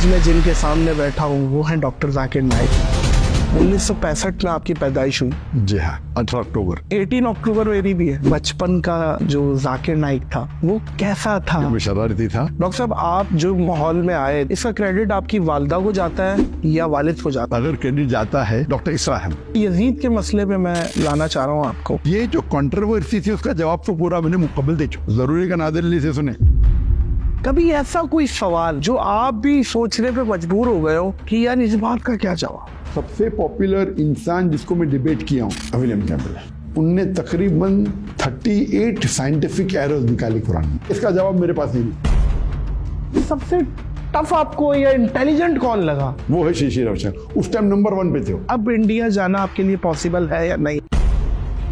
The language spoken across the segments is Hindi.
मैं जिनके सामने बैठा हूँ वो हैं डॉक्टर जाकिर नाइक। 1965 में आपकी पैदाइश हुई। जी हाँ, 18 अक्टूबर। 18 अक्टूबर मेरी भी है। बचपन का जो जाकिर नाइक था वो कैसा था? मैं शरारती था। डॉक्टर साहब, आप जो माहौल में आए इसका क्रेडिट आपकी वालिदा को जाता है या वालिद को जाता अगर क्रेडिट जाता है डॉक्टर इसरा है। यजीद के मसले पे मैं लाना चाह रहा हूँ आपको। ये जो कंट्रोवर्सी थी उसका जवाब तो पूरा मैंने मुकम्मल दे चुका। जरूरी का नादिर अली से सुने। कभी ऐसा कोई सवाल जो आप भी सोचने पे मजबूर हो गए हो कि यार इस बात का क्या जवाब? सबसे पॉपुलर इंसान जिसको मैं डिबेट किया हूँ विलियम कैम्पबेल है। उनने तकरीबन 38 साइंटिफिक एरर्स निकाली कुरान में। इसका जवाब मेरे पास नहीं। सबसे टफ आपको या इंटेलिजेंट कौन लगा? वो है शीशी रविशंकर। उस टाइम नंबर 1 पे थे वो। अब इंडिया जाना आपके लिए पॉसिबल है या नहीं?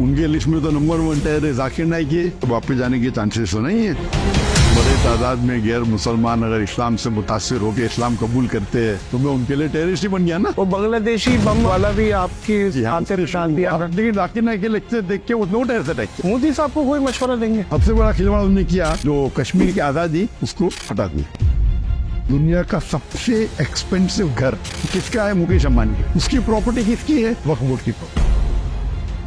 उनके लिस्ट में तो नंबर 1 टेर जाकिर नाइक है, तो वापस जाने के चांसेस तो नहीं है। बड़े तादाद में गैर मुसलमान अगर इस्लाम से मुतासिर होकर इस्लाम कबूल करते हैं तो मैं उनके लिए टेररिस्ट ही बन गया ना। वो बांग्लादेशी बम वाला भी आपकी हाथ से निशान दिया। लेकिन जाकिर नाइक के लेक्चर देख के उसने वो टेररिस्ट अटैक किया। मोदी साहब को कोई मशवरा देंगे? सबसे बड़ा खिलवाड़ उन्होंने किया जो कश्मीर की आज़ादी उसको हटा दिया। दुनिया का सबसे एक्सपेंसिव घर किसका है? मुकेश अंबानी। उसकी प्रॉपर्टी किसकी है? वक्फ बोर्ड की प्रॉपर्टी।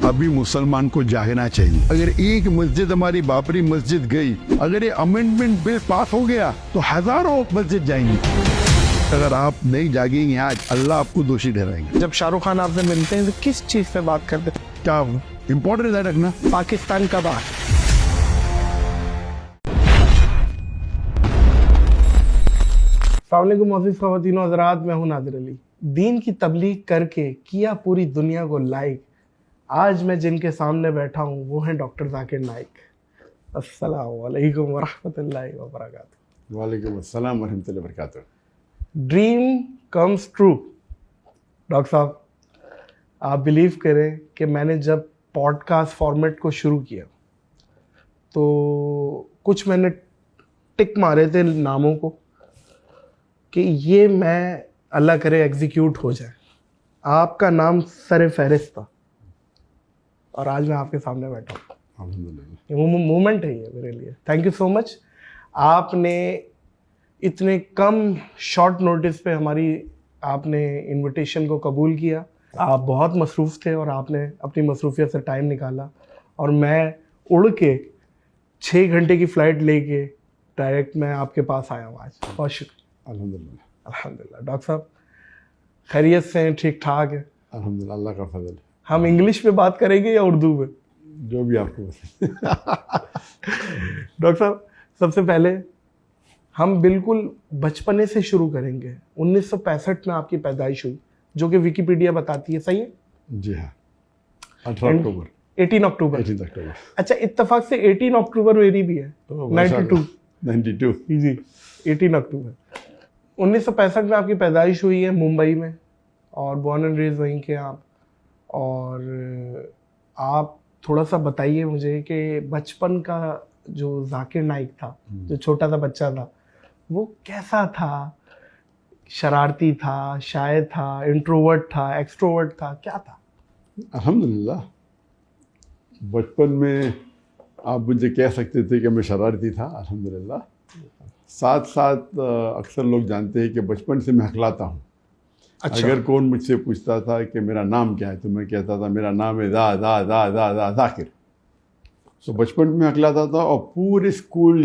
अभी मुसलमान को जागना चाहिए। अगर एक मस्जिद हमारी बाबरी मस्जिद गई, अगर ये अमेंडमेंट बिल पास हो गया तो हजारों मस्जिद जाएंगी। अगर आप नहीं जागेंगे आज, अल्लाह आपको दोषी ठहराएंगे। जब शाहरुख खान आपसे मिलते हैं तो किस चीज पे बात करते हैं? क्या इम्पोर्टेंट है रखना? पाकिस्तान का बात। अस्सलामुअलैकुम अज़ीज़ ख़वातीन व हज़रात, मैं हूं नादिर अली। दीन की तबलीग करके किया पूरी दुनिया को लाइक। आज मैं जिनके सामने बैठा हूँ वो हैं डॉक्टर जाकिर नाइक। अस्सलामु अलैकुम व रहमतुल्लाहि व बरकातुहू। वालेकुम अस्सलाम व रहमतुल्लाहि व बरकातुहू। Dream comes true. डॉक्टर साहब, आप बिलीव करें कि मैंने जब पॉडकास्ट फॉर्मेट को शुरू किया तो कुछ मैंने टिक मारे थे नामों को कि ये मैं अल्लाह करे एग्जीक्यूट हो जाए। आपका नाम सर फहरिस्त था और आज मैं आपके सामने बैठा हूँ। अल्हम्दुलिल्लाह। मोमेंट है ये मेरे लिए। Thank you so much. आपने इतने कम शॉर्ट नोटिस पे आपने इनविटेशन को कबूल किया। आप बहुत मसरूफ़ थे और आपने अपनी मसरूफियत से टाइम निकाला और मैं उड़ के 6 घंटे की फ़्लाइट लेके डायरेक्ट मैं आपके पास आया हूँ आज। बहुत शुक्रिया। अल्हम्दुलिल्लाह। अल्हम्दुलिल्लाह। डॉक्टर साहब खैरियत से हैं? ठीक ठाक है? अल्हम्दुलिल्लाह, अल्लाह का फजल। हम इंग्लिश में बात करेंगे या उर्दू में? जो भी आपको पसंद। डॉक्टर साहब, सबसे पहले हम बिल्कुल बचपने से शुरू करेंगे। 1965 में आपकी पैदाइश हुई जो कि विकिपीडिया बताती है, सही है? जी हाँ, 18 अक्टूबर। 18 अक्टूबर। 18 अक्टूबर। अच्छा, इत्तेफाक से 18 अक्टूबर मेरी भी है। 92 जी, 18 अक्टूबर 1965 में आपकी पैदाइश हुई है मुंबई में और बॉर्न एंड रेज वहीं के आप। और आप थोड़ा सा बताइए मुझे कि बचपन का जो जाकिर नाइक था, जो छोटा सा बच्चा था, वो कैसा था? शरारती था, शायर था, इंट्रोवर्ट था, एक्सट्रोवर्ट था, क्या था? अल्हम्दुलिल्लाह, बचपन में आप मुझे कह सकते थे कि मैं शरारती था। अल्हम्दुलिल्लाह। साथ साथ अक्सर लोग जानते हैं कि बचपन से मैं हकलाता हूँ। अच्छा। अगर कौन मुझसे पूछता था कि मेरा नाम क्या है तो मैं कहता था मेरा नाम है जाकिर। तो बचपन में हकलाता था और पूरे स्कूल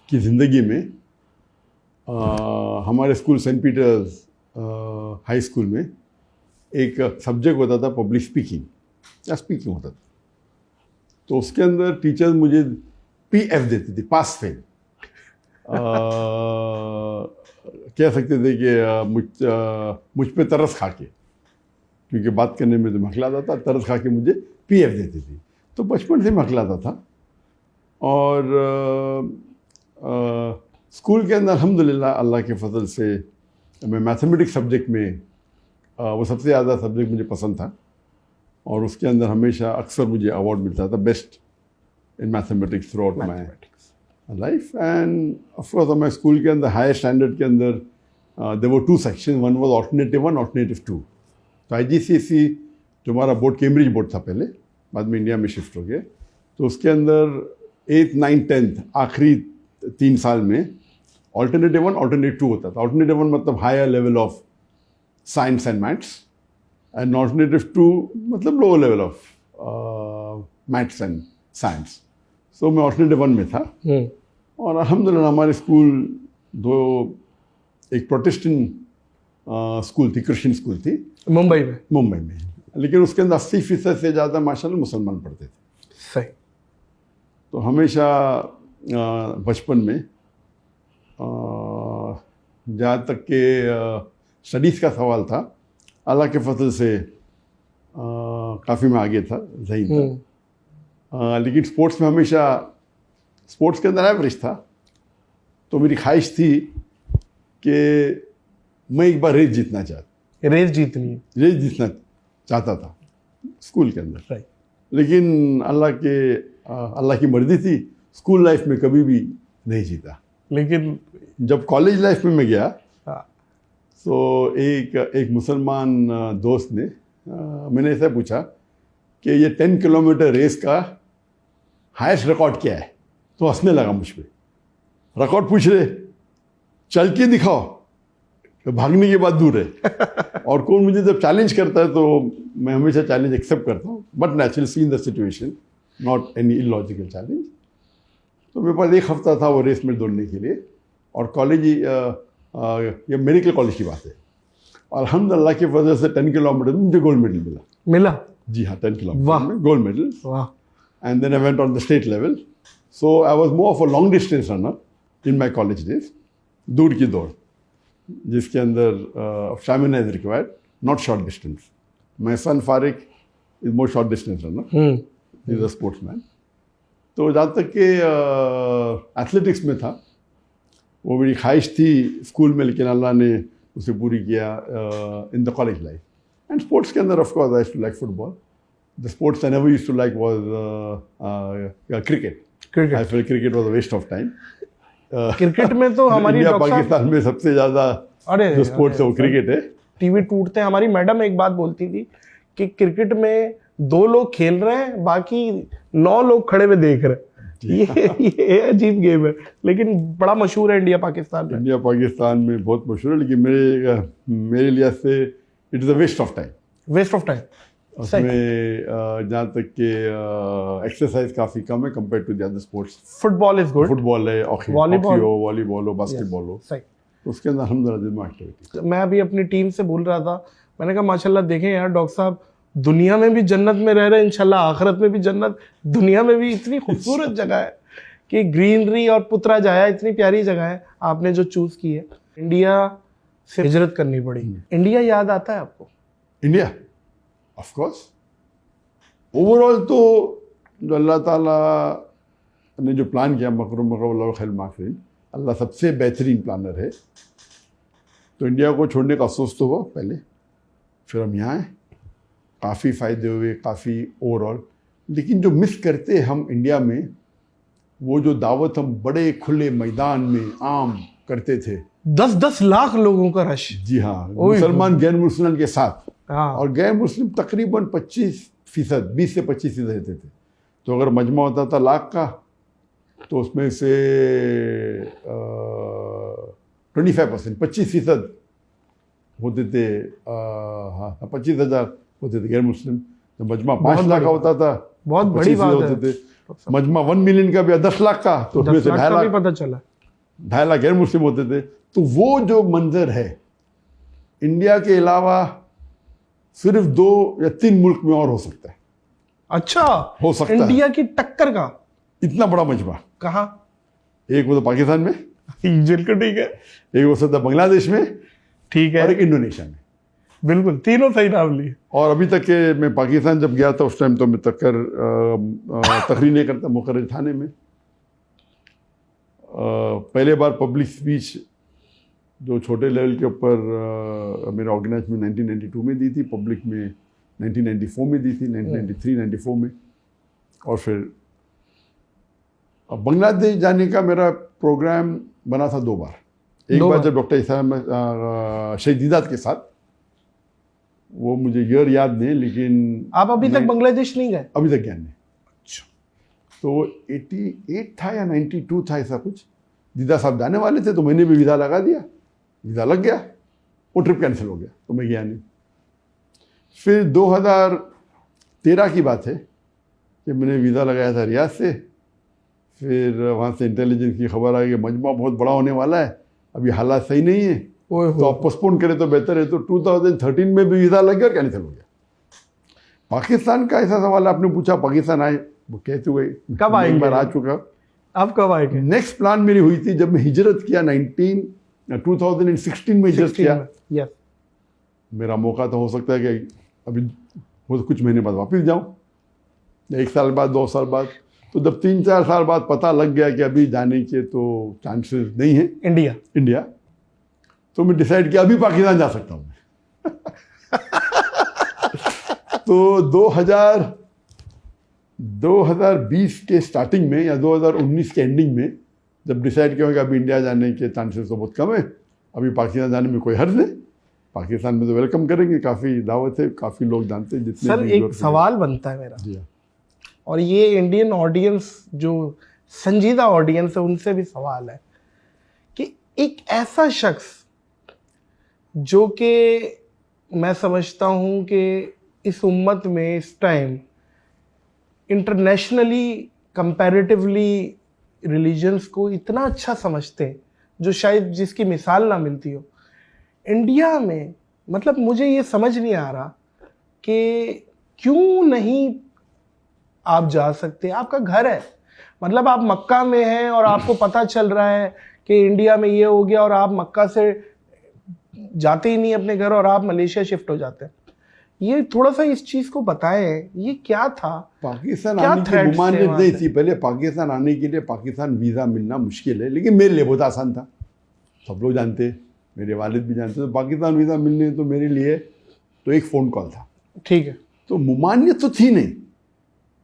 की ज़िंदगी में हमारे school Saint Peter's High School में एक सब्जेक्ट होता था पब्लिक स्पीकिंग या स्पीकिंग होता था। तो उसके अंदर टीचर्स मुझे PF देती थी, पास फेल। कह सकते थे कि मुझ पे तरस खा के, क्योंकि बात करने में तो मखलाता था, तरस खा के मुझे PF देती थी। तो बचपन से मखलाता था। और स्कूल के अंदर अल्हम्दुलिल्लाह अल्लाह के फजल से मैं मैथमेटिक्स सब्जेक्ट में वो सबसे ज़्यादा सब्जेक्ट मुझे पसंद था और उसके अंदर हमेशा अक्सर मुझे अवार्ड मिलता था best in mathematics throughout my life. And of course हमारे स्कूल के अंदर हायर स्टैंडर्ड के अंदर there were 2 section, one was alternative 1, alternative 2। तो IGCSE जो हमारा बोर्ड कैम्ब्रिज बोर्ड था पहले, बाद में इंडिया में शिफ्ट हो गए, तो उसके अंदर 8th 9th 10th आखिरी 3 साल में ऑल्टरनेटिव 1, ऑल्टरनेटिव 2 होता था। ऑल्टरनेटिव 1 मतलब higher level of science and maths, and alternative 2 मतलब lower level of maths and science. So मैं ऑल्टरनेटिव 1 में था। और अल्हम्दुलिल्लाह हमारे स्कूल एक प्रोटेस्टेंट स्कूल थी, क्रिश्चियन स्कूल थी मुंबई में, लेकिन उसके अंदर 80% से ज़्यादा माशाल्लाह मुसलमान पढ़ते थे। सही। तो हमेशा बचपन में जहाँ तक के स्टडीज़ का सवाल था, अल्लाह के फजल से काफ़ी मैं आगे था, ज़हीन था। लेकिन स्पोर्ट्स में हमेशा, स्पोर्ट्स के अंदर एवरेज था। तो मेरी ख्वाहिश थी कि मैं एक बार रेस जीतना चाहता था स्कूल के अंदर। Right. लेकिन अल्लाह की मर्जी थी, स्कूल लाइफ में कभी भी नहीं जीता। लेकिन जब कॉलेज लाइफ में मैं गया, हाँ। तो एक मुसलमान दोस्त ने मैंने ऐसा पूछा कि ये 10 किलोमीटर रेस का हाईएस्ट रिकॉर्ड क्या है, तो हंसने लगा मुझ पे। रिकॉर्ड पूछ रहे, चल के दिखाओ, तो भागने की बात दूर है। और कौन मुझे जब चैलेंज करता है तो मैं हमेशा चैलेंज एक्सेप्ट करता हूँ, but naturally see in the situation, not any illogical challenge. तो मेरे पास एक हफ्ता था वो रेस में दौड़ने के लिए, और कॉलेज, ये मेडिकल कॉलेज की बात है, और अल्हम्दुलिल्लाह की वजह से 10 किलोमीटर में मुझे गोल्ड मेडल मिला। जी हाँ, 10 किलोमीटर में gold medal. And then I went on the state level. So I was more of a long distance runner in my college days, दूर की दौड़, जिसके अंदर stamina is required, not short distance. My son Farik is more short distance runner, is a sportsman. तो जहाँ तक कि एथलेटिक्स में था, वो मेरी ख्वाहिश थी स्कूल में, लेकिन अल्लाह ने उसे पूरी किया in the college life. And sports के अंदर of course I used to like football. The sports I never used to like was cricket. I felt cricket was a waste of time. Cricket में तो हमारी इंडिया पाकिस्तान में सबसे ज़्यादा जो स्पोर्ट्स है वो क्रिकेट है। टीवी टूटते हैं। हमारी मैडम एक बात बोलती थी कि क्रिकेट में 2 लोग खेल रहे हैं, बाकी 9 लोग खड़े हुए देख रहे हैं। ये अजीब गेम है, लेकिन बड़ा मशहूर है इंडिया पाकिस्तान में। इंडिया पाकिस्तान में बहुत मशहूर है, लेकिन मेरे लिए से it is a waste of time. उसमें जहाँ तक कि एक्सरसाइज काफ़ी कम है compare to the other sports. Football is good, football है, हॉकी हो, वॉलीबॉल हो, बास्केटबॉल हो, तो उसके अंदर अल्हम्दुलिल्लाह एक्टिविटी। मैं अभी अपनी टीम से बोल रहा था, मैंने कहा माशाल्लाह देखें यार डॉक्टर साहब, दुनिया में भी जन्नत में रह रहे हैं, इंशाल्लाह आखिरत में भी जन्नत। दुनिया में भी इतनी खूबसूरत जगह है कि ग्रीनरी और पुत्रा जाया, इतनी प्यारी जगह है आपने जो चूज की है। इंडिया से हिजरत करनी पड़ी। इंडिया याद आता है आपको? इंडिया ऑफ कोर्स, ओवरऑल तो जो अल्लाह ताला ने जो प्लान किया, मकरुम खैर माफिन, अल्लाह सबसे बेहतरीन प्लानर है। तो इंडिया को छोड़ने का अफसोस तो हुआ पहले, फिर हम यहाँ आए, काफ़ी फ़ायदे हुए, काफ़ी ओवरऑल। लेकिन जो मिस करते हम इंडिया में, वो जो दावत हम बड़े खुले मैदान में आम करते थे, 10-10 लाख लोगों का रश। जी हाँ, मुसलमान गैर मुसलमान के साथ। हाँ। और गैर मुस्लिम तकरीबन 25%, 20 से 25% रहते थे। तो अगर मजमा होता था लाख का, तो उसमें से 25%, 25% होते थे, हाँ 25,000 होते थे गैर मुस्लिम। तो मजमा 5 लाख का होता था, बहुत बड़ी बात होते थे। मजमा 1 मिलियन का भी 10 लाख का, तो उसमें से 2.5 लाख पता चला, 2.5 लाख गैर मुस्लिम होते थे। तो वो जो मंजर है, इंडिया के अलावा सिर्फ 2 या 3 मुल्क में और हो सकता है। अच्छा, हो सकता है इंडिया की टक्कर का इतना बड़ा मजमा। कहाँ? एक वो तो पाकिस्तान में, बिल्कुल ठीक है। एक हो सकता है बांग्लादेश में, ठीक है, और एक इंडोनेशिया में। बिल्कुल, तीनों सही नाम लिए। और अभी तक के मैं पाकिस्तान जब गया था, उस टाइम तो मैं तकरीर नहीं करता मुकर्रर थाने में। पहले बार पब्लिक स्पीच जो छोटे लेवल के ऊपर मेरे ऑर्गेनाइज में 1992 में दी थी, पब्लिक में 1994 में दी थी, 1993-94 में। और फिर बांग्लादेश जाने का मेरा प्रोग्राम बना था 2 बार। एक बार जब डॉक्टर शहीद दीदात के साथ, वो मुझे ईयर याद नहीं, लेकिन आप अभी तक बांग्लादेश नहीं गए? अभी तक गया नहीं। अच्छा। तो 88 था या 92 था, ऐसा कुछ। दीदा साहब जाने वाले थे तो मैंने भी वीज़ा लगा दिया, वीज़ा लग गया, वो ट्रिप कैंसिल हो गया तो मैं गया नहीं। फिर 2013 की बात है कि मैंने वीज़ा लगाया था रियाद से, फिर वहाँ से इंटेलिजेंस की खबर आई कि मजमा बहुत बड़ा होने वाला है, अभी हालात सही नहीं है, तो आप पोस्टपोन करें तो बेहतर है। तो 2013 में भी वीज़ा लग गया और कैंसिल हो गया। पाकिस्तान का ऐसा सवाल आपने पूछा, पाकिस्तान आए, वो कह चुके कब आएंगे? एक बार आ चुका। आप कब आएंगे? नेक्स्ट प्लान मेरी हुई थी जब मैं हिजरत किया 2016 में हिजरत किया। यस, मेरा मौका तो हो सकता है कि अभी वो कुछ महीने बाद वापस जाऊं, 1 साल बाद, 2 साल बाद। तो जब 3-4 साल बाद पता लग गया कि अभी जाने के तो चांसेस नहीं है इंडिया, तो मैं डिसाइड किया अभी पाकिस्तान जा सकता हूँ। तो 2020 के स्टार्टिंग में या 2019 के एंडिंग में जब डिसाइड किया कि अभी इंडिया जाने के चांसेस तो बहुत कम है, अभी पाकिस्तान जाने में कोई हर्ज नहीं, पाकिस्तान में तो वेलकम करेंगे, काफ़ी दावत है, काफ़ी लोग जानते हैं जितने। सर एक सवाल बनता है मेरा, जी हाँ, और ये इंडियन ऑडियंस जो संजीदा ऑडियंस है उनसे भी सवाल है कि एक ऐसा शख्स जो कि मैं समझता हूँ कि इस उम्मत में इस टाइम इंटरनेशनली कंपैरेटिवली रिलीजन्स को इतना अच्छा समझते हैं, जो शायद जिसकी मिसाल ना मिलती हो इंडिया में, मतलब मुझे ये समझ नहीं आ रहा कि क्यों नहीं आप जा सकते। आपका घर है, मतलब आप मक्का में हैं और आपको पता चल रहा है कि इंडिया में ये हो गया और आप मक्का से जाते ही नहीं अपने घर और आप मलेशिया शिफ्ट हो जाते हैं। ये थोड़ा सा इस चीज़ को बताएं, ये क्या था? पाकिस्तान आने की मुमानियत नहीं थी पहले। पाकिस्तान आने के लिए पाकिस्तान वीज़ा मिलना मुश्किल है, लेकिन मेरे लिए बहुत आसान था, सब लोग जानते, मेरे वालिद भी जानते। तो पाकिस्तान वीज़ा मिलने तो मेरे लिए तो एक फ़ोन कॉल था, ठीक है। तो मुमानियत तो थी नहीं,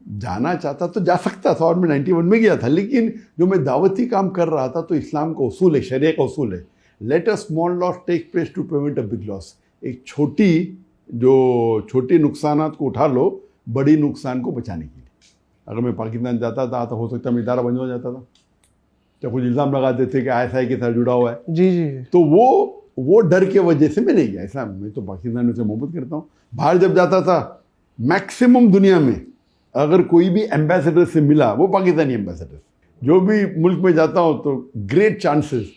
जाना चाहता तो जा सकता था, और मैं 91 में गया था। लेकिन जो मैं दावती काम कर रहा था तो इस्लाम का उसूल है, शरिया का उसूल है, let a small loss take place to prevent a big loss. एक छोटे नुकसानात को उठा लो बड़ी नुकसान को बचाने के लिए। अगर मैं पाकिस्तान जाता था तो हो सकता है इदारा बंद हो जाता था, तो कुछ इल्ज़ाम लगाते थे कि ISI के साथ जुड़ा हुआ है। जी जी। तो वो डर के वजह से मैं नहीं गया। ऐसा मैं तो पाकिस्तान से मोहब्बत करता हूँ। बाहर जब जाता था मैक्सिमम दुनिया में अगर कोई भी एम्बेसडर से मिला, वो पाकिस्तानी एम्बेसडर, जो भी मुल्क में जाता हूँ तो ग्रेट चांसेस,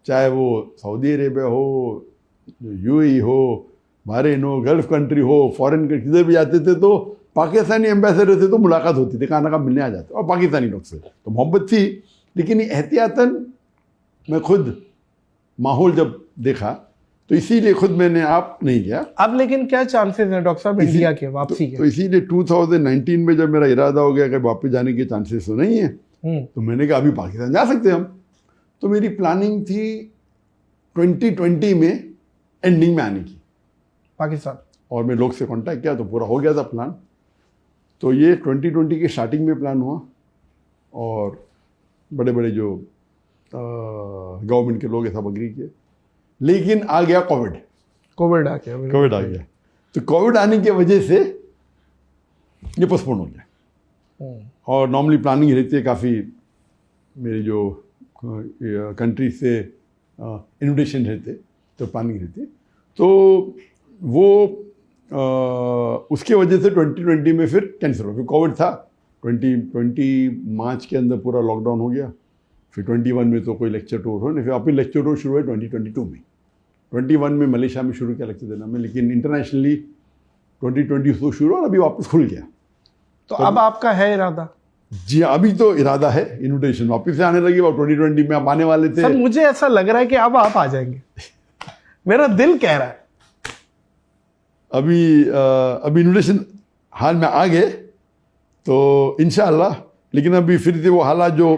चाहे वो सऊदी अरेबिया हो, UAE हो, बहरीन हो, गल्फ कंट्री हो, फॉरेन किधर भी जाते थे तो पाकिस्तानी एम्बेसडर से तो मुलाकात होती थी, खाना का मिलने आ जाते, और पाकिस्तानी लोग से तो मोहब्बत थी। लेकिन एहतियातन मैं खुद माहौल जब देखा तो इसीलिए खुद मैंने आप नहीं गया। अब लेकिन क्या चांसेस हैं डॉक्टर साहब इंडिया के वापसी के? तो इसीलिए 2019 में जब मेरा इरादा हो गया कि वापस जाने के चांसेस तो नहीं है, तो मैंने कहा अभी पाकिस्तान जा सकते हैं हम। तो मेरी प्लानिंग थी 2020 में एंडिंग में आने की पाकिस्तान, और मैं लोग से कांटेक्ट किया तो पूरा हो गया था प्लान। तो ये 2020 के स्टार्टिंग में प्लान हुआ, और बड़े बड़े जो गवर्नमेंट के लोग सब अग्री किए। लेकिन आ गया कोविड आ गया। तो कोविड आने की वजह से ये पोस्टपोन हो गया। और नॉर्मली प्लानिंग रहती है काफ़ी, मेरी जो कंट्री से इन्विटेशन रहते तो प्लानिंग रहती है, तो वो उसके वजह से 2020 में फिर कैंसिल हो गया। कोविड था, 2020 मार्च के अंदर पूरा लॉकडाउन हो गया। फिर 21 में तो कोई लेक्चर टूर हो नहीं, फिर वापस लेक्चर टूर शुरू हुआ 2022 में। 21 में मलेशिया में शुरू किया लेक्चर देना में, लेकिन इंटरनेशनली 2022 शुरू और अभी वापस खुल गया। तो अब आपका है इरादा? जी अभी तो इरादा है, इन्विटेशन वापस से आने लगी। 2020 में आप आने वाले थे। सर मुझे ऐसा लग रहा है कि अब आप आ जाएंगे, मेरा दिल कह रहा है। अभी इन्विटेशन हाल में आ गए तो इंशाअल्लाह, लेकिन अभी फिर से वो हालात जो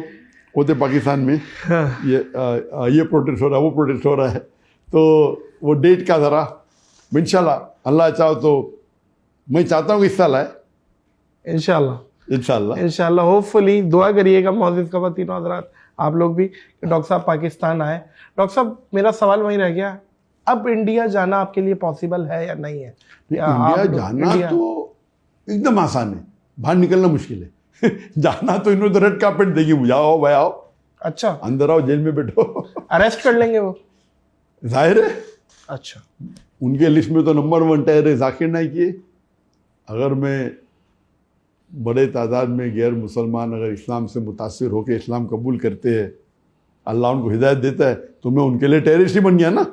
होते पाकिस्तान में, ये प्रोटेस्ट हो रहा है, वो प्रोटेस्ट हो रहा है, तो वो डेट का ज़रा इंशाअल्लाह अल्लाह चाहो तो मैं चाहता हूँ कि इस साल आए इंशाअल्लाह होपफुली। दुआ करिएगा मौजूद ख़वातीन और हज़रात, आप लोग भी, कि डॉक्टर साहब पाकिस्तान आए। डॉक्टर साहब मेरा सवाल वहीं रह गया, अब इंडिया जाना आपके लिए पॉसिबल है या नहीं है? इंडिया जाना तो एकदम आसान है, बाहर निकलना मुश्किल है। जाना तो इन्होंने रेड कार्पेट देगी, मुझे आओ भाई आओ। अच्छा, अंदर आओ, जेल में बैठो। अरेस्ट कर लेंगे वो? जाहिर है, अच्छा, उनके लिस्ट में तो नंबर 1 टेररिस्ट जाकिर नाइक की। अगर मैं बड़े तादाद में गैर मुसलमान अगर इस्लाम से मुतासिर होकर इस्लाम कबूल करते हैं, अल्लाह उनको हिदायत देता है, तो मैं उनके लिए टेररिस्ट ही बन गया ना।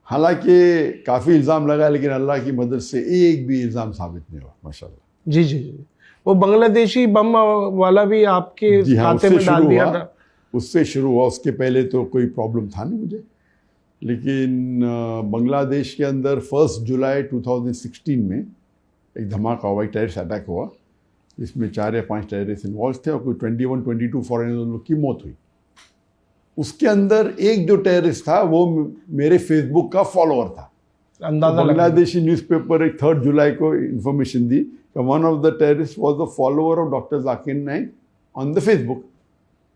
हालांकि काफ़ी इल्ज़ाम लगा, लेकिन अल्लाह की मदद से एक भी इल्ज़ाम साबित नहीं हुआ, माशाल्लाह। जी जी जी। वो बांग्लादेशी बम वाला भी आपके जी हाँ, खाते में डाल दिया था? उससे शुरू हुआ। उसके पहले तो कोई प्रॉब्लम था नहीं मुझे, लेकिन बांग्लादेश के अंदर 1 जुलाई 2016 में एक धमाका हुआ, एक टेररिस्ट अटैक हुआ, जिसमें 4 या 5 टेररिस्ट इन्वॉल्व थे और कोई 21-22 फॉरेनर लोग की मौत हुई। उसके अंदर एक जो टेररिस्ट था वो मेरे फेसबुक का फॉलोअर था। अंदाजा तो बांग्लादेशी न्यूज़पेपर एक 3 जुलाई को इंफॉर्मेशन दी कि one of the terrorist was the follower of doctor Zakir Naik on the Facebook.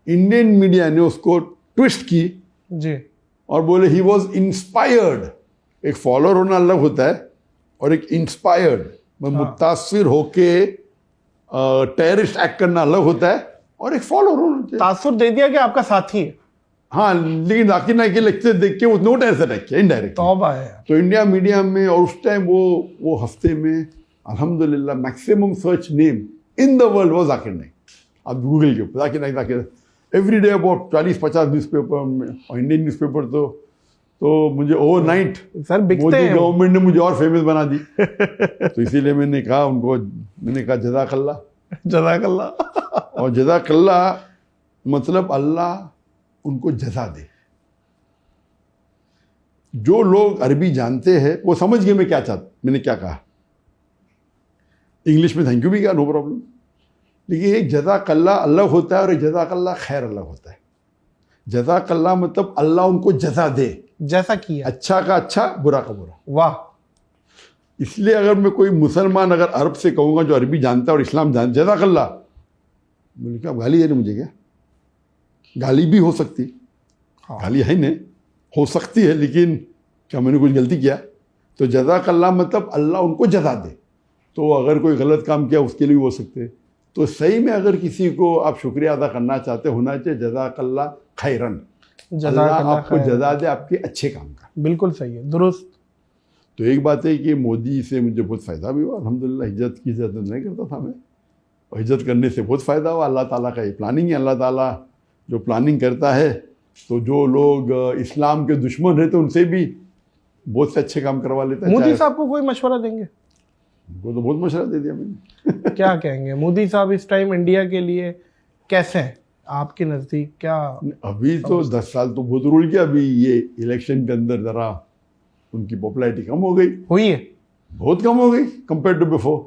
Indian media ने उसको ट्विस्ट की जी, और बोले ही वॉज इंस्पायर्ड। एक फॉलोअर होना अलग होता है और एक इंस्पायर्ड मुतासिर होके टेररिस्ट एक्ट करना अलग होता है, और एक फॉलोअर होना चाहिए। तासुर दे दिया कि आपका साथी है। हाँ, लेकिन जाकिर नाइक के लेक्चर देख के उसने टेररिस्ट अटैक किया इनडायरेक्ट। तौबा है। तो इंडिया मीडिया में, और उस टाइम वो हफ्ते में अल्हम्दुलिल्लाह maximum search name in the world वो जाकिर नाइक। आप गूगल के ऊपर Zakir Naik every day about 40-50 newspaper में, और इंडियन न्यूज़पेपर तो मुझे ओवरनाइट सर बिकते मोदी हैं। गवर्नमेंट ने मुझे और फेमस बना दी। तो इसीलिए मैंने कहा जज़ाकल्लाह। जज़ाकल्लाह। और जज़ाकल्लाह मतलब अल्लाह उनको जज़ा दे। जो लोग अरबी जानते हैं वो समझ गए मैंने क्या कहा। इंग्लिश में थैंक यू भी कहा, नो प्रॉब्लम। लेकिन एक जज़ाकल्लाह अलग होता है और एक जज़ाकल्लाह खैर अलग होता है। जज़ाकल्लाह मतलब अल्लाह उनको जज़ा दे, जैसा किया, अच्छा का अच्छा, बुरा का बुरा। वाह। इसलिए अगर मैं कोई मुसलमान अगर अरब से कहूँगा जो अरबी जानता है और इस्लाम जानता, जज़ाकल्लाह, बोले क्या गाली दे रहे मुझे? क्या गाली भी हो सकती, गाली है नहीं, हो सकती है, लेकिन क्या मैंने कुछ गलती किया? तो जज़ाकल्लाह मतलब अल्लाह उनको जज़ा दे। तो अगर कोई गलत काम किया उसके लिए भी हो सकते। तो सही में अगर किसी को आप शुक्रिया अदा करना चाहते, होना चाहिए जज़ाकल्लाह खैरन, अल्लाह आपको जज़ा दे आपके अच्छे काम का। बिल्कुल सही है, दुरुस्त। तो एक बात है कि मोदी से मुझे बहुत फ़ायदा भी हुआ अल्हम्दुलिल्लाह। हिज्जत की इज्जत नहीं करता था मैं, और हिज्जत करने से बहुत फ़ायदा हुआ। अल्लाह ताला का ये प्लानिंग है। अल्लाह ताला जो प्लानिंग करता है, तो जो लोग इस्लाम के दुश्मन रहते उनसे भी बहुत से अच्छे काम करवा लेता है। मोदी साहब को कोई मशवरा देंगे? उनको तो बहुत मशवरा दे दिया मैंने। क्या कहेंगे मोदी साहब इस टाइम इंडिया के लिए कैसे हैं आपके नज़दीक? क्या अभी तो 10 साल तो बहुत रूल किया। अभी ये इलेक्शन के अंदर ज़रा उनकी पॉपुलैरिटी कम हो गई, हुई है? बहुत कम हो गई कंपेयर टू बिफोर।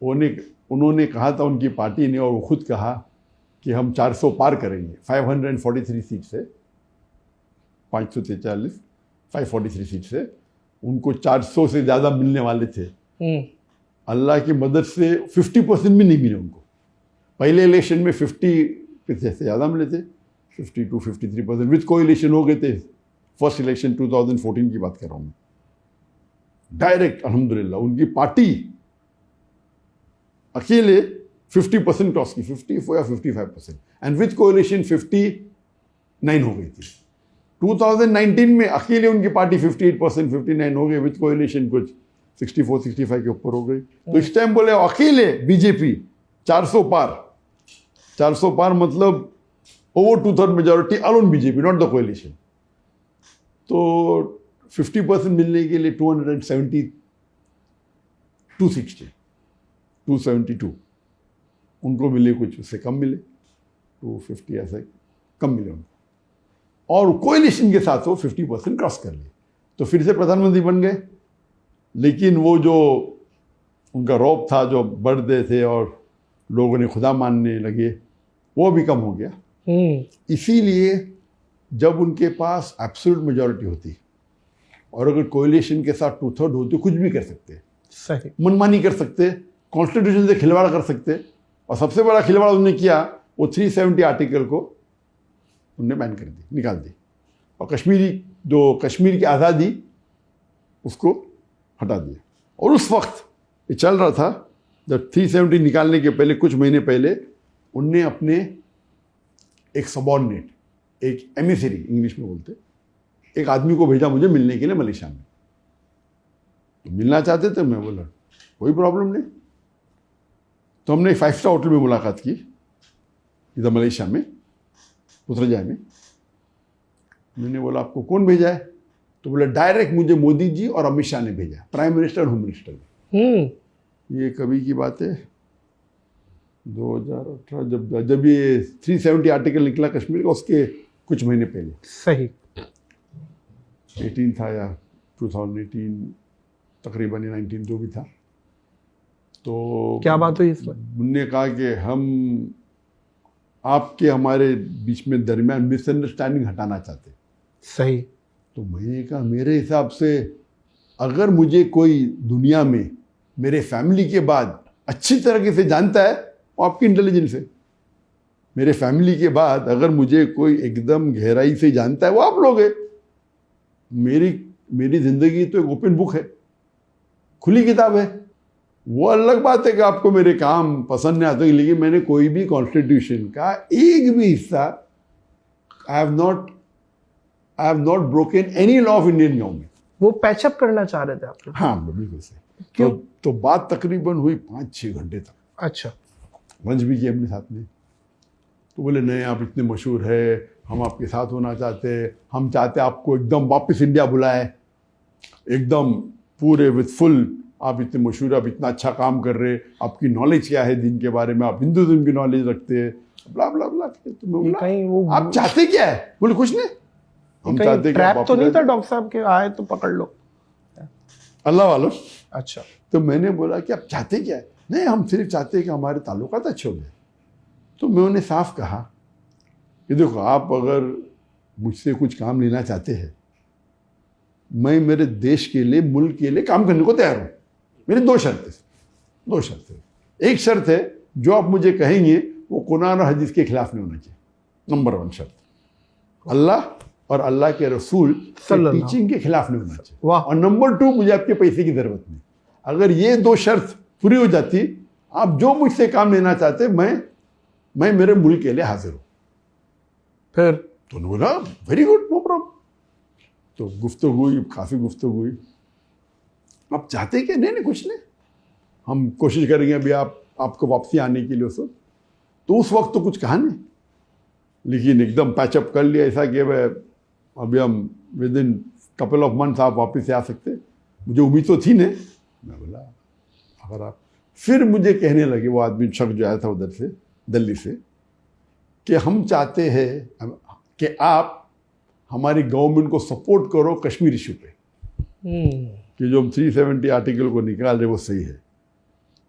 उन्होंने कहा था, उनकी पार्टी ने, और वो खुद कहा कि हम 400 पार करेंगे। 543 सीट से, 543, 543 सीट से उनको 400 से ज़्यादा मिलने वाले थे। अल्लाह की मदद से 50% भी नहीं मिले उनको। पहले इलेक्शन में 50 से ज़्यादा मिले थे, 52-53% विद कोएलिशन हो गए थे। फर्स्ट इलेक्शन 2014 की बात कर रहा हूँ मैं। डायरेक्ट अल्हम्दुलिल्लाह उनकी पार्टी अकेले 50% क्रॉस की, 54 या 55%, एंड विद कोएलिशन 59 हो गई थी। 2019 में अकेले उनकी पार्टी 58%, 59 हो गई, विद कोएलिशन कुछ 64-65 के ऊपर हो गई। तो इस टाइम बोले अकेले बीजेपी 400 पार। 400 पार मतलब over 2/3 majority alone BJP, not the coalition. तो 50% मिलने के लिए 272 सीट्स थे, 272 उनको मिले, कुछ उससे कम मिले, 250 ऐसे कम मिले उनको, और कोएलिशन के साथ वो 50% क्रॉस कर लिए, तो फिर से प्रधानमंत्री बन गए। लेकिन वो जो उनका रौब था, जो बढ़ते थे और लोगों ने खुदा मानने लगे, वो भी कम हो गया। इसीलिए जब उनके पास एब्सोल्यूट मेजॉरिटी होती और अगर कोएलिशन के साथ 2/3 होती, कुछ भी कर सकते, सही मनमानी कर सकते, कॉन्स्टिट्यूशन से खिलवाड़ कर सकते। और सबसे बड़ा खिलवाड़ उन्होंने किया, वो 370 आर्टिकल को उनने बैन कर दी, निकाल दी, और कश्मीर की आज़ादी उसको हटा दिया। और उस वक्त ये चल रहा था, जब 370 निकालने के पहले, कुछ महीने पहले, उनने अपने एक सबॉर्डिनेट, एक एमिसरी इंग्लिश में बोलते, एक आदमी को भेजा मुझे मिलने के लिए मलेशिया में। तो मिलना चाहते थे, मैं बोला कोई प्रॉब्लम नहीं। तो हमने एक 5 स्टार होटल में मुलाकात की इधर मलेशिया में, पुत्रजाय में। मैंने बोला आपको कौन भेजा है? तो बोला डायरेक्ट मुझे मोदी जी और अमित शाह ने भेजा, प्राइम मिनिस्टर और होम मिनिस्टर ने। ये कभी की बात है, 2018 जब ये 370 आर्टिकल निकला कश्मीर का, उसके कुछ महीने पहले। सही। 18 था या 2018 तकरीबन, 19 जो भी था। तो क्या बात हुई इसमें? उनने कहा कि हम आपके हमारे बीच में दरमियान मिसअंडरस्टैंडिंग हटाना चाहते। सही। तो मैंने कहा मेरे हिसाब से अगर मुझे कोई दुनिया में मेरे फैमिली के बाद अच्छी तरीके से जानता है वो आपकी इंटेलिजेंस है। मेरे फैमिली के बाद अगर मुझे कोई एकदम गहराई से जानता है वो आप लोग हैं। मेरी जिंदगी तो एक ओपन बुक है, खुली किताब है। वो अलग बात है कि आपको मेरे काम पसंद नहीं आते, लेकिन मैंने कोई भी कॉन्स्टिट्यूशन का एक भी हिस्सा आई have not broken any law of Indian government. वो पैचअप करना चाह रहे थे आप लोग? हाँ बिल्कुल सही। क्यों? तो बात तकरीबन हुई 5-6 घंटे तक। अच्छा। लंच भी किया अपने साथ में। तो बोले नहीं आप इतने मशहूर है, हम आपके साथ होना चाहते हैं, हम चाहते आपको एकदम वापस इंडिया बुलाए, एकदम पूरे विथ फुल, आप इतने मशहूर, आप इतना अच्छा काम कर रहे, आपकी नॉलेज क्या है दिन के बारे में, आप हिंदुइज्म की नॉलेज रखते हैं, ब्ला ब्ला ब्ला। तो मैं बोला आप चाहते क्या है? बोले कुछ नहीं, हम चाहते ट्रैप तो नहीं था डॉक्टर साहब के आए तो पकड़ लो अल्लाह वालों। अच्छा। तो मैंने बोला कि आप चाहते क्या है? नहीं हम सिर्फ चाहते हैं कि हमारे ताल्लुकात अच्छे हो गए। तो मैं उन्हें साफ कहा कि देखो आप अगर मुझसे कुछ काम लेना चाहते हैं, मैं मेरे देश के लिए, मुल्क के लिए काम करने को तैयार हूँ। मेरी 2 शर्तें। एक शर्त है जो आप मुझे कहेंगे वो कुरान और हदीस के खिलाफ नहीं होना चाहिए, नंबर 1 शर्त। अल्लाह और अल्लाह के रसूल टीचिंग के खिलाफ नहीं होना चाहिए। और नंबर 2 मुझे आपके पैसे की जरूरत नहीं। अगर ये 2 शर्त पूरी हो जाती, आप जो मुझसे काम लेना चाहते, मैं मेरे मुल्क के लिए हाजिर हूँ। फिर तो उन्होंने बोला वेरी गुड, नो प्रॉब्लम। तो गुफ्तगू हुई, काफ़ी गुफ्तगू हुई। आप चाहते क्या? नहीं कुछ नहीं, हम कोशिश करेंगे अभी आपको वापसी आने के लिए। उस वक्त तो कुछ कहा नहीं, लेकिन एकदम पैचअप कर लिया ऐसा कि अभी हम with in couple of months आप वापस से आ सकते। मुझे उम्मीद तो थी नहीं। मैं बोला अगर आप, फिर मुझे कहने लगे वो आदमी, शख्स जो आया था उधर से, दिल्ली से, कि हम चाहते हैं कि आप हमारी गवर्नमेंट को सपोर्ट करो कश्मीर इशू पे, कि जो हम 370 आर्टिकल को निकाल रहे वो सही है।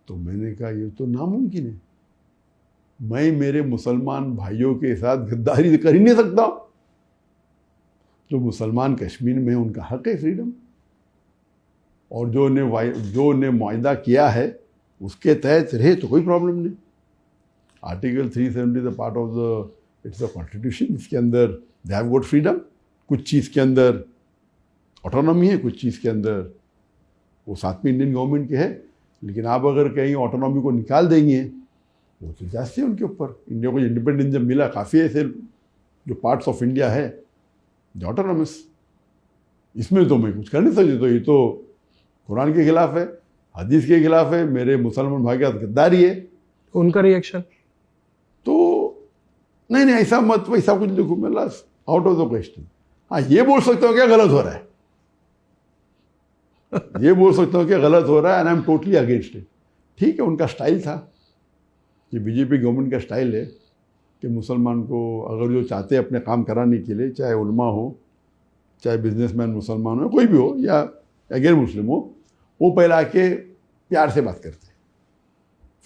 तो मैंने कहा ये तो नामुमकिन है, मैं मेरे मुसलमान भाइयों के साथ गद्दारी कर ही नहीं सकता। जो मुसलमान कश्मीर में, उनका हक है फ्रीडम, और जो ने मुआहदा किया है उसके तहत रहे तो कोई प्रॉब्लम नहीं। Article 370 is part of the, it's the constitution. इसके अंदर दे हैव गॉट फ्रीडम। कुछ चीज़ के अंदर ऑटोनॉमी है, कुछ चीज़ के अंदर वो साथ में इंडियन गवर्नमेंट के है। लेकिन आप अगर कहीं ऑटोनॉमी को निकाल देंगे, वो तो जास्ती है उनके ऊपर। इंडिया को इंडिपेंडेंस जब मिला, काफ़ी ऐसे जो पार्ट्स ऑफ इंडिया है जो ऑटोनॉमस, इसमें तो मैं कुछ कर नहीं सकती। तो ये तो कुरान के खिलाफ है, हदीस के खिलाफ है, मेरे मुसलमान भाई का गद्दारी है। उनका रिएक्शन तो नहीं ऐसा मत, वैसा कुछ देखो, मैं last out of the question. हाँ ये बोल सकता हूँ क्या गलत हो रहा है, ये बोल सकता हूँ क्या गलत हो रहा है, and I am totally against it. ठीक है, उनका स्टाइल था, ये बीजेपी गवर्नमेंट का स्टाइल है कि मुसलमान को अगर जो चाहते हैं अपने काम कराने के लिए, चाहे उलमा हो, चाहे बिजनेसमैन मुसलमान हो, कोई भी हो, या गैर मुस्लिम हो, वो पहले आके प्यार से बात करते,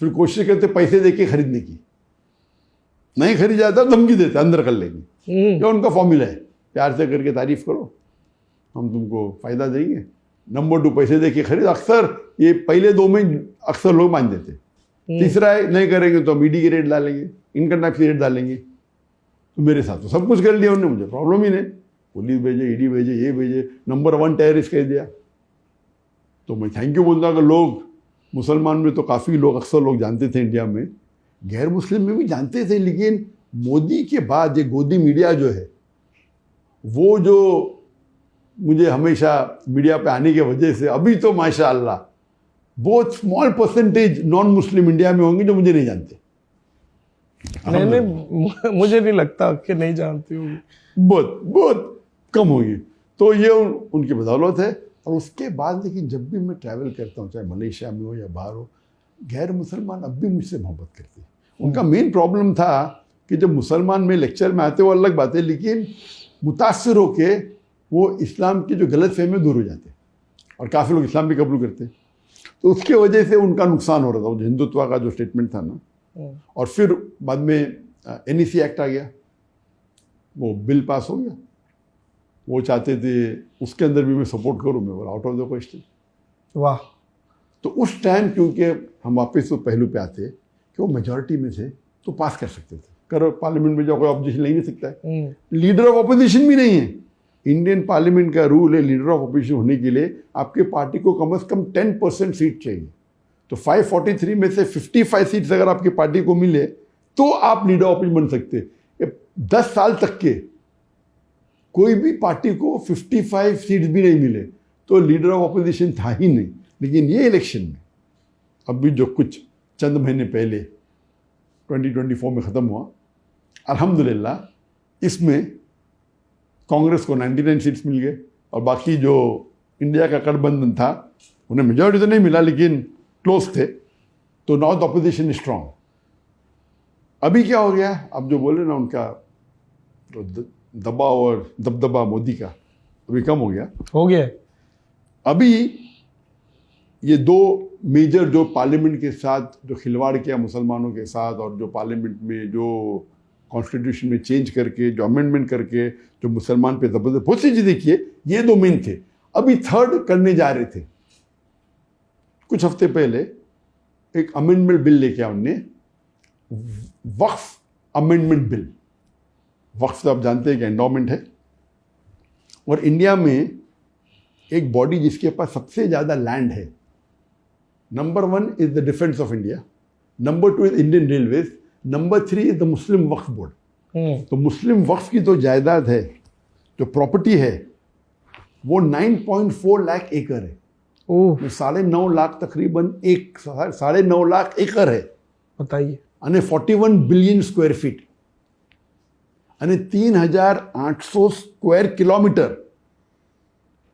फिर कोशिश करते पैसे दे के खरीदने की। नहीं खरीद जाता धमकी देते, अंदर कर लेंगे। ये उनका फॉर्मूला है, प्यार से करके तारीफ करो, हम तुमको फ़ायदा देंगे। नंबर 2 पैसे दे के खरीद। अक्सर ये पहले 2 में अक्सर लोग मान देते। तीसरा है नहीं करेंगे तो हम ईडी के रेट डालेंगे, इनकम टैक्स के रेट डालेंगे। तो मेरे साथ तो सब कुछ कर लिया उन्होंने, मुझे प्रॉब्लम ही नहीं। पुलिस भेजे, ईडी भेजे, ये भेजे, नंबर 1 टेररिस्ट कह दिया। तो मैं थैंक यू बोलता, अगर लोग मुसलमान में तो काफ़ी लोग, अक्सर लोग जानते थे इंडिया में, गैर मुस्लिम में भी जानते थे, लेकिन मोदी के बाद ये गोदी मीडिया जो है, वो जो मुझे हमेशा मीडिया पे आने की वजह से अभी तो माशाअल्लाह बहुत small percentage non Muslim India में होंगे जो मुझे नहीं जानते। नहीं, मुझे नहीं लगता कि नहीं जानती होगी, बहुत बहुत कम होगी। तो ये उनकी बदौलत है। और उसके बाद लेकिन जब भी मैं ट्रैवल करता हूँ, चाहे मलेशिया में हो या बाहर हो, गैर मुसलमान अब भी मुझसे मोहब्बत करते हैं। उनका मेन प्रॉब्लम था कि जब मुसलमान में लेक्चर में आते वो अलग बात है, लेकिन मुतासर होके वो इस्लाम की जो गलत फहमी दूर हो जाते और काफ़ी लोग इस्लाम भी कबूल करते। तो उसके वजह से उनका नुकसान हो रहा था, वो हिंदुत्व का जो स्टेटमेंट था ना। और फिर बाद में NEC एक्ट आ गया, वो बिल पास हो गया। वो चाहते थे उसके अंदर भी मैं सपोर्ट करूँ, मैं बोला आउट ऑफ द क्वेश्चन। वाह। तो उस टाइम क्योंकि हम वापस तो पहलू पे आते कि वो मेजॉरिटी में थे तो पास कर सकते थे। करो पार्लियामेंट में जाओ, कोई ऑपोजिशन ले नहीं सकता है, लीडर ऑफ अपोजिशन भी नहीं है। इंडियन पार्लियामेंट का रूल है, लीडर ऑफ अपोजिशन होने के लिए आपके पार्टी को कम से कम 10% सीट चाहिए। तो 543 में से 55 सीट्स अगर आपकी पार्टी को मिले तो आप लीडर ऑफ अपोजिशन बन सकते। 10 साल तक के कोई भी पार्टी को 55 सीट्स भी नहीं मिले तो लीडर ऑफ अपोजिशन था ही नहीं। लेकिन ये इलेक्शन में अभी जो कुछ चंद महीने पहले 2024 में ख़त्म हुआ, अल्हम्दुलिल्लाह इसमें कांग्रेस को 99 सीट्स मिल गए और बाकी जो इंडिया का गठबंधन था उन्हें मेजॉरिटी तो नहीं मिला लेकिन क्लोज थे। तो now the opposition is strong. अभी क्या हो गया, अब जो बोले ना उनका दबाव और दबदबा मोदी का अभी कम हो गया। अभी ये दो मेजर जो पार्लियामेंट के साथ जो खिलवाड़ किया मुसलमानों के साथ, और जो पार्लियामेंट में जो कॉन्स्टिट्यूशन में चेंज करके जो अमेंडमेंट करके जो मुसलमान पे जबरदस्त बहुत सी चीज़ें किए, ये दो मेन थे। अभी थर्ड करने जा रहे थे। कुछ हफ्ते पहले एक अमेंडमेंट बिल लेके आया उनने, वक्फ अमेंडमेंट बिल। वक्फ तो आप जानते हैं कि एंडोमेंट है, और इंडिया में एक बॉडी जिसके पास सबसे ज़्यादा लैंड है, number 1 is the defence of India, number 2 is Indian railways, number 3 is the Muslim Waqf board. तो मुस्लिम वक्फ की जो जायदाद है, जो प्रॉपर्टी है, वो 9.4 लाख एकड़ है। 9.5 लाख तकरीबन 9.5 लाख एकड़ है, बताइए। અને 41 बिलियन स्क्वायर फीट અને 3,800 स्क्वायर किलोमीटर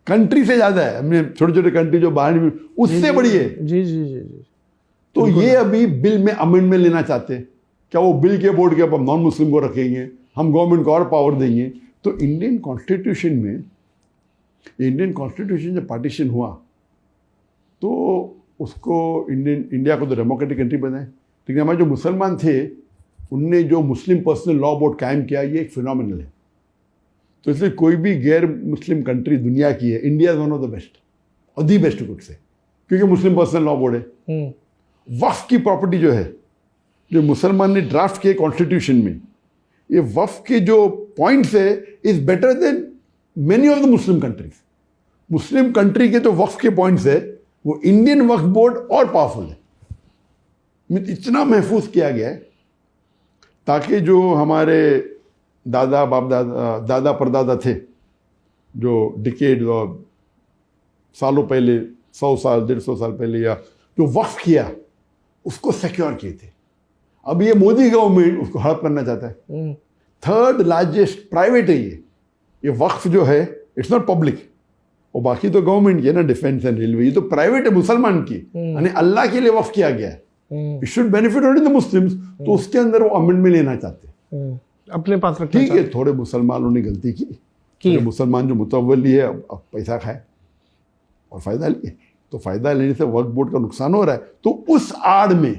कंट्री से ज्यादा है। हमने छोटे छोटे कंट्री जो बाहर में उससे बड़ी है। जी जी जी जी। तो ये अभी बिल में अमेंडमेंट लेना चाहते हैं। क्या वो बिल के बोर्ड के अब हम नॉन मुस्लिम को रखेंगे, हम गवर्नमेंट को और पावर देंगे। तो इंडियन कॉन्स्टिट्यूशन में, इंडियन कॉन्स्टिट्यूशन जब पार्टीशन हुआ तो उसको इंडिया को तो डेमोक्रेटिक कंट्री बनाए, लेकिन हमारे जो मुसलमान थे उनने जो मुस्लिम पर्सनल लॉ बोर्ड कायम किया, ये एक फिनोमिनल है। तो इसलिए कोई भी गैर मुस्लिम कंट्री दुनिया की है, India is one of the best और दी बेस्ट कुड से, क्योंकि मुस्लिम पर्सनल लॉ बोर्ड है। वक्फ की प्रॉपर्टी जो है, जो मुसलमान ने ड्राफ्ट किए कॉन्स्टिट्यूशन में, ये वक्फ के जो पॉइंट्स है is better then many of the Muslim countries. Muslim country के जो वक्फ के पॉइंट्स है वो इंडियन वक्फ बोर्ड और पावरफुल है। इतना महफूज किया गया है ताकि जो हमारे दादा बाप दादा परदादा थे, जो डिकेड और सालों पहले, 100 साल 150 साल पहले या जो वक्फ किया, उसको सिक्योर किए थे। अब ये मोदी गवर्नमेंट उसको हड़प करना चाहता है। थर्ड लार्जेस्ट प्राइवेट है ये वक्फ जो है, इट्स नॉट पब्लिक। और बाकी तो गवर्नमेंट की है ना, डिफेंस एंड रेलवे, ये तो प्राइवेट है मुसलमान की, यानी अल्लाह के लिए वक्फ किया गया है। It should benefit only the Muslims. तो उसके अंदर वो अमेंडमेंट लेना चाहते हैं, अपने पास रखना। ठीक है, थोड़े मुसलमानों ने गलती की, मुसलमान जो मुतवल्ली है अब पैसा खाए और फायदा लिए, तो फायदा लेने से वक्फ बोर्ड का नुकसान हो रहा है। तो उस आड़ में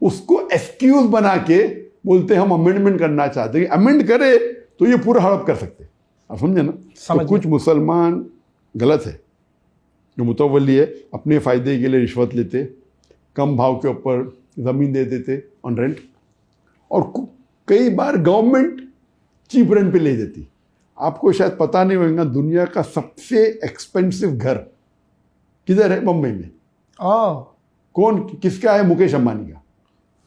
उसको एक्सक्यूज बना के बोलते हम अमेंडमेंट करना चाहते हैं। अमेंड करे तो ये पूरा हड़प कर सकते, आप समझे ना। तो कुछ मुसलमान गलत है, जो मुतवल्ली है, अपने फ़ायदे के लिए रिश्वत लेते, कम भाव के ऊपर ज़मीन दे देते ऑन रेंट, और कई बार गवर्नमेंट चीप रेंट पे ले देती। आपको शायद पता नहीं होगा, दुनिया का सबसे एक्सपेंसिव घर किधर है? बम्बई में। कौन? किसका है? मुकेश अंबानी का।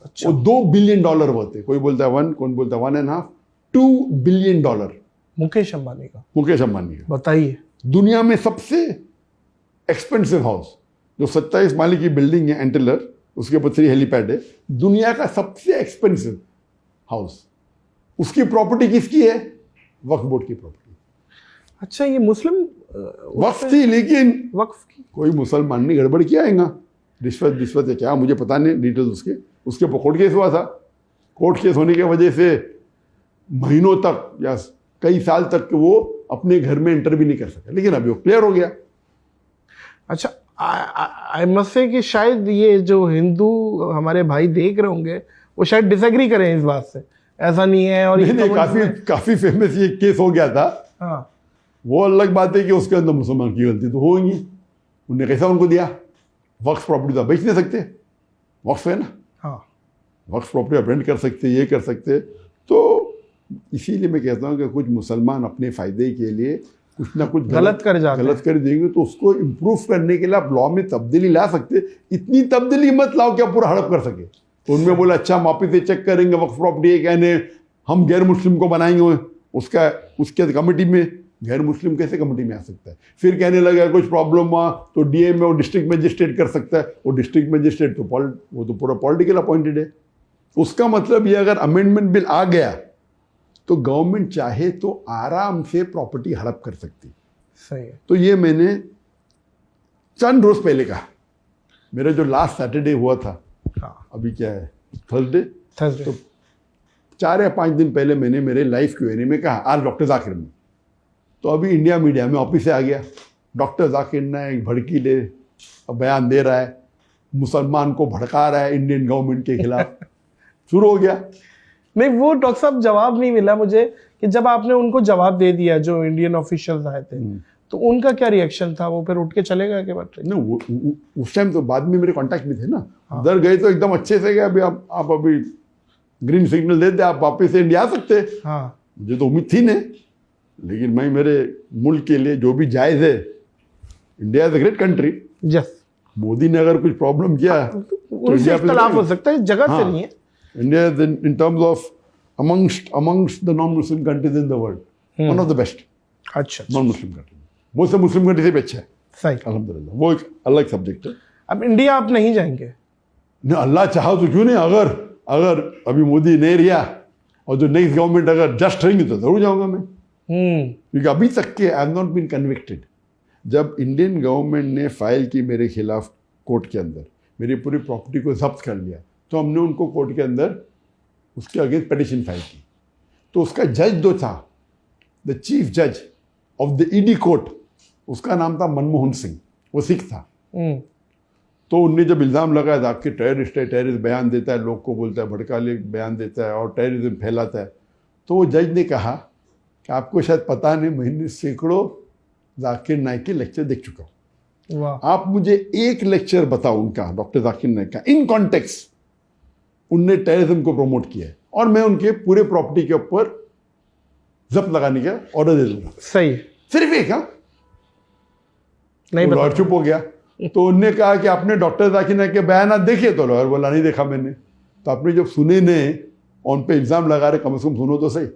अच्छा। वो $2 बिलियन वर्थ है। कोई बोलता है 1, कौन बोलता है 1.5, $2 बिलियन। मुकेश अंबानी का, मुकेश अंबानी का। बताइए। दुनिया में सबसे एक्सपेंसिव हाउस, जो 27 माले की बिल्डिंग है एंटेलर, उसके ऊपर 3 हेलीपैड है, दुनिया का सबसे एक्सपेंसिव हाउस, उसकी प्रॉपर्टी किसकी है? वक्फ बोर्ड की प्रॉपर्टी। अच्छा, ये मुस्लिम वक्फ थी, लेकिन वक्फ की। कोई मुसलमान ने गड़बड़ किया है, रिश्वत है क्या, मुझे पता नहीं डिटेल्स उसके ऊपर कोर्ट केस हुआ था। कोर्ट केस होने की वजह से महीनों तक या कई साल तक वो अपने घर में एंटर भी नहीं कर सके, लेकिन अभी वो क्लियर हो गया। अच्छा, आई मस्ट से कि शायद ये जो हिंदू हमारे भाई देख रहे होंगे वो शायद डिसएग्री करें इस बात से, ऐसा नहीं है। और नहीं, काफी फेमस ये केस हो गया था। हाँ, वो अलग बात है कि उसके अंदर मुसलमान की गलती तो होगी। उनने कैसा उनको दिया? वक्फ प्रॉपर्टी तो बेच नहीं सकते, वक्फ है ना। हाँ, वक्फ प्रॉपर्टी आप रेंट कर सकते, ये कर सकते। तो इसीलिए मैं कहता हूँ कि कुछ मुसलमान अपने फायदे के लिए कुछ ना कुछ गलत कर देंगे, तो उसको इम्प्रूव करने के लिए आप लॉ में तब्दीली ला सकते। इतनी तब्दीली मत लाओ कि आप पूरा हड़प कर सके। तो उनमें बोला अच्छा हम वापिस से चेक करेंगे, वक्फ प्रॉपर्टी है कहने हम गैर मुस्लिम को बनाएंगे उसके कमेटी में। गैर मुस्लिम कैसे कमेटी में आ सकता है? फिर कहने लगा कुछ प्रॉब्लम हुआ तो डीए में वो डिस्ट्रिक्ट मजिस्ट्रेट कर सकता है। वो डिस्ट्रिक्ट मजिस्ट्रेट तो वो तो पूरा पॉलिटिकल अपॉइंटेड है। उसका मतलब ये अगर अमेंडमेंट बिल आ गया तो गवर्नमेंट चाहे तो आराम से प्रॉपर्टी हड़प कर सकती। सही है। तो ये मैंने चंद रोज पहले कहा। मेरा जो लास्ट सैटरडे हुआ था, हाँ, अभी क्या है, थर्सडे, तो 4 या 5 दिन पहले मैंने मेरे लाइव Q&A में कहा आज डॉक्टर जाकिर ने। तो अभी इंडिया मीडिया में ऑफिस से आ गया, डॉक्टर जाकिर ने एक भड़कीले बयान दे रहा है, मुसलमान को भड़का रहा है इंडियन गवर्नमेंट के खिलाफ। शुरू हो गया। नहीं, वो डॉक्टर साहब जवाब नहीं मिला मुझे कि जब आपने उनको जवाब दे दिया जो इंडियन ऑफिशियल्स आए थे, तो उनका क्या रिएक्शन था? वो फिर उठ के चले गए? नहीं, उस टाइम तो बाद में मेरे कांटेक्ट में थे ना। उधर गए तो एकदम अच्छे से गए, अभी आप अभी ग्रीन सिग्नल दे दे, आप वापस से इंडिया आ सकते। हाँ, मुझे तो उम्मीद थी नहीं, लेकिन मैं मेरे मुल्क के लिए जो भी जायज़ है, India is a great country. Yes, Modi ने अगर कुछ प्रॉब्लम किया तो उनसे इख्तलाफ हो सकता है, जगह से नहीं है। India is in terms of amongst the non-Muslim countries in the world, one of the best. अच्छा, non-Muslim country, वो सब मुस्लिम कंट्री से भी अच्छा है। सही, अल्हम्दुलिल्लाह। वो एक अलग सब्जेक्ट है। अब इंडिया आप नहीं जाएंगे? नहीं, अल्लाह चाहा तो क्यों नहीं। अगर अभी मोदी नहीं रिया और जो नेक्स्ट गवर्नमेंट अगर जस्ट रहेंगी तो जरूर जाऊंगा मैं। क्योंकि अभी तक के I have not been convicted. जब इंडियन गवर्नमेंट ने फाइल की मेरे खिलाफ कोर्ट के अंदर, मेरी पूरी प्रॉपर्टी को जब्त कर लिया, तो हमने उनको कोर्ट के अंदर उसके अगेंस्ट पिटीशन फाइल की। तो उसका जज जो था, द चीफ जज ऑफ द ईडी कोर्ट, उसका नाम था मनमोहन सिंह, वो सिख था। तो उनने जब इल्ज़ाम लगाया था कि टेररिस्ट है, टेररिस्ट बयान देता है, लोग को बोलता है, भड़काले बयान देता है और टेररिज्म फैलाता है, तो वो जज ने कहा कि आपको शायद पता नहीं, मैंने सैकड़ों जाकिर नाइक के लेक्चर देख चुका हूँ। आप मुझे एक लेक्चर बताओ उनका, डॉक्टर जाकिर नाइक का, इन कॉन्टेक्स्ट उनने टेररिज्म को प्रमोट किया है, और मैं उनके पूरे प्रॉपर्टी के ऊपर जब्त लगाने का ऑर्डर दे दूंगा। सही, सिर्फ एक। हाँ, नहीं, लॉयर चुप हो गया। तो उनने कहा कि आपने डॉक्टर जाकिर नाइक के बयान देखे? तो लॉयर बोला नहीं देखा मैंने। तो आपने जब सुने ने उन पे इल्जाम लगा रहे, कम से कम सुनो तो सही।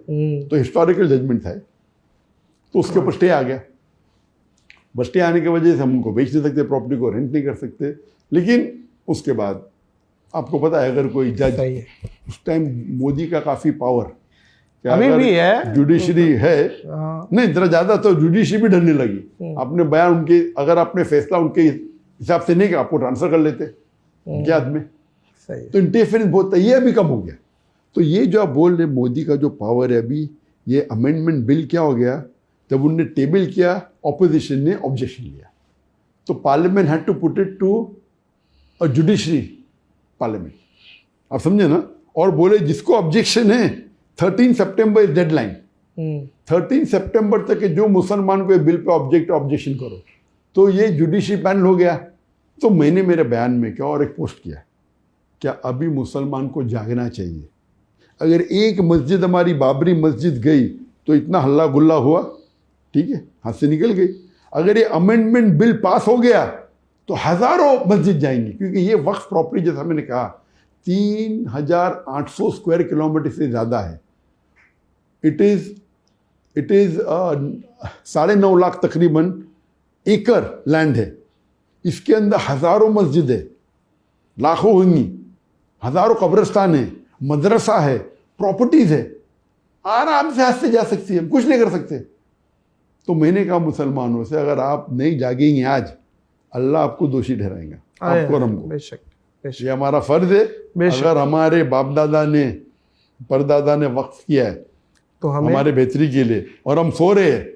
तो हिस्टोरिकल जजमेंट था, तो उसके ऊपर स्टे आ गया। बस स्टे आने की वजह से हम उनको बेच नहीं सकते, प्रॉपर्टी को रेंट नहीं कर सकते। लेकिन उसके बाद आपको पता है, अगर कोई जज, उस टाइम मोदी का काफी पावर अभी भी है, जुडिशरी है, नहीं जरा ज्यादा, तो जुडिशरी भी डरने लगी। आपने बयान उनके, अगर आपने फैसला उनके हिसाब से नहीं किया, आपको ट्रांसफर कर लेते उनके हाथ में। तो इंटरफेरेंस बहुत है, ये अभी कम हो गया। तो ये जो आप बोल रहे मोदी का जो पावर है अभी, ये अमेंडमेंट बिल क्या हो गया, जब उनने टेबल किया, ऑपोजिशन ने ऑब्जेक्शन लिया, तो parliament had to put it to a judiciary parliament. आप समझे ना। और बोले जिसको ऑब्जेक्शन है 13 सितंबर इज डेडलाइन। 13 सितंबर तक जो मुसलमान को बिल पे ऑब्जेक्शन करो, तो ये जुडिशरी पैनल हो गया। तो मैंने मेरे बयान में क्या और एक पोस्ट किया, क्या अभी मुसलमान को जागना चाहिए। अगर एक मस्जिद हमारी बाबरी मस्जिद गई तो इतना हल्ला गुल्ला हुआ, ठीक है, हाथ से निकल गई। अगर ये अमेंडमेंट बिल पास हो गया तो हजारों मस्जिद जाएंगी, क्योंकि ये वक्फ प्रॉपर्टी, जैसा मैंने कहा, 3,800 स्क्वायर किलोमीटर से ज़्यादा है। इट इज़ 9.5 लाख तकरीबन एकड़ लैंड है। इसके अंदर हज़ारों मस्जिद है, लाखों होंगी, हज़ारों कब्रिस्तान है, मदरसा है, प्रॉपर्टीज़ है, आराम से हाथ से जा सकती है, हम कुछ नहीं कर सकते। तो मैंने कहा मुसलमानों से, अगर आप नहीं जागेंगे आज, अल्लाह आपको दोषी ठहराएगा, आपको और हमको। बेशक बेशक, ये हमारा फर्ज है। बेशक। अगर हमारे बाप दादा ने, परदादा ने वक्फ किया है तो हमें हमारे बेहतरी के लिए, और हम सो रहे हैं,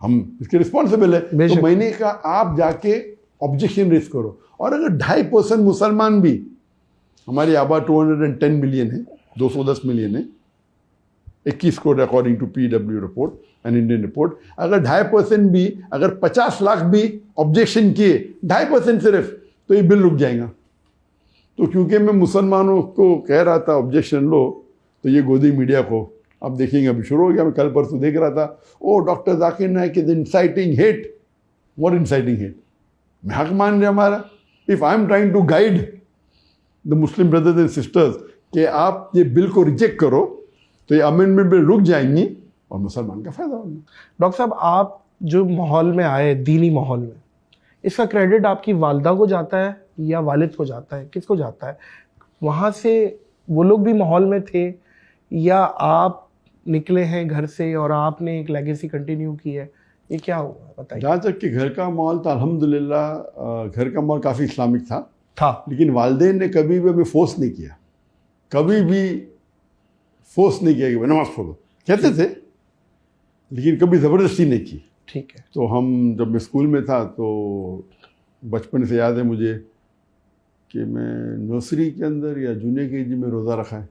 हम इसके रिस्पॉन्सिबल है। बेशक। तो मैंने कहा आप जाके ऑब्जेक्शन रेज करो। और अगर 2.5% मुसलमान भी, हमारी आबाद 210 मिलियन है, 210 मिलियन है, 21 crore according to PW report and Indian report, अगर 2.5% भी, अगर 50 लाख भी ऑब्जेक्शन किए, 2.5% सिर्फ, तो ये बिल रुक जाएगा। तो क्योंकि मैं मुसलमानों को कह रहा था ऑब्जेक्शन लो, तो ये गोदी मीडिया को अब देखेंगे, अभी शुरू हो गया। मैं कल परसों देख रहा था, oh doctor Zakir Naik is inciting hate. What inciting hate? मैं हक मान रहे हमारा। If I am trying to guide the Muslim brothers and sisters कि आप ये बिल को रिजेक्ट करो, तो ये अमेंडमेंट बिल रुक जाएंगी और मुसलमान का फायदा होगा। डॉक्टर साहब, आप जो माहौल में आए, दीनी माहौल में, इसका क्रेडिट आपकी वालदा को जाता है या वालिद को जाता है, किसको जाता है? वहाँ से वो लोग भी माहौल में थे या आप निकले हैं घर से और आपने एक लेगेसी कंटिन्यू की है? ये क्या हुआ बताइए। जहाँ तक कि घर का माहौल था, अल्हम्दुलिल्लाह घर का माहौल काफ़ी इस्लामिक था, लेकिन वालिदैन ने कभी भी हमें फोर्स नहीं किया, कभी भी फोर्स नहीं किया कि भाई नमाज पढ़ो। कहते थे, लेकिन कभी ज़बरदस्ती नहीं की। ठीक है। तो हम, जब मैं स्कूल में था, तो बचपन से याद है मुझे कि मैं नर्सरी के अंदर या जूनियर KG में रोज़ा रखा है,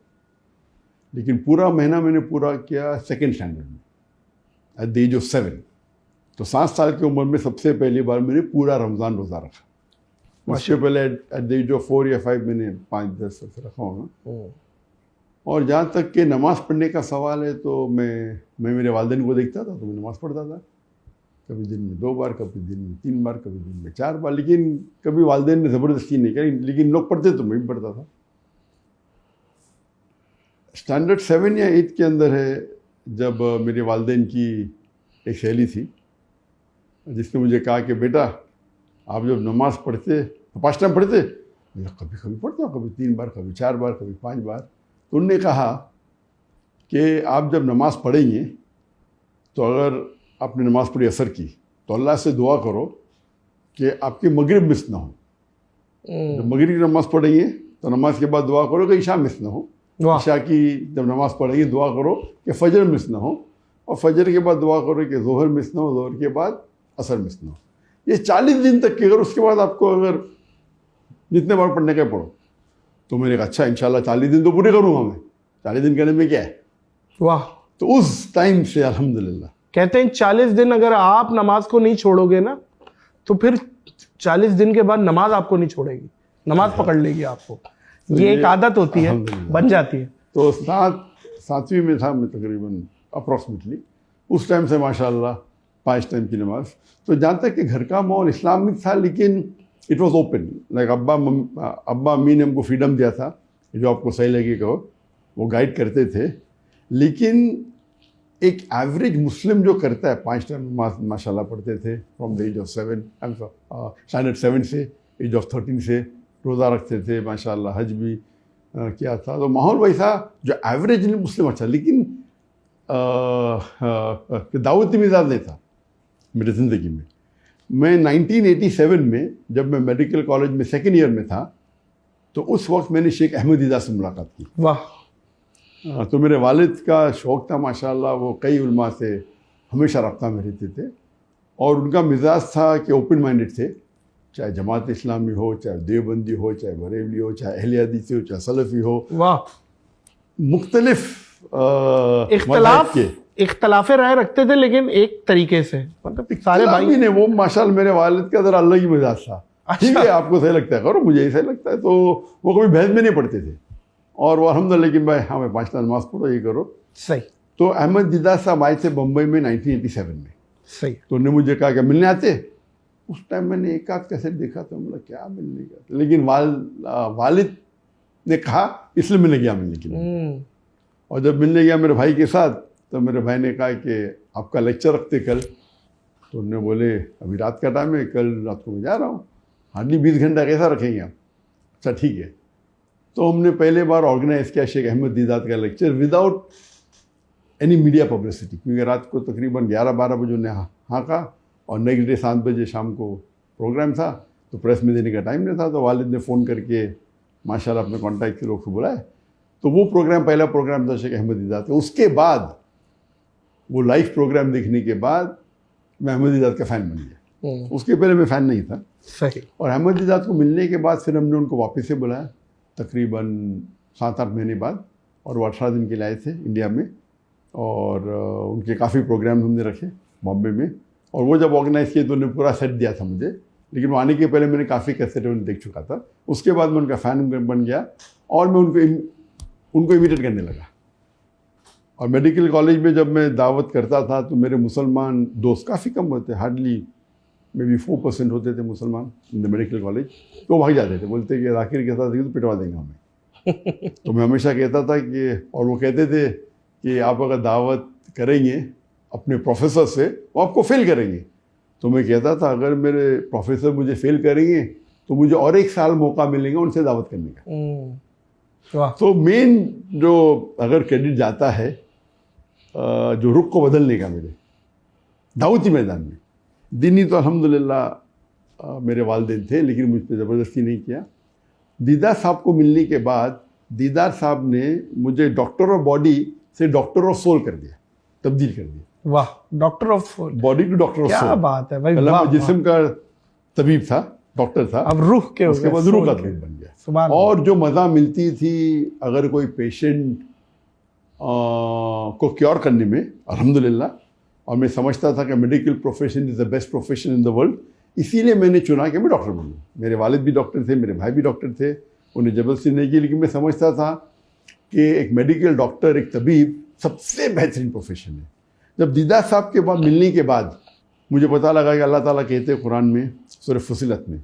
लेकिन पूरा महीना मैंने पूरा किया सेकेंड स्टैंडर्ड में, एट द एज ऑफ 7। तो 7 साल की उम्र में सबसे पहली बार मैंने पूरा रमज़ान रोज़ा रखा। उससे पहले एट द एज ऑफ 4 या 5 मैंने 5-10 साल से रखा होगा। और जहाँ तक कि नमाज़ पढ़ने का सवाल है, तो मैं मेरे वालिदैन को देखता था, तो मैं नमाज़ पढ़ता था, कभी दिन में 2 बार, कभी दिन में 3 बार, कभी दिन में 4 बार, लेकिन कभी वालिदैन ने ज़बरदस्ती नहीं करी। लेकिन लोग पढ़ते तो मैं भी पढ़ता था। स्टैंडर्ड 7 या 8 के अंदर है, जब मेरे वालिदैन की एक सहेली थी, जिसने मुझे कहा कि बेटा, आप जब नमाज़ पढ़ते तो 5 टाइम पढ़ते? मैं कभी कभी पढ़ता हूँ, कभी 3 बार, कभी 4 बार, कभी 5 बार। तो उन्होंने कहा कि आप जब नमाज़ पढ़ेंगे, तो अगर आपने नमाज़ पढ़ी असर की, तो अल्लाह से दुआ करो कि आपकी मगरिब मिस ना हो। जब मगरिब की नमाज़ पढ़ेंगे, तो नमाज के बाद दुआ करो कि ईशा मिस ना हो। ईशा की जब नमाज़ पढ़ेंगे, दुआ करो कि फजर मिस ना हो, और फजर के बाद दुआ करो कि जोहर मिस ना हो, जोहर के बाद असर मिस ना हो। ये 40 दिन तक की, अगर उसके बाद आपको अगर जितने बार पढ़ने का पढ़ो। तो मैंने कहा अच्छा, इंशाल्लाह 40 दिन तो पूरे करूँगा मैं, 40 दिन करने में क्या है। वाह। तो उस टाइम से अल्हम्दुलिल्लाह, कहते हैं 40 दिन अगर आप नमाज को नहीं छोड़ोगे ना, तो फिर 40 दिन के बाद नमाज आपको नहीं छोड़ेगी, नमाज पकड़ लेगी आपको। तो ये एक आदत होती है, बन जाती है। तो 7वीं में था मैं तकरीबन, अप्रॉक्सीमेटली उस टाइम से माशाल्लाह 5 टाइम की नमाज। तो जहाँ तक कि घर का माहौल इस्लामिक था, लेकिन इट वॉज ओपन। लाइक अब्बा अम्मी ने हमको फ्रीडम दिया था, जो आपको सही लगेगा वो गाइड करते थे। लेकिन एक एवरेज मुस्लिम जो करता है, 5 टाइम नमाज माशाल्लाह पढ़ते थे, from the age of 7, standard 7 से एज ऑफ 13 से रोज़ा रखते थे माशाल्लाह, हज भी किया था। तो माहौल वैसा जो एवरेज मुस्लिम अच्छा, लेकिन दावती मिजाज नहीं था मेरी ज़िंदगी में। मैं 1987 में, जब मैं मेडिकल कॉलेज में 2nd ईयर में था, तो उस वक्त मैंने शेख अहमद ईजा से मुलाकात की। वाह। तो मेरे वालिद का शौक़ था माशाल्लाह, वो कई उलमा से हमेशा रब्ता में रहते थे, और उनका मिजाज था कि ओपन माइंडेड थे, चाहे जमात इस्लामी हो, चाहे देवबंदी हो, चाहे बरेली हो, चाहे अहले हदीस हो, चाहे सलफ़ी हो। वाह। मुख्तलिफ इख्तलाफे राय रखते थे, लेकिन एक तरीके से, मतलब सारे भाई ने। वो माशाल्लाह मेरे वालिद का ज़रा अलग ही मिजाज था। ठीक है, आपको सही लगता है करो, मुझे सही लगता है। तो वो कभी बहस में नहीं पढ़ते थे, और वो अल्हम्दुलिल्लाह कि भाई हाँ, मैं 5 टाइम नमाज पढ़ो, ये करो सही। तो अहमद दीदा साहब आए थे बम्बई में 1987 में। सही। तो उन्होंने मुझे कहा कि मिलने आते। उस टाइम मैंने एक आध कैसेट देखा था, मतलब क्या मिलने का। लेकिन वालिद ने कहा, इसलिए मैंने गया मिलने के लिए। और जब मिलने गया मेरे भाई के साथ, तो मेरे भाई ने कहा कि आपका लेक्चर रखते कल। तो उन्होंने बोले अभी रात का टाइम है, कल रात को मैं जा रहा हूँ, हार्डली 20 घंटा कैसा रखेंगे आप? अच्छा ठीक है। तो हमने पहले बार ऑर्गेनाइज किया शेख अहमद दीदात का lecture without any media publicity, क्योंकि रात को तकरीबन 11-12 बजे उन्हें हाँका और नेक्स्ट डे 7 बजे शाम को प्रोग्राम था, तो प्रेस में देने का टाइम नहीं था। तो वालिद ने फ़ोन करके माशाल्लाह अपने कॉन्टैक्ट के लोग को बुलाए। तो वो प्रोग्राम पहला प्रोग्राम था शेख अहमद दीदात का। उसके बाद वो लाइव प्रोग्राम देखने के बाद मैं अहमद दीदात का फ़ैन बन गया। उसके पहले मैं फ़ैन नहीं था। सही। और अहमद दीदात को मिलने के बाद फिर हमने उनको वापस से बुलाया, तकरीबन 7-8 महीने बाद, और वो 18 दिन के लिए आए थे इंडिया में। और उनके काफ़ी प्रोग्राम हमने रखे बॉम्बे में, और वो जब ऑर्गेनाइज़ किए तो उन्होंने पूरा सेट दिया था मुझे, लेकिन वो आने के पहले मैंने काफ़ी कैसेट उन्हें देख चुका था। उसके बाद मैं उनका फ़ैन बन गया और मैं उनको इमिटेट करने लगा। और मेडिकल कॉलेज में जब मैं दावत करता था तो मेरे मुसलमान दोस्त काफ़ी कम होते, हार्डली मे बी 4% होते थे मुसलमान इन द मेडिकल कॉलेज। तो भाग जाते थे, बोलते कि राकिर के साथ तो पिटवा देंगे हमें। तो मैं हमेशा कहता था कि, और वो कहते थे कि आप अगर दावत करेंगे अपने प्रोफेसर से वो आपको फेल करेंगे। तो मैं कहता था अगर मेरे प्रोफेसर मुझे फेल करेंगे तो मुझे और 1 साल मौका मिलेगा उनसे दावत करने का। तो मेन जो अगर क्रेडिट जाता है जो रुख को बदलने का मेरे दावती मैदान में, दीनी तो अल्हम्दुलिल्लाह मेरे वालिदैन थे, लेकिन मुझ पर ज़बरदस्ती नहीं किया। दीदार साहब को मिलने के बाद दीदार साहब ने मुझे डॉक्टर ऑफ बॉडी से डॉक्टर ऑफ सोल कर दिया, तब्दील कर दिया। वाह, doctor of body to doctor of soul, क्या बात है भाई। वाह, जिस्म का तबीब था, डॉक्टर था, अब रूह के, उसके बाद रूह का तबीब बन गया। और जो मज़ा मिलती थी अगर कोई पेशेंट को क्योर करने में, अल्हम्दुलिल्लाह। और मैं समझता था कि medical profession is the best profession in the world, इसीलिए मैंने चुना कि मैं डॉक्टर बनूँ। मेरे वालिद भी डॉक्टर थे, मेरे भाई भी डॉक्टर थे, उन्हें ज़बरदस्ती नहीं की, लेकिन मैं समझता था कि एक मेडिकल डॉक्टर, एक तबीब सबसे बेहतरीन प्रोफेशन है। जब दीदार साहब के बाद मिलने के बाद मुझे पता लगा कि अल्लाह ताला कहते हैं कुरान में सूरह फुसिलत में,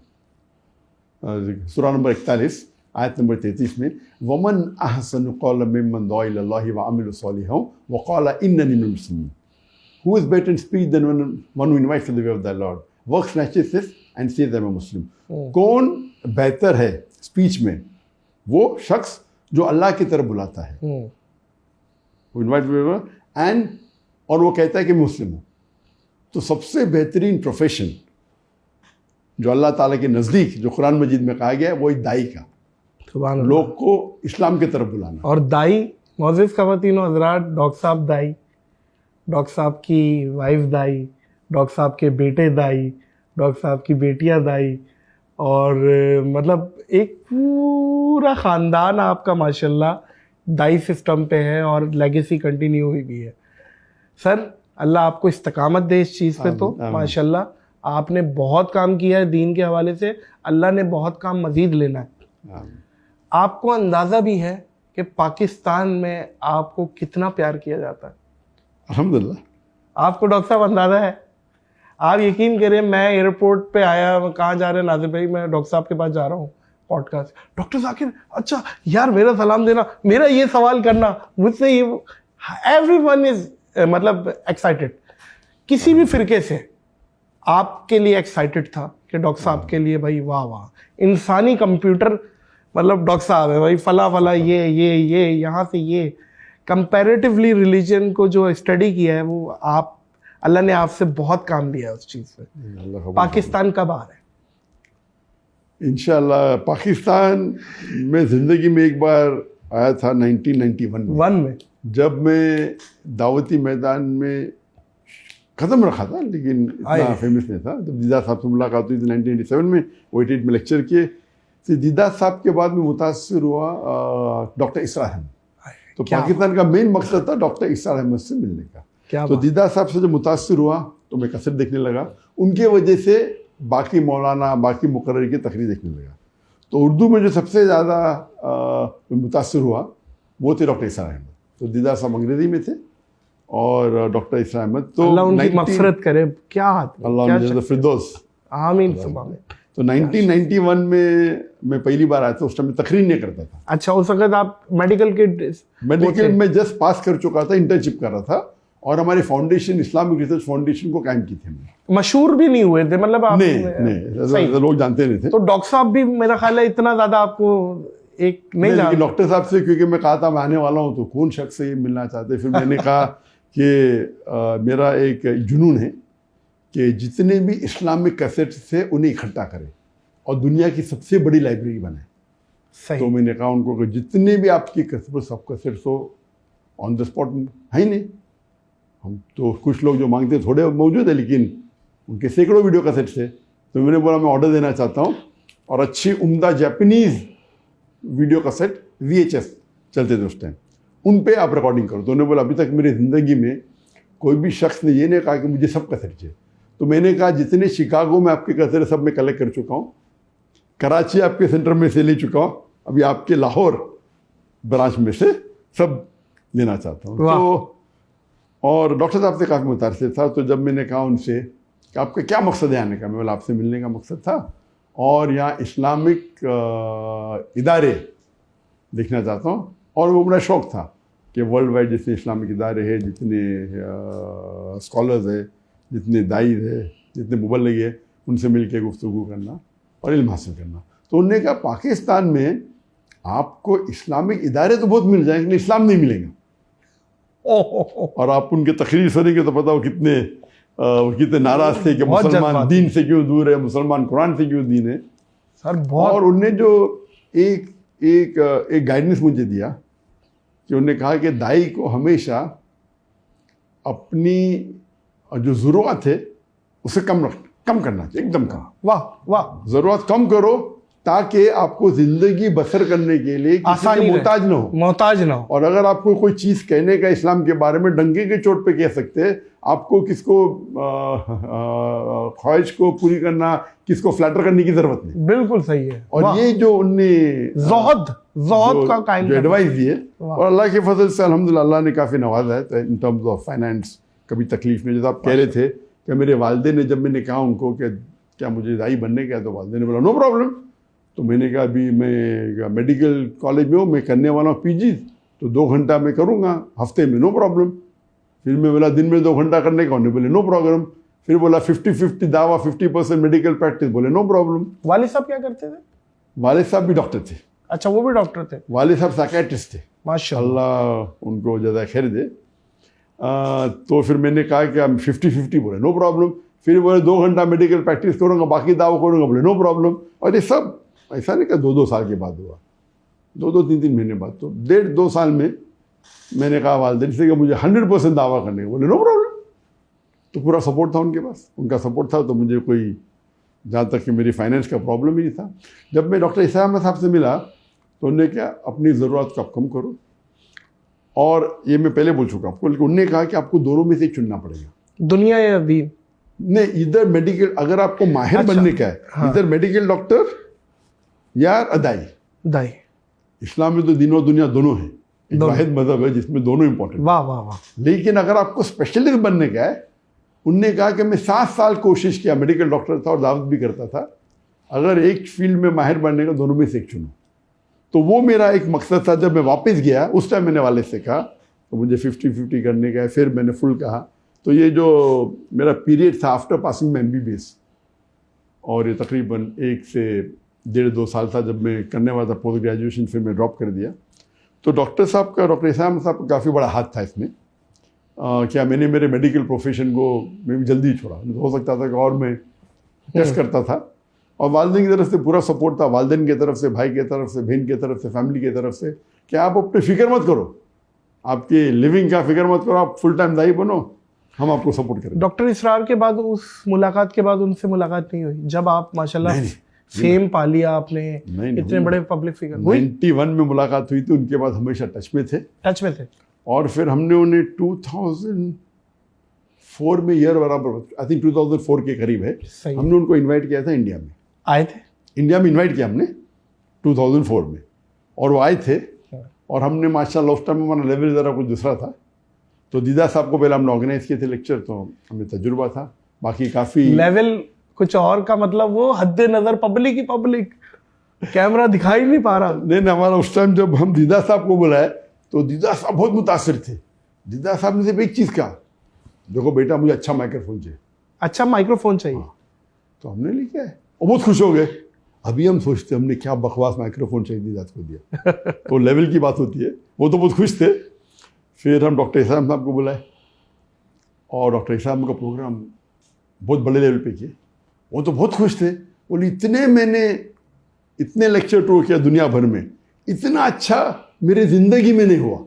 सूरा नंबर 41 आयत नंबर 33 में, वमन अहसनु क़ौलन मिम्मन दुआ इलल्लाहि व अमिला सालिहान व क़ाला इन्ननी मिनल मुस्लिमीन। Who is better in speech than one who invites to the way of the Lord, works righteousness and says I am a Muslim? कौन बेहतर है स्पीच में? वो शख्स जो अल्लाह की तरफ बुलाता है, वो इन्वाइट एंड, और वो कहता है कि मैं मुस्लिम हूँ। तो सबसे बेहतरीन प्रोफेशन जो अल्लाह ताला के नज़दीक, जो कुरान मजीद में कहा गया है, वो एक दाई का, लोग को इस्लाम की तरफ बुलाना। और दाई, मोअज़्ज़िज़ ख़वातीन व हज़रात, डॉक्टर साहब दाई, डॉक्टर साहब की वाइफ दाई, डॉक्टर साहब के बेटे दाई, डॉक्टर साहब की बेटियां दाई, और मतलब एक पूरा ख़ानदान आपका माशाल्लाह दाई सिस्टम पे है और लेगेसी कंटिन्यू हुई भी है। सर अल्लाह आपको इस्तकामत दे इस चीज़ पे। तो माशाल्लाह आपने बहुत काम किया है दीन के हवाले से, अल्लाह ने बहुत काम मज़ीद लेना है। आपको अंदाज़ा भी है कि पाकिस्तान में आपको कितना प्यार किया जाता है? अल्हम्दुलिल्लाह। आपको डॉक्टर साहब अंदाज़ा है? आप यकीन करें, मैं एयरपोर्ट पे आया, कहाँ जा रहे हैं नाज़िर भाई? मैं डॉक्टर साहब के पास जा रहा हूँ पॉडकास्ट। डॉक्टर जाकिर, अच्छा यार मेरा सलाम देना, मेरा ये सवाल करना, मुझसे ये, एवरीवन इज मतलब एक्साइटेड। किसी भी फिरके से आपके लिए एक्साइटेड था कि डॉक्टर साहब के लिए भाई वाह वाह, इंसानी कंप्यूटर, मतलब डॉक्टर साहब है भाई, फला फला ये यहाँ से ये। कंपैरेटिवली रिलीजन को जो स्टडी किया है वो आप, अल्लाह ने आपसे बहुत काम लिया है उस चीज़ से। पाकिस्तान कब आ रहा है? इंशाल्लाह पाकिस्तान में ज़िंदगी में एक बार आया था 1991 में, जब मैं दावती मैदान में ख़त्म रखा था, लेकिन इतना फेमस नहीं था। जब दीदार साहब से मुलाकात हुई थी 1987 में, 88 में लेक्चर किए। तो दीदार साहब के बाद में मुतासिर हुआ डॉक्टर इसरार अहमद। तो पाकिस्तान का मेन मकसद था डॉक्टर इसरार अहमद से मिलने का। तो दीदार साहब से जब मुतासिर हुआ तो मैं कसरत देखने लगा, उनके वजह से बाकी मौलाना, बाकी मुकर्रर की तकरीर देखने लगा। तो उर्दू में जो सबसे ज़्यादा मुतासिर हुआ वो थे डॉक्टर इसरार अहमद। तो दीदार साहब अंग्रेज़ी में थे और डॉक्टर इसरार अहमद, तो अल्लाह उनकी मग़फ़िरत करे, क्या हाथ, अल्लाह फिरदौस, आमीन सुभान। तो 1991 में मैं पहली बार आया था, उस टाइम में तकरीर नहीं करता था। अच्छा, उस वक्त आप मेडिकल के मेडिकल में जस्ट पास कर चुका था, इंटर्नशिप कर रहा था, और हमारी फाउंडेशन इस्लामिक रिसर्च फाउंडेशन को कायम की थी हमने। मशहूर भी नहीं हुए थे, मतलब आप नहीं, लोग जानते नहीं थे। तो डॉक्टर साहब भी मेरा ख्याल है इतना ज्यादा आपको एक नहीं जानते। डॉक्टर साहब से क्योंकि मैं कहा था मैं आने वाला हूँ, तो कौन शख्स से ये मिलना चाहते। फिर मैंने कहा कि मेरा एक जुनून है कि जितने भी इस्लामिक कैसेट से उन्हें इकट्ठा करें और दुनिया की सबसे बड़ी लाइब्रेरी बनाए। सही। तो मैंने कहा उनको कि जितने भी आपकी कैसेट, सब कैसेट तो ऑन द स्पॉट है ही नहीं। हम तो कुछ लोग जो मांगते थोड़े मौजूद है, लेकिन उनके सैकड़ों वीडियो कैसेट्स थे। तो मैंने बोला मैं ऑर्डर देना चाहता हूँ, और अच्छी उम्दा जापानीज़ वीडियो कैसेट VHS चलते थे उस टाइम, उन पे आप रिकॉर्डिंग करो। तो उन्होंने बोला अभी तक मेरी ज़िंदगी में कोई भी शख्स ने ये नहीं कहा कि मुझे सब कैसेट चाहिए। तो मैंने कहा जितने शिकागो में आपके कैसेट सब मैं कलेक्ट कर चुका हूँ, कराची आपके सेंटर में से ले चुका हूँ, अभी आपके लाहौर ब्रांच में से सब लेना चाहता हूँ। तो और डॉक्टर साहब से काफ़ी मुतासिर था। तो जब मैंने कहा उनसे कि आपका क्या मकसद है आने का, मैं बोला आपसे मिलने का मकसद था, और यहाँ इस्लामिक इदारे देखना चाहता हूँ। और वो बड़ा शौक़ था कि वर्ल्ड वाइड जितने इस्लामिक इदारे हैं, जितने स्कॉलर्स हैं, जितने दाई है, जितने मुबल्लिग है, उनसे मिल के गुफ्तगू करना और इल्म हासिल करना। तो उन्होंने कहा पाकिस्तान में आपको इस्लामिक इदारे तो बहुत मिल जाएंगे, लेकिन इस्लाम नहीं मिलेगा। और आप उनके तकरीर सुनेंगे तो पता हो कितने नाराज़ थे कि मुसलमान दीन से क्यों दूर है, मुसलमान कुरान से क्यों दीन है सर। बहुत। और उनने जो एक गाइडेंस मुझे दिया कि उन्होंने कहा कि दाई को हमेशा अपनी जो ज़रूरत है उसे कम करना चाहिए, एकदम कम। वाह वाह। ज़रूरत कम करो ताकि आपको ज़िंदगी बसर करने के लिए किसी के मोहताज ना हो। और अगर आपको कोई चीज़ कहने का इस्लाम के बारे में डंके के चोट पे कह सकते हैं, आपको किसको ख्वाहिश को पूरी करना, किसको फ्लैटर करने की ज़रूरत नहीं। बिल्कुल सही है। और ये जो उनने ज़ोहद का कायम एडवाइस दिए, और अल्लाह के फजल से अल्हम्दुलिल्लाह अल्लाह ने काफ़ी नवाजा है। तो इन टर्म्स ऑफ फाइनेंस कभी तकलीफ नहीं। जैसे आप कह रहे थे कि मेरे वालिदैन ने, जब मैंने कहा उनको कि क्या मुझे दाई बनने का है, तो वालिदैन ने बोला नो प्रॉब्लम। तो मैंने कहा अभी मैं मेडिकल कॉलेज में हूँ, मैं करने वाला हूँ PG, तो 2 घंटा मैं करूँगा हफ्ते में, नो प्रॉब्लम। फिर मैं बोला दिन में 2 घंटा करने का, उन्होंने बोले नो प्रॉब्लम। फिर बोला 50-50 दावा, 50% मेडिकल प्रैक्टिस, बोले नो प्रॉब्लम। वालिद साहब क्या करते थे? वालिद साहब भी डॉक्टर थे। अच्छा, वो भी डॉक्टर थे? वालिद साहब साइकियाट्रिस्ट थे, माशाअल्लाह, उनको ज़्यादा खैर दे। तो फिर मैंने कहा कि हम 50-50, बोले नो प्रॉब्लम। फिर बोले 2 घंटा मेडिकल प्रैक्टिस करूँगा, बाकी दावा करूँगा, बोले नो प्रॉब्लम। और ये सब ऐसा नहीं कि 2-2 साल के बाद हुआ, 2-2, 3-3 महीने बाद। तो 1.5-2 साल में मैंने कहा वालिदैन से कि मुझे 100% दावा करने, बोले नो प्रॉब्लम। तो पूरा सपोर्ट था उनके पास, उनका सपोर्ट था। तो मुझे कोई, जहाँ तक कि मेरी फाइनेंस का प्रॉब्लम ही नहीं था। जब मैं डॉक्टर ईसा अहमद साहब से मिला तो उन्होंने क्या, अपनी ज़रूरत को आप कम करो। और ये मैं पहले बोल चुका आपको, लेकिन उन्होंने कहा कि आपको दोनों में से चुनना पड़ेगा, दुनिया या दीन। नहीं, इधर मेडिकल, अगर आपको माहिर बनने का है, हाँ। इधर मेडिकल डॉक्टर या दाई। इस्लाम में तो दीन और दुनिया दोनों है, एक वाहिद मजहब है जिसमें दोनों इंपॉर्टेंट। वाह वाह वाह। लेकिन अगर आपको स्पेशलिस्ट बनने का है, उनने कहा कि मैं 7 साल कोशिश किया, मेडिकल डॉक्टर था और दावत भी करता था, अगर एक फील्ड में माहिर बनने का, दोनों में से एक चुनो। तो वो मेरा एक मकसद था। जब मैं वापस गया उस टाइम मैंने वाले से कहा तो मुझे 50-50 करने का है, फिर मैंने फुल कहा। तो ये जो मेरा पीरियड था आफ्टर पासिंग में MBBS, और ये तकरीबन 1 से 1.5-2 साल था जब मैं करने वाला था पोस्ट ग्रेजुएशन, फिर मैं ड्रॉप कर दिया। तो डॉक्टर ईसा अहमद साहब का काफ़ी बड़ा हाथ था इसमें। क्या मैंने मेरे मेडिकल प्रोफेशन को मैं भी जल्दी छोड़ा, हो सकता था कि और मैं टेस्ट करता था। और वालिदैन की तरफ से पूरा सपोर्ट था, वालिदैन की तरफ से, भाई की तरफ से, बहन की तरफ से, फैमिली की तरफ से, कि आप अपनी फिक्र मत करो, आपकी लिविंग का फिक्र मत करो, आप फुल टाइम दाई बनो, हम आपको सपोर्ट करें। डॉक्टर इसरार के बाद, उस मुलाकात के बाद उनसे मुलाकात नहीं हुई? जब आप माशाल्लाह फेम पा लिया आपने, इतने बड़े पब्लिक फिगर। 91 में मुलाकात हुई थी, उनके बाद हमेशा टच में थे। और फिर हमने उन्हें 2004 में, ईयर बराबर आई थिंक 2004 के करीब है, हमने उनको इनवाइट किया था। इंडिया में आए थे, इंडिया में इनवाइट किया हमने 2004 में, और वो आए थे। और हमने माशाल्लाह उस टाइम हमारा लेवल ज़रा कुछ दूसरा था। तो दीदा साहब को पहले हमने ऑर्गेनाइज किए थे लेक्चर, तो हमें तजुर्बा था। बाकी काफ़ी लेवल कुछ और का मतलब वो हद नजर पब्लिक ही पब्लिक, कैमरा दिखाई नहीं पा रहा। नहीं, हमारा उस टाइम जब हम दीदा साहब को बुलाए तो दीदा साहब बहुत मुतासिर थे। दीदा साहब ने सिर्फ एक चीज़ कहा, देखो बेटा मुझे अच्छा माइक्रोफोन चाहिए। अच्छा माइक्रोफोन चाहिए। हाँ। तो हमने लेके आए और बहुत खुश हो गए। अभी हम सोचते हमने क्या बकवास माइक्रोफोन चाहिए दीदा को दिया। तो लेवल की बात होती है। वो तो बहुत खुश थे। फिर हम डॉक्टर इस्लाम साहब को बुलाए और डॉक्टर इस्लाम का प्रोग्राम बहुत बड़े लेवल पे किए। वो तो बहुत खुश थे। बोले इतने लेक्चर टूर किया दुनिया भर में, इतना अच्छा मेरे ज़िंदगी में नहीं हुआ।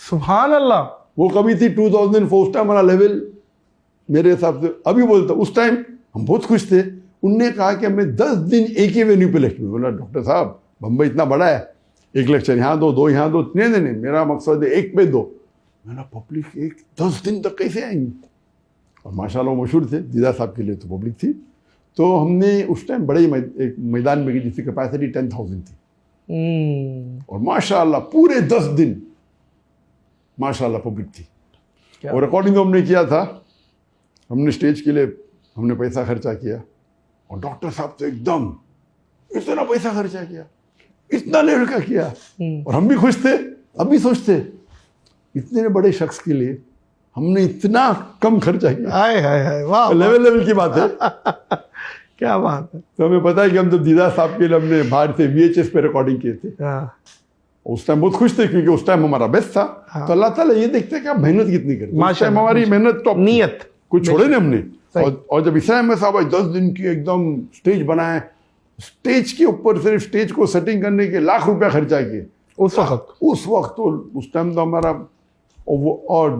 सुभान अल्लाह। वो कभी थी 2004 उस टाइम वाला लेवल मेरे हिसाब से अभी बोलता। उस टाइम हम बहुत खुश थे। उनने कहा कि हमें 10 दिन एक ही वेन्यू पे लेक्चर। बोला डॉक्टर साहब बम्बई इतना बड़ा है, एक लेक्चर यहाँ दो यहाँ दो। नहीं, मेरा मकसद है एक पे दो। मैंने पब्लिक एक 10 दिन तक कैसे आएंगी? और माशाल्लाह वो मशहूर थे, दीदा साहब के लिए तो पब्लिक थी। तो हमने उस टाइम बड़े एक मैदान में की जिसकी कैपेसिटी 10,000 थी। और माशाल्लाह पूरे 10 दिन माशाल्लाह पब्लिक थी। और रिकॉर्डिंग जो हमने किया था, हमने स्टेज के लिए हमने पैसा खर्चा किया और डॉक्टर साहब तो एकदम इतना पैसा खर्चा किया, इतना लेवल का किया। और हम भी खुश थे। अभी सोचते इतने बड़े शख्स के लिए हमने इतना कम खर्चा किया। हाय हाय हाय, वाह। लेवल की बात है। क्या बात है। तो हमें पता है कि हम जब दीदा साहब के लिए हमने बाहर से VHS पे रिकॉर्डिंग किए थे, उस टाइम बहुत खुश थे क्योंकि उस टाइम हमारा बेस्ट था। तो अल्लाह ताला ये देखते हैं कि आप मेहनत कितनी करें। उस टाइम हमारी मेहनत टॉप, नियत कुछ छोड़े नहीं हमने। और जब इस्लाम में साहब 10 दिन की एकदम स्टेज बनाए, स्टेज के ऊपर सिर्फ स्टेज को सेटिंग करने के लाख रुपया खर्चा किए उस वक्त। तो उस टाइम तो हमारा और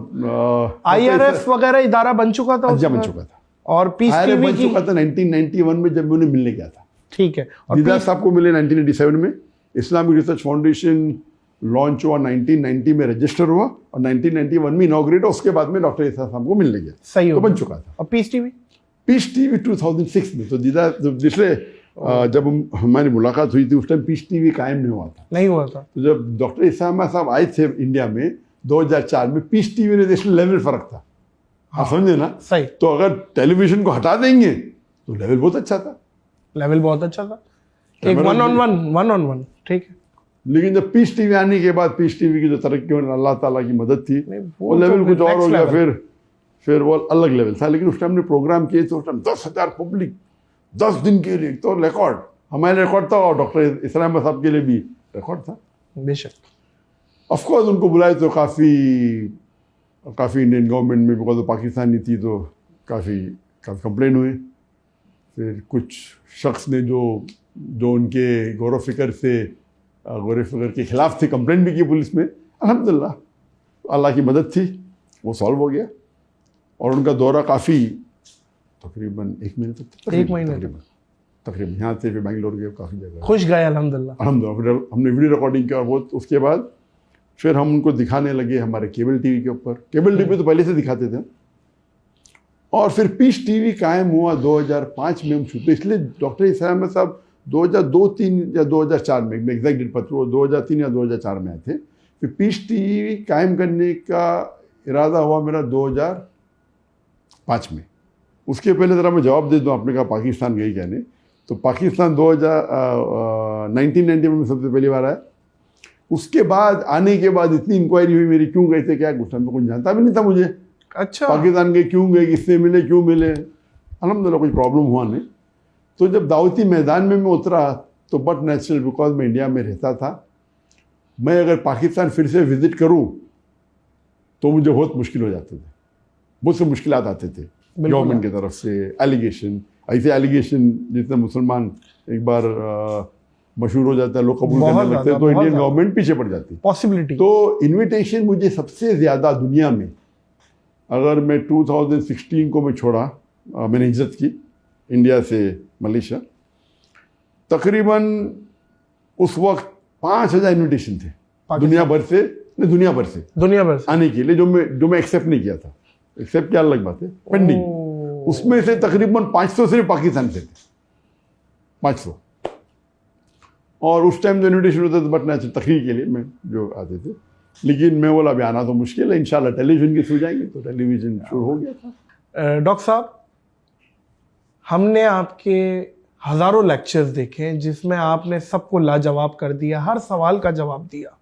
IRF वगैरह इदारा बन चुका था, बन चुका था। और पीस टीवी बन चुका था 1991 में जब उन्हें मिलने गया था। ठीक है। और दीदा साहब को मिले 1987 में। इस्लामिक रिसर्च फाउंडेशन लॉन्च हुआ 1990 में, रजिस्टर हुआ और 1991 में इनॉग्रेट हुआ। उसके बाद में डॉक्टर इस्लाम साहब को मिलने गया। सही तो बन चुका था। और पीस टीवी 2006 में। तो दीदा पिछले जब हमारी मुलाकात हुई थी उस टाइम पीस टीवी कायम नहीं हुआ था। तो जब डॉक्टर इस्लाम साहब आए थे इंडिया में 2004 में, पीस टीवी ने नेशनल लेवल फर्क था। आप समझे ना? सही। तो अगर टेलीविजन को हटा देंगे तो लेवल बहुत अच्छा था। एक वन ऑन वन। ठीक है। लेकिन जब पीस टीवी आने के बाद, पीस टीवी की जो तरक्की होने, अल्लाह ताला की मदद थी, वो तो लेवल कुछ और हो गया। फिर वो अलग लेवल था। लेकिन उस टाइम हमने प्रोग्राम किए थे, उस टाइम 10,000 पब्लिक 10 दिन के लिए, तो रिकॉर्ड हमारे रिकॉर्ड था और डॉक्टर इस्लाम साहब के लिए भी रिकॉर्ड था। बेशक। ऑफकोर्स उनको बुलाए तो काफ़ी इंडियन गवर्नमेंट में, बिकॉज पाकिस्तानी थी तो काफ़ी कंप्लेन हुए। फिर कुछ शख्स ने जो उनके गौरव फिक्र के खिलाफ थे, कंप्लेन भी की पुलिस में। अल्हम्दुलिल्लाह अल्लाह की मदद थी, वो सॉल्व हो गया। और उनका दौरा काफ़ी तकरीबन 1 महीने तक, तकरीबन यहाँ से फिर बैंगलोर गए, काफ़ी जगह खुश गए अल्हम्दुलिल्लाह। हमने वीडियो रिकॉर्डिंग किया। और उसके बाद फिर हम उनको दिखाने लगे हमारे केबल टीवी के ऊपर। केबल टीवी तो पहले से दिखाते थे। और फिर पीस टीवी कायम हुआ 2005 में हम छूटे। इसलिए डॉक्टर इस्लाम साहब 2002-3 या 2004 में, एग्जैक्ट डेट पत्र 2003 या 2004 में आए थे। फिर पीस टीवी कायम करने का इरादा हुआ मेरा 2005 में। उसके पहले ज़रा मैं जवाब दे दूँ, आपने कहा पाकिस्तान गई क्या नहीं। तो पाकिस्तान 1991 में सबसे पहली बार आया। उसके बाद आने के बाद इतनी इंक्वायरी हुई मेरी, क्यों गए थे, क्या कुछ टाइम में कुछ जानता भी नहीं था मुझे। अच्छा। पाकिस्तान गए, क्यों गए, किससे मिले, क्यों मिले। अल्हम्दुलिल्लाह कोई प्रॉब्लम हुआ नहीं। तो जब दावती मैदान में मैं उतरा तो बट नेचुरल, बिकॉज मैं इंडिया में रहता था, मैं अगर पाकिस्तान फिर से विजिट करूं तो मुझे बहुत मुश्किल हो जाते थे, बहुत से मुश्किलात आते थे गवर्नमेंट की तरफ से। एलिगेशन, ऐसे एलिगेशन जितने मुसलमान एक बार मशहूर हो जाता है, लोग कबूल करने लगते हैं, तो इंडियन गवर्नमेंट पीछे पड़ जाती है पॉसिबिलिटी। तो इन्विटेशन मुझे सबसे ज़्यादा दुनिया में, अगर मैं 2016 को मैं छोड़ा, मैंने हिजरत की इंडिया से मलेशिया, तकरीबन उस वक्त 5,000 इन्विटेशन थे दुनिया भर से आने के लिए, जो मैं एक्सेप्ट नहीं किया था। एक्सेप्ट क्या अलग बात है, पेंडिंग। उसमें से तकरीबन 500 सिर्फ पाकिस्तान से थे, 500। और उस टाइम जो इन्विटेशन होता था बटना तकरीर के लिए मैं जो आते थे, लेकिन मैं बोला अभी आना तो मुश्किल है, इंशाल्लाह टेलीविजन के थ्रू जाएंगे। तो टेलीविजन शुरू हो गया था। डॉक्टर साहब, हमने आपके हजारों लेक्चर्स देखे हैं जिसमें आपने सबको लाजवाब कर दिया, हर सवाल का जवाब दिया।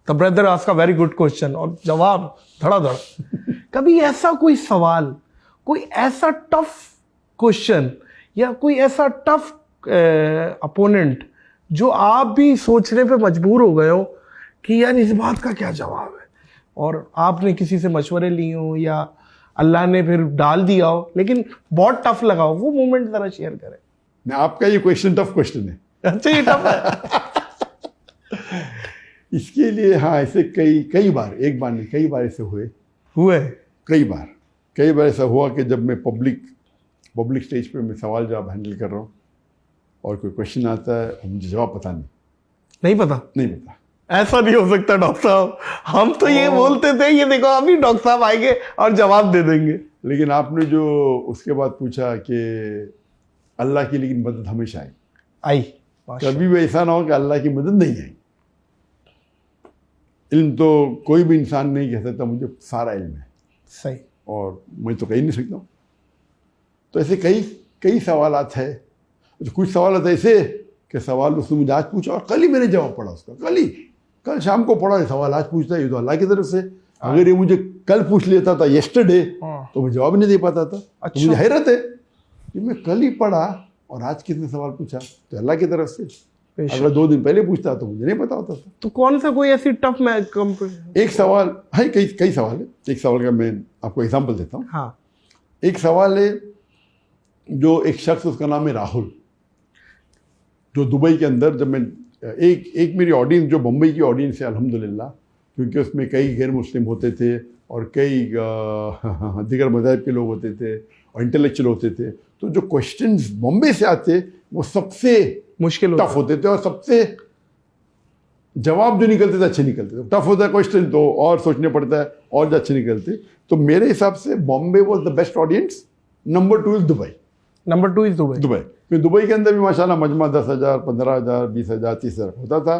The brother ask a very good question और जवाब धड़ाधड़। कभी ऐसा कोई सवाल, कोई ऐसा टफ क्वेश्चन या कोई ऐसा टफ अपोनेंट जो आप भी सोचने पे मजबूर हो गए हो कि यार इस बात का क्या जवाब है, और आपने किसी से मशवरे लिए हो या अल्लाह ने फिर डाल दिया हो लेकिन बहुत टफ लगा हो, वो मोमेंट जरा शेयर करें। नहीं, आपका ये क्वेश्चन टफ क्वेश्चन है। अच्छा, ये टफ है। इसके लिए हाँ, ऐसे कई बार, एक बार नहीं कई बार ऐसे हुए कई बार ऐसा हुआ कि जब मैं पब्लिक स्टेज पे मैं सवाल जवाब हैंडल कर रहा हूँ और कोई क्वेश्चन आता है और मुझे जवाब पता नहीं पता। ऐसा नहीं हो सकता डॉक्टर साहब, हम तो ये बोलते थे ये देखो अभी डॉक्टर साहब आएंगे और जवाब दे देंगे। लेकिन आपने जो उसके बाद पूछा कि अल्लाह की लेकिन मदद हमेशा आई, कभी भी ऐसा ना हो कि अल्लाह की मदद नहीं आई। इल्म तो कोई भी इंसान नहीं कह सकता मुझे सारा इल्म है, सही, और मैं तो कह नहीं सकता हूँ। तो ऐसे कई सवालात है। तो कुछ सवाल ऐसे कि सवाल उसने मुझे आज पूछा और कल ही मैंने जवाब पढ़ा उसका, कल शाम को पढ़ा, सवाल आज पूछता है, ये तो अल्लाह की तरफ से। अगर ये मुझे कल पूछ लेता था येस्टरडे तो मैं जवाब नहीं दे पाता था। अच्छा। तो मुझे हैरत है कि मैं कल ही पढ़ा और आज कितने सवाल पूछा, तो अल्लाह की तरफ से। अगर 2 दिन पहले पूछता तो मुझे नहीं पता होता था। तो कौन सा कोई ऐसी टफ में एक सवाल है, कई सवाल है। एक सवाल का मैं आपको एग्जांपल देता हूँ। हाँ। एक सवाल है जो एक शख्स, उसका नाम है राहुल, जो दुबई के अंदर, जब मैं एक मेरी ऑडियंस जो बम्बई की ऑडियंस है अल्हम्दुलिल्लाह, क्योंकि उसमें कई गैर मुस्लिम होते थे और कई दीगर मज़ाहिब के लोग होते थे और इंटेलेक्चुअल होते थे, तो जो क्वेश्चंस बॉम्बे से आते वो सबसे मुश्किल टफ होते थे और सबसे जवाब जो निकलते थे अच्छे निकलते थे। टफ होता है क्वेश्चन तो और सोचने पड़ता है और जो अच्छे निकलते। तो मेरे हिसाब से Bombay was the best audience. Number 2 is Dubai. Dubai के अंदर भी माशाल्लाह मजमा 10,000, 15,000, 20,000, 30,000 होता था।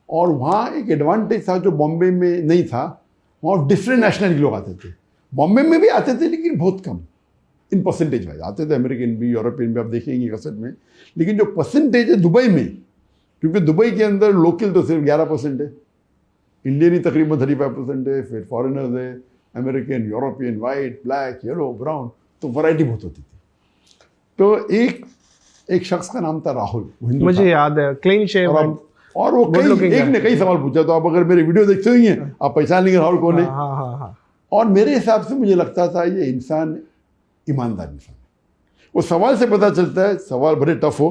और वहाँ एक एडवांटेज था जो बॉम्बे में नहीं था, वहाँ डिफरेंट नेशनल के लोग आते थे। बॉम्बे में भी आते थे लेकिन बहुत कम, इन परसेंटेज वाइज आते थे, अमेरिकन भी, यूरोपियन भी, आप देखेंगे कसरत में। लेकिन जो परसेंटेज है दुबई में, क्योंकि दुबई के अंदर लोकल तो सिर्फ 11% है, इंडियन ही तकरीबन 35% है, फिर फॉरेनर्स है, American, European, white, black, yellow, brown, तो वैरायटी बहुत होती थी। तो एक शख्स का नाम था राहुल, मुझे याद है, क्लीन शेव, और वो एक ने कई सवाल पूछा। तो आप अगर मेरे वीडियो देखते ही हैं आप पहचान लेंगे राहुल कौन है। हाँ। और मेरे हिसाब से मुझे लगता था ये इंसान ईमानदार इंसान है। वो सवाल से पता चलता है, सवाल भले टफ हो,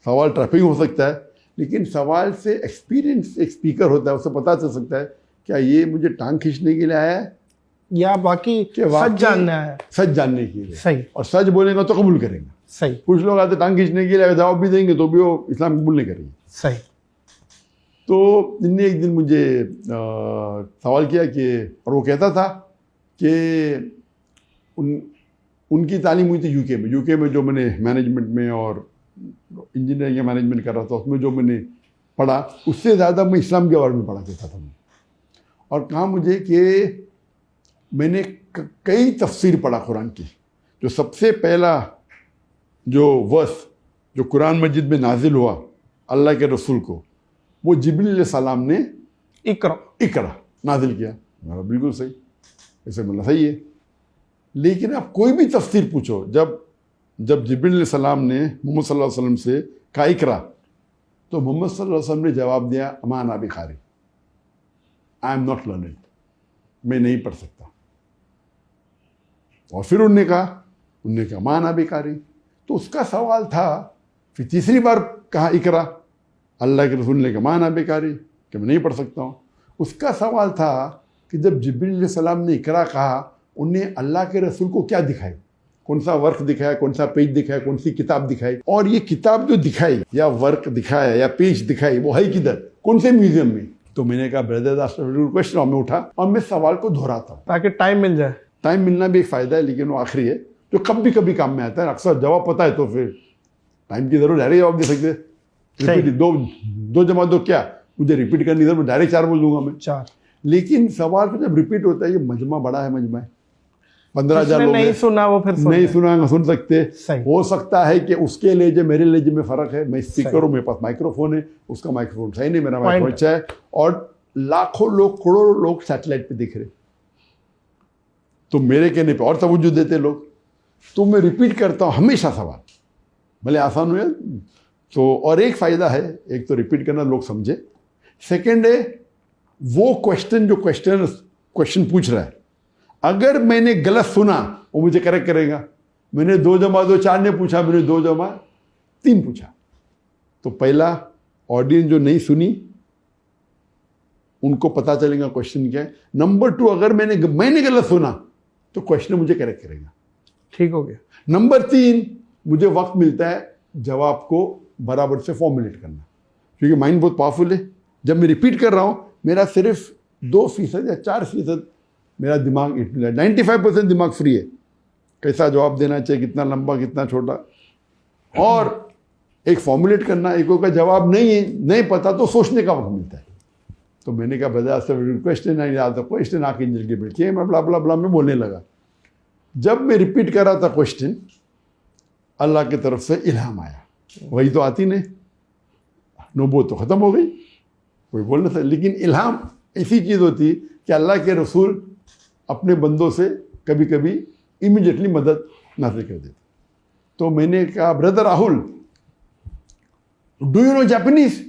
सवाल ट्रैफिक हो सकता है, लेकिन सवाल से एक्सपीरियंस एक स्पीकर होता है, उससे पता चल सकता है क्या ये मुझे टांग खींचने के लिए आया है या बाकी सच जानना है, सच जानने के लिए। सही। और सच बोलेगा तो कबूल करेंगे। सही। कुछ लोग आते टांग खींचने के लिए, जवाब भी देंगे तो भी वो इस्लाम कबूल नहीं करेंगे। सही। तो इनने एक दिन मुझे सवाल किया कि, और वो कहता था कि उनकी तालीम हुई थी यूके में जो मैंने मैनेजमेंट में और इंजीनियरिंग या मैनेजमेंट कर रहा था, उसमें जो मैंने पढ़ा उससे ज़्यादा मैं इस्लाम के बारे में पढ़ा करता था। और कहा मुझे कि मैंने कई तफसीर पढ़ा कुरान की। जो सबसे पहला जो वर्स जो कुरान मजिद में नाजिल हुआ अल्लाह के रसूल को, वो जिब्रील सलाम ने इकरा नाजिल किया। बिल्कुल सही, ऐसे बोलना सही है। लेकिन आप कोई भी तफसीर पूछो, जब जिब्रील सलाम ने मोहम्मद सल्लल्लाहु अलैहि वसल्लम से कहा इकरा, तो मोहम्मद सल्लल्लाहु अलैहि वसल्लम ने जवाब दिया अमा अना बिकारी, आई एम नॉट लर्निंग, मैं नहीं पढ़ सकता। और फिर उन्होंने कहा अमा अना बिकारी। तो उसका सवाल था, फिर तीसरी बार कहा इकरा, अल्लाह के रसूल ने कहा अमा अना बिकारी, कि मैं नहीं पढ़ सकता हूँ। उसका सवाल था कि जब जिब्रील सलाम ने इकरा कहा, उन्हें अल्लाह के रसूल को क्या दिखाई, कौन सा वर्क दिखाया, कौन सा पेज दिखाया, कौन सी किताब दिखाई। और ये किताब जो दिखाई या वर्क दिखाया या पेज दिखाई वो है किधर, कौन से म्यूजियम में। तो मैंने कहा ब्रदर क्वेश्चन, और मैं उठा और मैं सवाल को दोहराता हूँ ताकि टाइम मिल जाए। टाइम मिलना भी एक फ़ायदा है, लेकिन वो आखिरी है जो कभी कभी काम में आता है। अक्सर जवाब पता है तो फिर टाइम की ज़रूरत, डायरेक्ट जवाब दे सकते। रिपीट दो जमा दो, क्या मुझे रिपीट करनी जरूरत, डायरेक्ट 4 बोल दूंगा मैं 4। लेकिन सवाल जब रिपीट होता है, ये मजमा बड़ा है, मजमा है, 15,000 जिसने लोग नहीं हैं, सुना वो फिर नहीं सुना सुन सकते। सही। हो सकता है कि उसके लेजे मेरे लेजे में फर्क है, मैं स्पीकर हूँ, मेरे पास माइक्रोफोन है, उसका माइक्रोफोन सही नहीं, मेरा माइक्रोफोन अच्छा है, और लाखों लोग करोड़ों लोग सैटेलाइट पे दिख रहे, तो मेरे कहने पे और तवज्जो देते लोग। तो मैं रिपीट करता हूँ हमेशा सवाल, भले आसान हो। तो और एक फ़ायदा है, एक तो रिपीट करना लोग समझे, सेकंड है वो क्वेश्चन जो क्वेश्चन पूछ रहा है, अगर मैंने गलत सुना वो मुझे करेक्ट करेगा। मैंने 2 जमा 2 4 ने पूछा, मैंने 2 जमा 3 पूछा, तो पहला ऑडियंस जो नहीं सुनी उनको पता चलेगा क्वेश्चन क्या है। नंबर 2, अगर मैंने गलत सुना तो क्वेश्चन मुझे करेक्ट करेगा, ठीक हो गया। नंबर 3, मुझे वक्त मिलता है जवाब को बराबर से फॉर्मुलेट करना, क्योंकि माइंड बहुत पावरफुल है। जब मैं रिपीट कर रहा हूँ, मेरा सिर्फ 2% या 4% मेरा दिमाग 95% दिमाग फ्री है, कैसा जवाब देना चाहिए, कितना लंबा कितना छोटा, और एक फॉर्मुलेट करना। एक का जवाब नहीं पता तो सोचने का वक्त मिलता है। तो मैंने कहा ब्रदर से क्वेश्चन नहीं आता, क्वेश्चन आके इंजन के बैठिए, मैं ब्ला ब्ला ब्ला में बोलने लगा। जब मैं रिपीट कर रहा था क्वेश्चन, अल्लाह की तरफ से इल्हाम आया, वही तो आती नहीं, नबूवत तो ख़त्म हो गई, कोई बोल नहीं सकता। लेकिन इल्हाम ऐसी चीज़ होती कि अल्लाह के रसूल अपने बंदों से कभी कभी इमीडिएटली मदद नाजिल कर देते। तो मैंने कहा brother Rahul, do you know Japanese?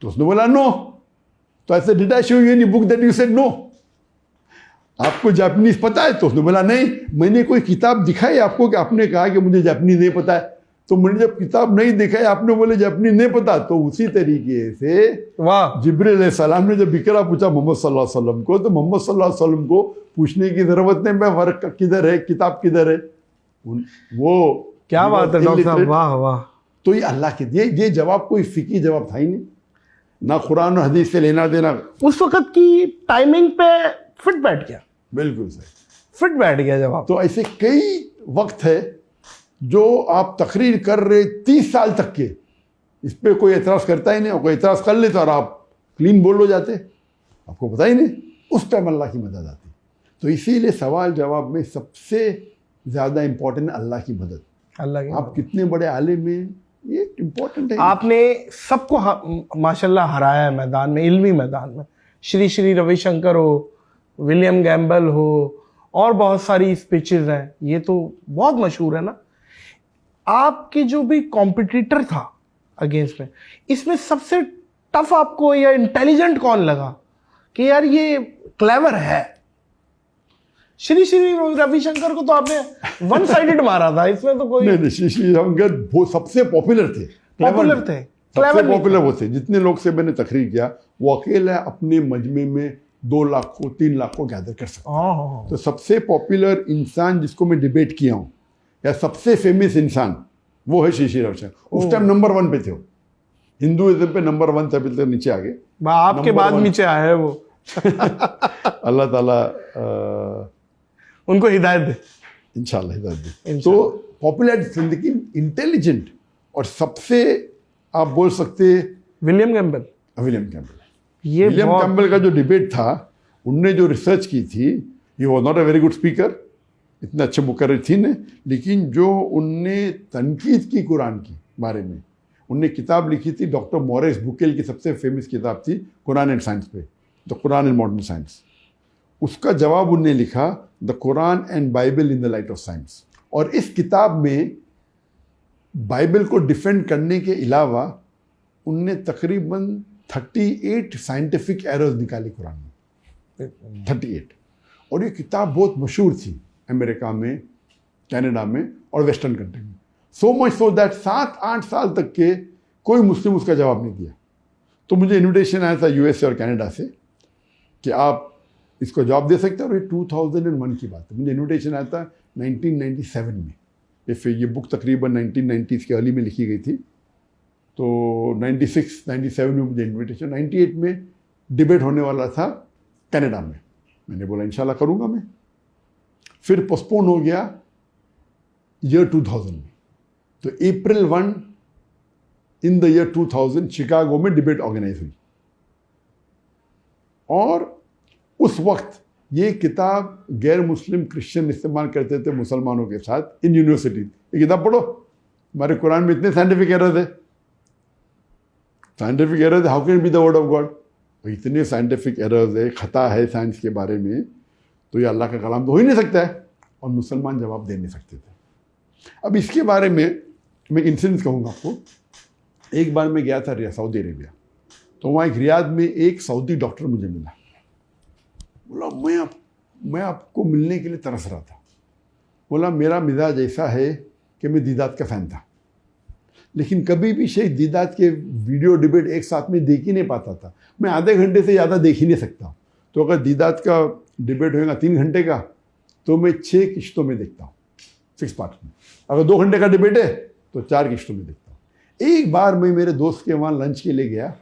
तो उसने बोला नो। तो ऐसे did I show you any book that you said no? आपको जापानीज पता है? तो उसने बोला नहीं। मैंने कोई किताब दिखाई आपको कि आपने कहा कि मुझे जापानीज नहीं पता है? तो मैंने जब किताब नहीं दिखाई, आपने बोले जापानीज नहीं पता, तो उसी तरीके से वाह, जिब्रील अलैहिस्सलाम ने जब इकरा पूछा मोहम्मद सल्लल्लाहु अलैहि वसल्लम को, तो मोहम्मद सल्लल्लाहु अलैहि वसल्लम को पूछने की जरूरत नहीं, मैं वर्क किधर है, किताब किधर है, वो क्या बात है डॉक्टर साहब, वाह वाह। तो ये अल्लाह के ये जवाब कोई फिकी जवाब था ही नहीं, ना कुरान और हदीस से लेना देना। उस वक्त की टाइमिंग पे फिट बैठ गया, बिल्कुल सही, फिट बैठ गया जवाब। तो ऐसे कई वक्त है जो आप तकरीर कर रहे 30 साल तक के, इस पर कोई एतराज़ करता ही नहीं, और कोई एतराज़ कर ले तो और आप क्लीन बोल हो जाते, आपको पता ही नहीं, उस टाइम अल्लाह की मदद आती। तो इसीलिए सवाल जवाब में सबसे ज़्यादा इम्पोर्टेंट अल्लाह की मदद। अल्लाह की आप कितने बड़े आलिम हैं, ये इम्पोर्टेंट है। आपने सबको माशाल्लाह हराया है मैदान में, इल्मी मैदान में। श्री श्री रविशंकर हो, विलियम गैम्बल हो, और बहुत सारी स्पीचेस हैं, ये तो बहुत मशहूर है ना। आपके जो भी कॉम्पिटिटर था अगेंस्ट में, इसमें सबसे टफ आपको या इंटेलिजेंट कौन लगा कि यार ये क्लेवर है? श्री श्री रविशंकर को तो आपने वन साइडेड मारा था, इसमें तो कोई नहीं, श्री श्री रविशंकर वो सबसे पॉपुलर थे, पॉपुलर थे, सबसे पॉपुलर वो थे। जितने लोग से मैंने तकरीर किया, वो अकेला अपने मजमे में 2 लाख को 3 लाख को गैदर कर सकता। तो सबसे पॉपुलर इंसान जिसको मैं डिबेट किया हूँ, या सबसे फेमस इंसान, वो है श्री श्री रविशंकर। उस टाइम नंबर 1 पे थे वो, हिंदुइज्म पे नंबर 1 थे, अभी तक नीचे आ गए, आपके बाद नीचे आया है वो। अल्लाह ताला उनको हिदायत दे, इंशाल्लाह हिदायत दे। तो पॉपुलर, लेकिन इंटेलिजेंट, और सबसे आप बोल सकते विलियम कैम्पबेल। विलियम कैम्पबेल का जो डिबेट था, उनने जो रिसर्च की थी, ये was not a very good speaker, इतने अच्छे मुकर्रिर थी ने, लेकिन जो उनने तनकीद की कुरान की बारे में, उनने किताब लिखी थी, डॉक्टर मॉरिस बुकेल की सबसे फेमस किताब थी कुरान एंड साइंस पे, the Quran and modern science. उसका जवाब उनने लिखा, the Quran and Bible in the light of science. और इस किताब में बाइबल को डिफेंड करने के अलावा उनने तकरीबन 38 साइंटिफिक एरर्स निकाली कुरान में, 38। और ये किताब बहुत मशहूर थी अमेरिका में, कनाडा में और वेस्टर्न कंट्री में। सो मच सो दैट 7-8 साल तक के कोई मुस्लिम उसका जवाब नहीं दिया। तो मुझे इन्विटेशन आया था यूएसए और कनाडा से कि आप इसको जवाब दे सकते हैं, और ये 2001 की बात है। मुझे इन्विटेशन आया था 1997 में। ये बुक तकरीबन 1990s के अर्ली में लिखी गई थी, तो 96-97 में मुझे इन्विटेशन, 98 में डिबेट होने वाला था कनाडा में। मैंने बोला इंशाल्लाह करूँगा मैं। फिर पोस्टपोन हो गया ईयर 2000 में। तो अप्रैल 1 इन द ईयर 2000 शिकागो में डिबेट ऑर्गेनाइज हुई, और उस वक्त ये किताब गैर मुस्लिम क्रिश्चियन इस्तेमाल करते थे मुसलमानों के साथ इन यूनिवर्सिटी। ये किताब पढ़ो, हमारे कुरान में इतने साइंटिफिक एरर्स है, scientific errors, how can be the word of God? इतने साइंटिफिक एरर्स है, खता है साइंस के बारे में, तो ये अल्लाह का कलाम तो हो ही नहीं सकता है। और मुसलमान जवाब दे नहीं सकते थे। अब इसके बारे में मैं इंसिडेंस कहूँगा आपको। एक बार मैं गया था सऊदी अरेबिया, तो वहाँ एक रियाद में एक सऊदी डॉक्टर मुझे मिला। बोला मैं आपको मिलने के लिए तरस रहा था। बोला मेरा मिजाज ऐसा है कि मैं दीदात का फ़ैन था, लेकिन कभी भी शेख दीदात के वीडियो डिबेट एक साथ में देख ही नहीं पाता था। मैं आधे घंटे से ज़्यादा देख ही नहीं सकता। तो अगर दीदात का डिबेट होगा 3 घंटे का, तो मैं 6 किश्तों में देखता हूँ, 6 पार्ट में। अगर 2 घंटे का डिबेट है तो 4 किश्तों में देखता हूँ। एक बार मैं मेरे दोस्त के वहाँ लंच के लिए गया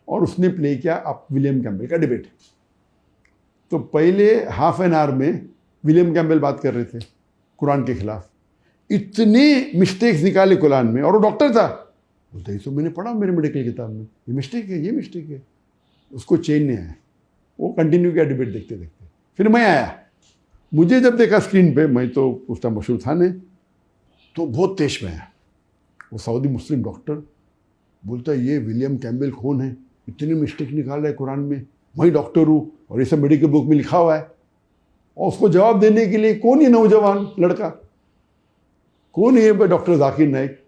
और उसने प्ले किया आप विलियम कैम्पबेल का डिबेट। तो पहले हाफ एन आवर में विलियम कैम्पबेल बात कर रहे थे कुरान के खिलाफ, इतने मिस्टेक्स निकाले कुरान में, और वो डॉक्टर था। बोलते तो मैंने पढ़ा मेरे मेडिकल किताब में, ये मिस्टेक है, ये मिस्टेक है। उसको चेंज नहीं आया, वो कंटिन्यू किया डिबेट देखते देखते। फिर मैं आया, मुझे जब देखा स्क्रीन पे, मैं तो उस टाइम मशहूर था नहीं, तो बहुत तेज में आया। वो सऊदी मुस्लिम डॉक्टर बोलता है ये विलियम कैम्पबेल कौन है, इतनी मिस्टेक निकाल रहा है कुरान में, मैं डॉक्टर हूँ और ये सब मेडिकल बुक में लिखा हुआ है। और उसको जवाब देने के लिए कौन ये नौजवान लड़का, कौन है ये डॉक्टर जाकिर नाइक,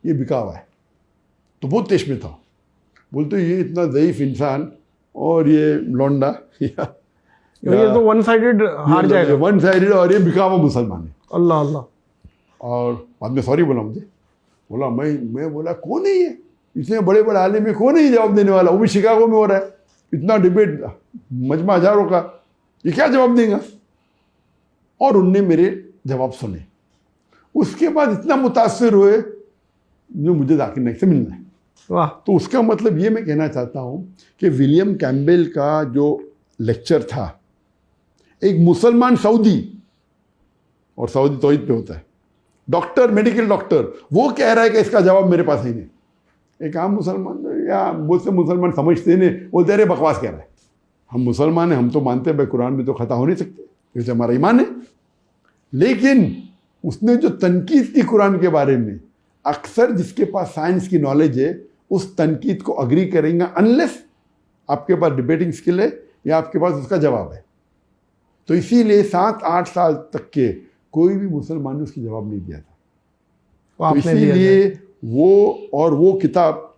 ये बिका हुआ है। तो बहुत तेज में था। बोलते ये इतना ज़ईफ इंसान और ये लौंडा ये तो वन साइडेड हार जाएगा, वन साइडेड, और ये बिका हुआ मुसलमान है। अल्लाह अल्लाह। और बाद में सॉरी बोला मुझे, बोला मैं बोला कौन है ये, इतने बड़े बड़े आलिम में कौन है ये जवाब देने वाला, वो भी शिकागो में हो रहा है, इतना डिबेट मजमा हजारों का, ये क्या जवाब देगा? और उनने मेरे जवाब सुने। उसके बाद इतना मुतासिर हुए जो मुझे जाकिर नाइक से मिलना है। वाह। तो उसका मतलब ये मैं कहना चाहता हूँ कि विलियम कैम्पबेल का जो लेक्चर था, एक मुसलमान सऊदी, और सऊदी तौहीद पे होता है, डॉक्टर, मेडिकल डॉक्टर, वो कह रहा है कि इसका जवाब मेरे पास ही नहीं। एक आम मुसलमान या बहुत से मुसलमान समझते नहीं, बोलते अरे बकवास कह रहा है। हम मुसलमान हैं, हम तो मानते हैं भाई कुरान में तो खता हो नहीं सकते, जैसे हमारा ईमान है। लेकिन उसने जो तनकीद की कुरान के बारे में, अक्सर जिसके पास साइंस की नॉलेज है उस तनकीद को अग्री करेंगे अनलेस आपके पास डिबेटिंग स्किल है या आपके पास उसका जवाब है। तो इसीलिए 7-8 साल तक के कोई भी मुसलमान ने उसकी जवाब नहीं दिया था। तो इसीलिए वो किताब,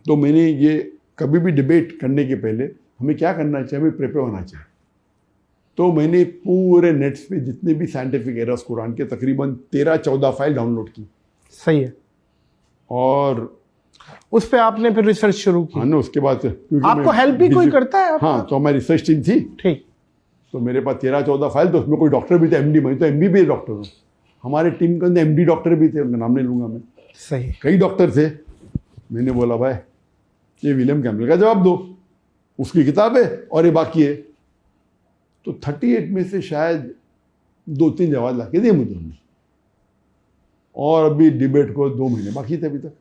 तो मैंने ये कभी भी डिबेट करने के पहले हमें क्या करना चाहिए, हमें प्रिपेयर होना चाहिए। तो मैंने पूरे नेट्स पे जितने भी साइंटिफिक एरर्स कुरान के तकरीबन 13-14 फाइल डाउनलोड की। सही है। और उस पे आपने फिर रिसर्च शुरू की? हाँ ना, उसके बाद आपको हेल्प भी कोई करता है? हाँ, तो हमारी रिसर्च टीम थी। ठीक। तो मेरे पास 13-14 फाइल, तो उसमें कोई डॉक्टर भी थे, एमडी, मैं तो MBBS डॉक्टर हूँ। हमारे टीम के अंदर MD डॉक्टर भी थे, उनका नाम नहीं लूँगा मैं। सही। कई डॉक्टर थे। मैंने बोला भाई ये विलियम कैम्पबेल का जवाब दो, उसकी किताब है और ये बाकी है। तो 38 में से शायद 2-3 जवाब ला के दिए मुझे उन्होंने, और अभी डिबेट को 2 महीने बाकी थे अभी तक।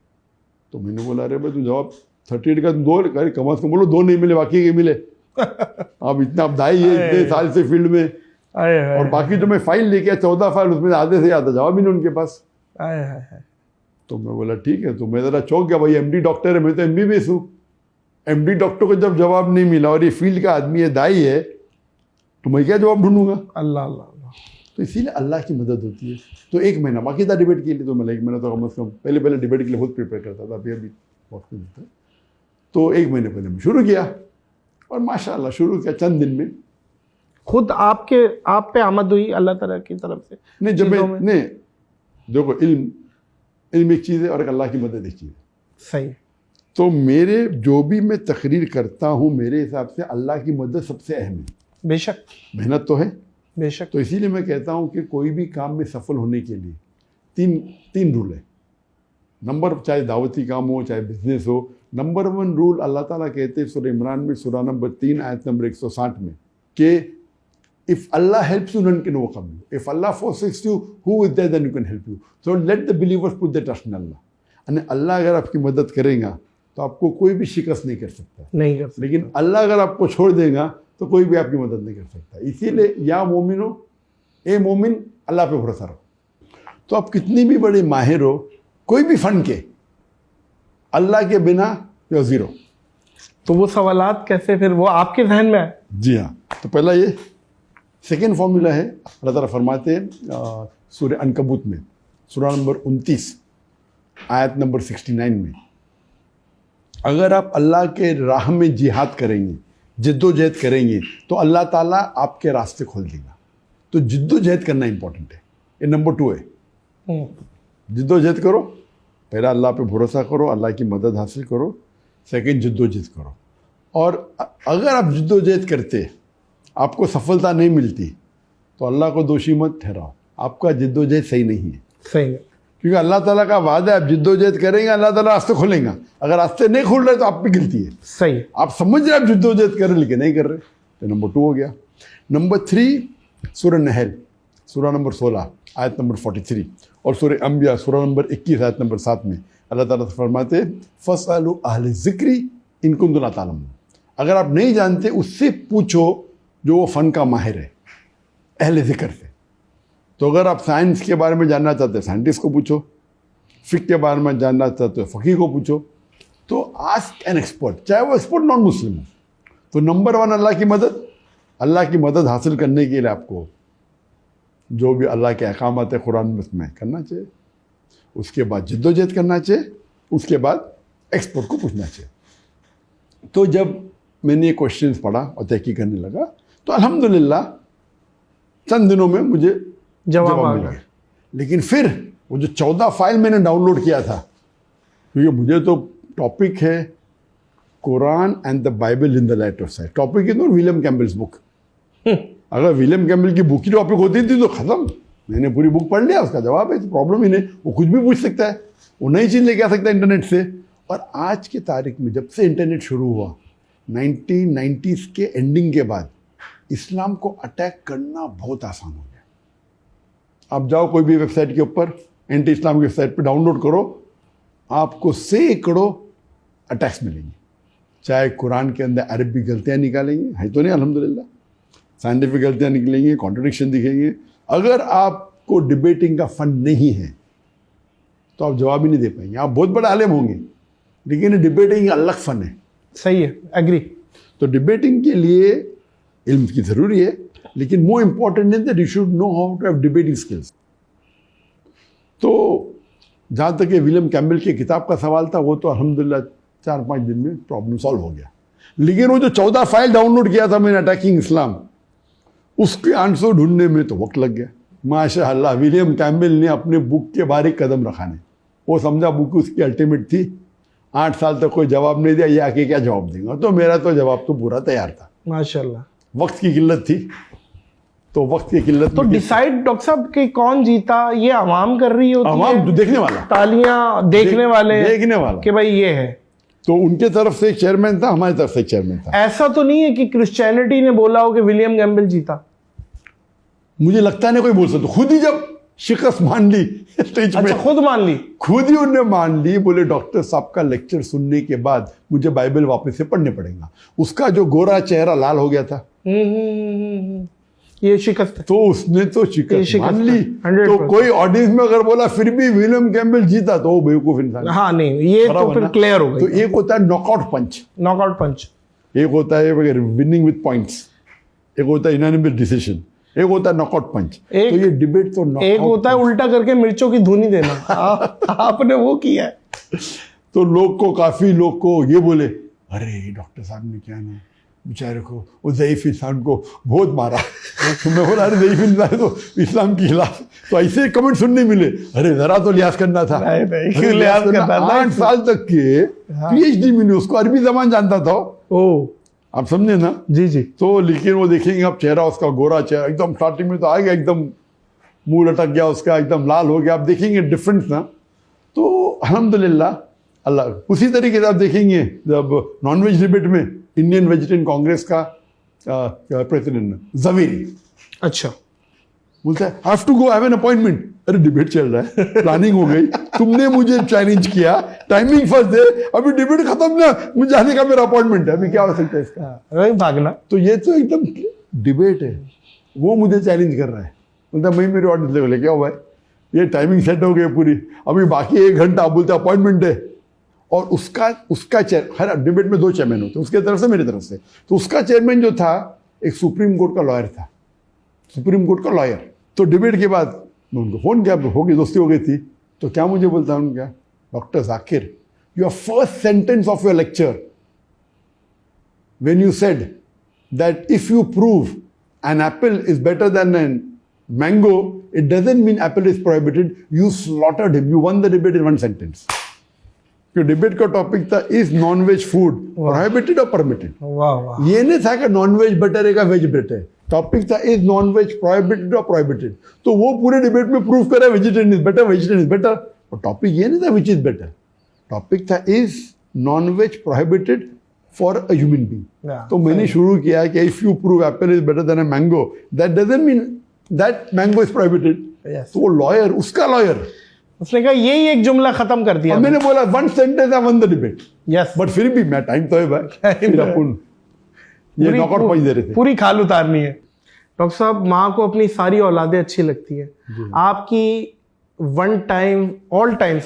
तो मैंने बोला अरे भाई तू जवाब 38 का 2, कम से कम बोलो 2 नहीं मिले, बाकी के मिले। अब इतना दाई है इतने साल से फील्ड में, और बाकी जो मैं फाइल लेके 14 फाइल, उसमें आधे से ज़्यादा जवाब ही नहीं उनके पास। तो मैं बोला ठीक है। तो मैं ज़रा चौंक गया, भाई MD डॉक्टर है, मैं तो MBBS हूँ। MD डॉक्टर को जब जवाब नहीं मिला और ये फील्ड का आदमी है, दाई है, तो मैं क्या जवाब ढूंढूंगा? अल्लाह अल्लाह। तो इसीलिए अल्लाह की मदद होती है। तो 1 महीना बाकी था डिबेट के लिए, तो मैं 1 महीना तो कम से कम पहले डिबेट के लिए खुद प्रिपेयर करता था, अभी बहुत कुछ था। तो 1 महीने पहले मैं शुरू किया, और माशाल्लाह शुरू किया चंद दिन में खुद आप पे आमद हुई अल्लाह ताला की तरफ से? नहीं, जब मैं देखो, इल्म एक चीज़ है और एक अल्लाह की मदद एक चीज़ है। सही। तो मेरे जो भी मैं तकरीर करता हूँ, मेरे हिसाब से अल्लाह की मदद सबसे अहम है। बेशक। मेहनत तो है, बेशक। तो इसीलिए मैं कहता हूँ कि कोई भी काम में सफल होने के लिए तीन रूल है। नंबर, चाहे दावती काम हो, चाहे बिजनेस हो, नंबर 1 रूल अल्लाह ताला कहते हैं सूरह इमरान में, सूरह नंबर 3 आयत नंबर 160 में, कि if Allah helps you none can overcome you, if Allah forsakes you who is there then you can help you, so let the believers put their trust in Allah। यानी अल्लाह अगर आपकी मदद करेगा तो आपको कोई भी शिकस्त नहीं कर सकता, नहीं कर सकता। लेकिन अल्लाह अगर आपको छोड़ देगा तो कोई भी आपकी मदद नहीं कर सकता। इसीलिए या मोमिनो ए मोमिन, अल्लाह पे भरोसा रखो। तो आप कितनी भी बड़े माहिर हो कोई भी फन के, अल्लाह के बिना यू जीरो। तो वो सवालात कैसे फिर वो आपके जहन में है? जी हाँ, तो पहला ये सेकेंड फॉर्मूला है। अल्लाह ताला फरमाते हैं सूरह अनकबूत में, सूरा नंबर 29 आयत नंबर 69 में, अगर आप अल्लाह के राह में जिहाद करेंगे, जिद्दोजहद करेंगे, तो अल्लाह ताला आपके रास्ते खोल देगा। तो जिद्दोजहद करना इंपॉर्टेंट है, ये नंबर 2 है। जिद्दोजहद करो, पहला अल्लाह पे भरोसा करो, अल्लाह की मदद हासिल करो, सेकंड जिद्दोजहद करो। और अगर आप जिद्दोजहद करते आपको सफलता नहीं मिलती तो अल्लाह को दोषी मत ठहराओ, आपका जिद्दोजहद सही नहीं है। सही है, क्योंकि अल्लाह ताला का वादा है, आप जिद्दोजहद करेंगे अल्लाह ताला रास्ते खोलेगा। अगर रास्ते नहीं खोल रहे तो आप पे गिलती है। सही है। आप समझ रहे आप जिद्दोजहद कर रहे लेकिन नहीं कर रहे, तो नंबर 2 हो गया। नंबर 3 सूरह नहल सूरा नंबर 16 आयत नंबर 43 और सूरह अंबिया सूरा नंबर 21 आयत नंबर 7 में अल्लाह ताला फरमाते फसअलू अहले ज़िक्री इन कुंतुम ला तालमून। अगर आप नहीं जानते उससे पूछो जो वो फ़न का माहिर है, अहले ज़िक्र से। तो अगर आप साइंस के बारे में जानना चाहते हैं साइंटिस्ट को पूछो, फ़िक़्ह के बारे में जानना चाहते हो फ़क़ीह को पूछो। तो आस्क एन एक्सपर्ट, चाहे वो एक्सपर्ट नॉन मुस्लिम हो। तो नंबर 1 अल्लाह की मदद। अल्लाह की मदद हासिल करने के लिए आपको जो भी अल्लाह के अहकामात है कुरान में करना चाहिए, उसके बाद जिद्दोजहद करना चाहिए, उसके बाद एक्सपर्ट को पूछना चाहिए। तो जब मैंने ये क्वेश्चंस पढ़ा और तहकीक करने लगा तो अल्हम्दुलिल्लाह चंद दिनों में मुझे जवाब मिल गया। लेकिन फिर वो जो 14 फाइल मैंने डाउनलोड किया था, क्योंकि मुझे तो टॉपिक है Quran and the Bible in the light of science. Topic is not William Campbell's book. अगर विलियम कैम्बल की बुक की टॉपिक होती थी तो खत्म, मैंने पूरी बुक पढ़ लिया, उसका जवाब है, तो प्रॉब्लम ही नहीं। वो कुछ भी पूछ सकता है, वो नई चीज़ लेके आ सकता है इंटरनेट से। और आज की तारीख में जब से इंटरनेट शुरू हुआ 1990s के एंडिंग के बाद, इस्लाम को अटैक करना बहुत आसान हो गया। आप जाओ कोई भी वेबसाइट के ऊपर, एंटी इस्लाम की वेबसाइट पे डाउनलोड करो, आपको सैकड़ों अटैक्स मिलेंगे। चाहे कुरान के अंदर अरबी गलतियाँ निकालेंगे, है तो नहीं अल्हम्दुलिल्लाह, साइंटिफिक गलतियाँ निकलेंगी, कॉन्ट्रडिक्शन दिखेंगे। अगर आपको डिबेटिंग का फन नहीं है तो आप जवाब ही नहीं दे पाएंगे। आप बहुत बड़े आलिम होंगे लेकिन डिबेटिंग अलग फन है। सही है, एग्री। तो डिबेटिंग के लिए इल्म की ज़रूरी है, लेकिन more important is that you should know how to have debating skills. तो जहाँ तक ये विलियम कैम्बल की किताब का सवाल था, वो तो अल्हम्दुलिल्लाह 4-5 दिन में प्रॉब्लम सॉल्व हो गया। लेकिन वो जो 14 फाइल डाउनलोड किया था मैंने अटैकिंग इस्लाम, उसके आंसर ढूंढने में तो वक्त लग गया। माशाअल्लाह विलियम कैम्बल ने अपने बुक के बाहर एक कदम रखा नहीं, वो समझा बुक उसकी अल्टीमेट थी। 8 साल तक कोई जवाब नहीं दिया, ये आके क्या जवाब देगा। तो मेरा तो जवाब तो पूरा तैयार था। माशाअल्लाह। वक्त की किल्लत थी, तो वक्त की किल्लत। तो डिसाइड डॉक्टर साहब कि कौन जीता ये आवाम कर रही होती है, आवाम देखने वाला, तालियां देखने वाले, देखने वाला कि भाई ये है। तो उनके तरफ से एक चेयरमैन था, हमारी तरफ से एक चेयरमैन था। ऐसा तो नहीं है कि क्रिश्चियनिटी ने बोला हो कि विलियम कैम्बल जीता? मुझे लगता नहीं कोई बोल सकता। खुद ही जब शिकस्त मान ली स्टेज अच्छा, में, खुद मान ली, खुद ही उन्होंने मान ली। बोले डॉक्टर साहब का लेक्चर सुनने के बाद मुझे बाइबल वापस से पढ़ने पड़ेगा। उसका जो गोरा चेहरा लाल हो गया था, ये शिकस्त है। तो उसने तो शिकस्त मान ली। 100%। तो कोई ऑडियंस में अगर बोला फिर भी विलियम कैम्बल जीता तो वो बेवकूफ इंसान। हाँ नहीं, ये तो फिर क्लियर हो तो गई। एक होता है नॉकआउट पंच, नॉकआउट पंच, एक होता है विनिंग विद पॉइंट्स, एक होता है यूनानिमस डिसीजन, एक होता है नॉकआउट पंच। तो ये डिबेट तो एक होता है उल्टा करके मिर्चों की धुनी देना। आपने वो किया है। तो काफी लोग को ये बोले, अरे डॉक्टर साहब ने क्या ना बेचारे को, वो ज़ईफ़ इंसान को बहुत मारा। तो मैं बोला अरे ज़ईफ़ इंसान तो इस्लाम के खिलाफ। तो ऐसे कमेंट सुनने मिले, अरे जरा तो लिहाज करना था। नहीं, लिहाज करना था। 8 साल तक के PhD मैंने, उसको अरबी जबान जानता था। ओ, आप समझे ना? जी जी। तो लेकिन वो देखेंगे आप चेहरा, उसका गोरा चेहरा एकदम स्टार्टिंग में तो आ गया, एकदम मुंह लटक गया उसका, एकदम लाल हो गया। आप देखेंगे डिफरेंस ना। तो अल्हम्दुलिल्लाह अल्लाह। उसी तरीके से आप देखेंगे जब नॉनवेज डिबेट में इंडियन वेजिटेरियन कांग्रेस का प्रेसिडेंट जवेरी, अच्छा, बोलता है have to go, have an appointment. अरे डिबेट चल रहा है, प्लानिंग हो गई, तुमने मुझे चैलेंज किया, टाइमिंग फर्स्ट दे, अभी डिबेट खत्म ना, मुझे जाने का मेरा अपॉइंटमेंट है, अभी क्या हो सकता है इसका? वही भागना। तो ये तो एकदम डिबेट है, वो मुझे चैलेंज कर रहा है, बोलता मैं मेरे ऑडियंस लेवल है, क्या हुआ है, ये टाइमिंग सेट हो गई पूरी, अभी बाकी 1 घंटा, बोलते अपॉइंटमेंट है, और उसका चेयर, हर डिबेट में 2 चेयरमैन होते हैं, उसके तरफ से मेरी तरफ से, तो उसका चेयरमैन जो था एक सुप्रीम कोर्ट का लॉयर था, सुप्रीम कोर्ट का लॉयर। तो डिबेट के बाद मैं उनको फोन किया, हो गई, दोस्ती हो गई थी, तो क्या मुझे बोलता हूँ, क्या doctor Zakir, your first sentence of your lecture when you said that if you prove an apple is better than a mango, it doesn't mean apple is prohibited, you slaughtered him, you won the debate in 1 sentence. कि डिबेट का टॉपिक था, is non veg food prohibited और परमिटेड। वाह वाह। ये नहीं था कि नॉन वेज बेटर है का वेज बेटर है, टॉपिक था इज नॉन वेज प्रोहिबिटेड और प्रोहिबिटेड। तो वो पूरे डिबेट में प्रूव करा vegetarian is better, vegetarian is better, और टॉपिक ये नहीं था विच इज बेटर, टॉपिक था is non veg prohibited for a human being. तो मैंने शुरू किया कि if you prove apple is better than a mango, that doesn't mean that mango is prohibited. तो वो लॉयर, उसका लॉयर, उसने कहा यही एक जुमला खत्म कर दिया। मैंने बोला 1 sentence I one the debate. Yes, but फिर भी मैं टाइम तो है भाई, फिर अपन ये नॉकआउट पॉइंट दे रहे थे, पूरी खाल उतारनी है। डॉक्टर साहब, माँ को अपनी सारी औलादें अच्छी लगती है, आपकी ऑल टाइम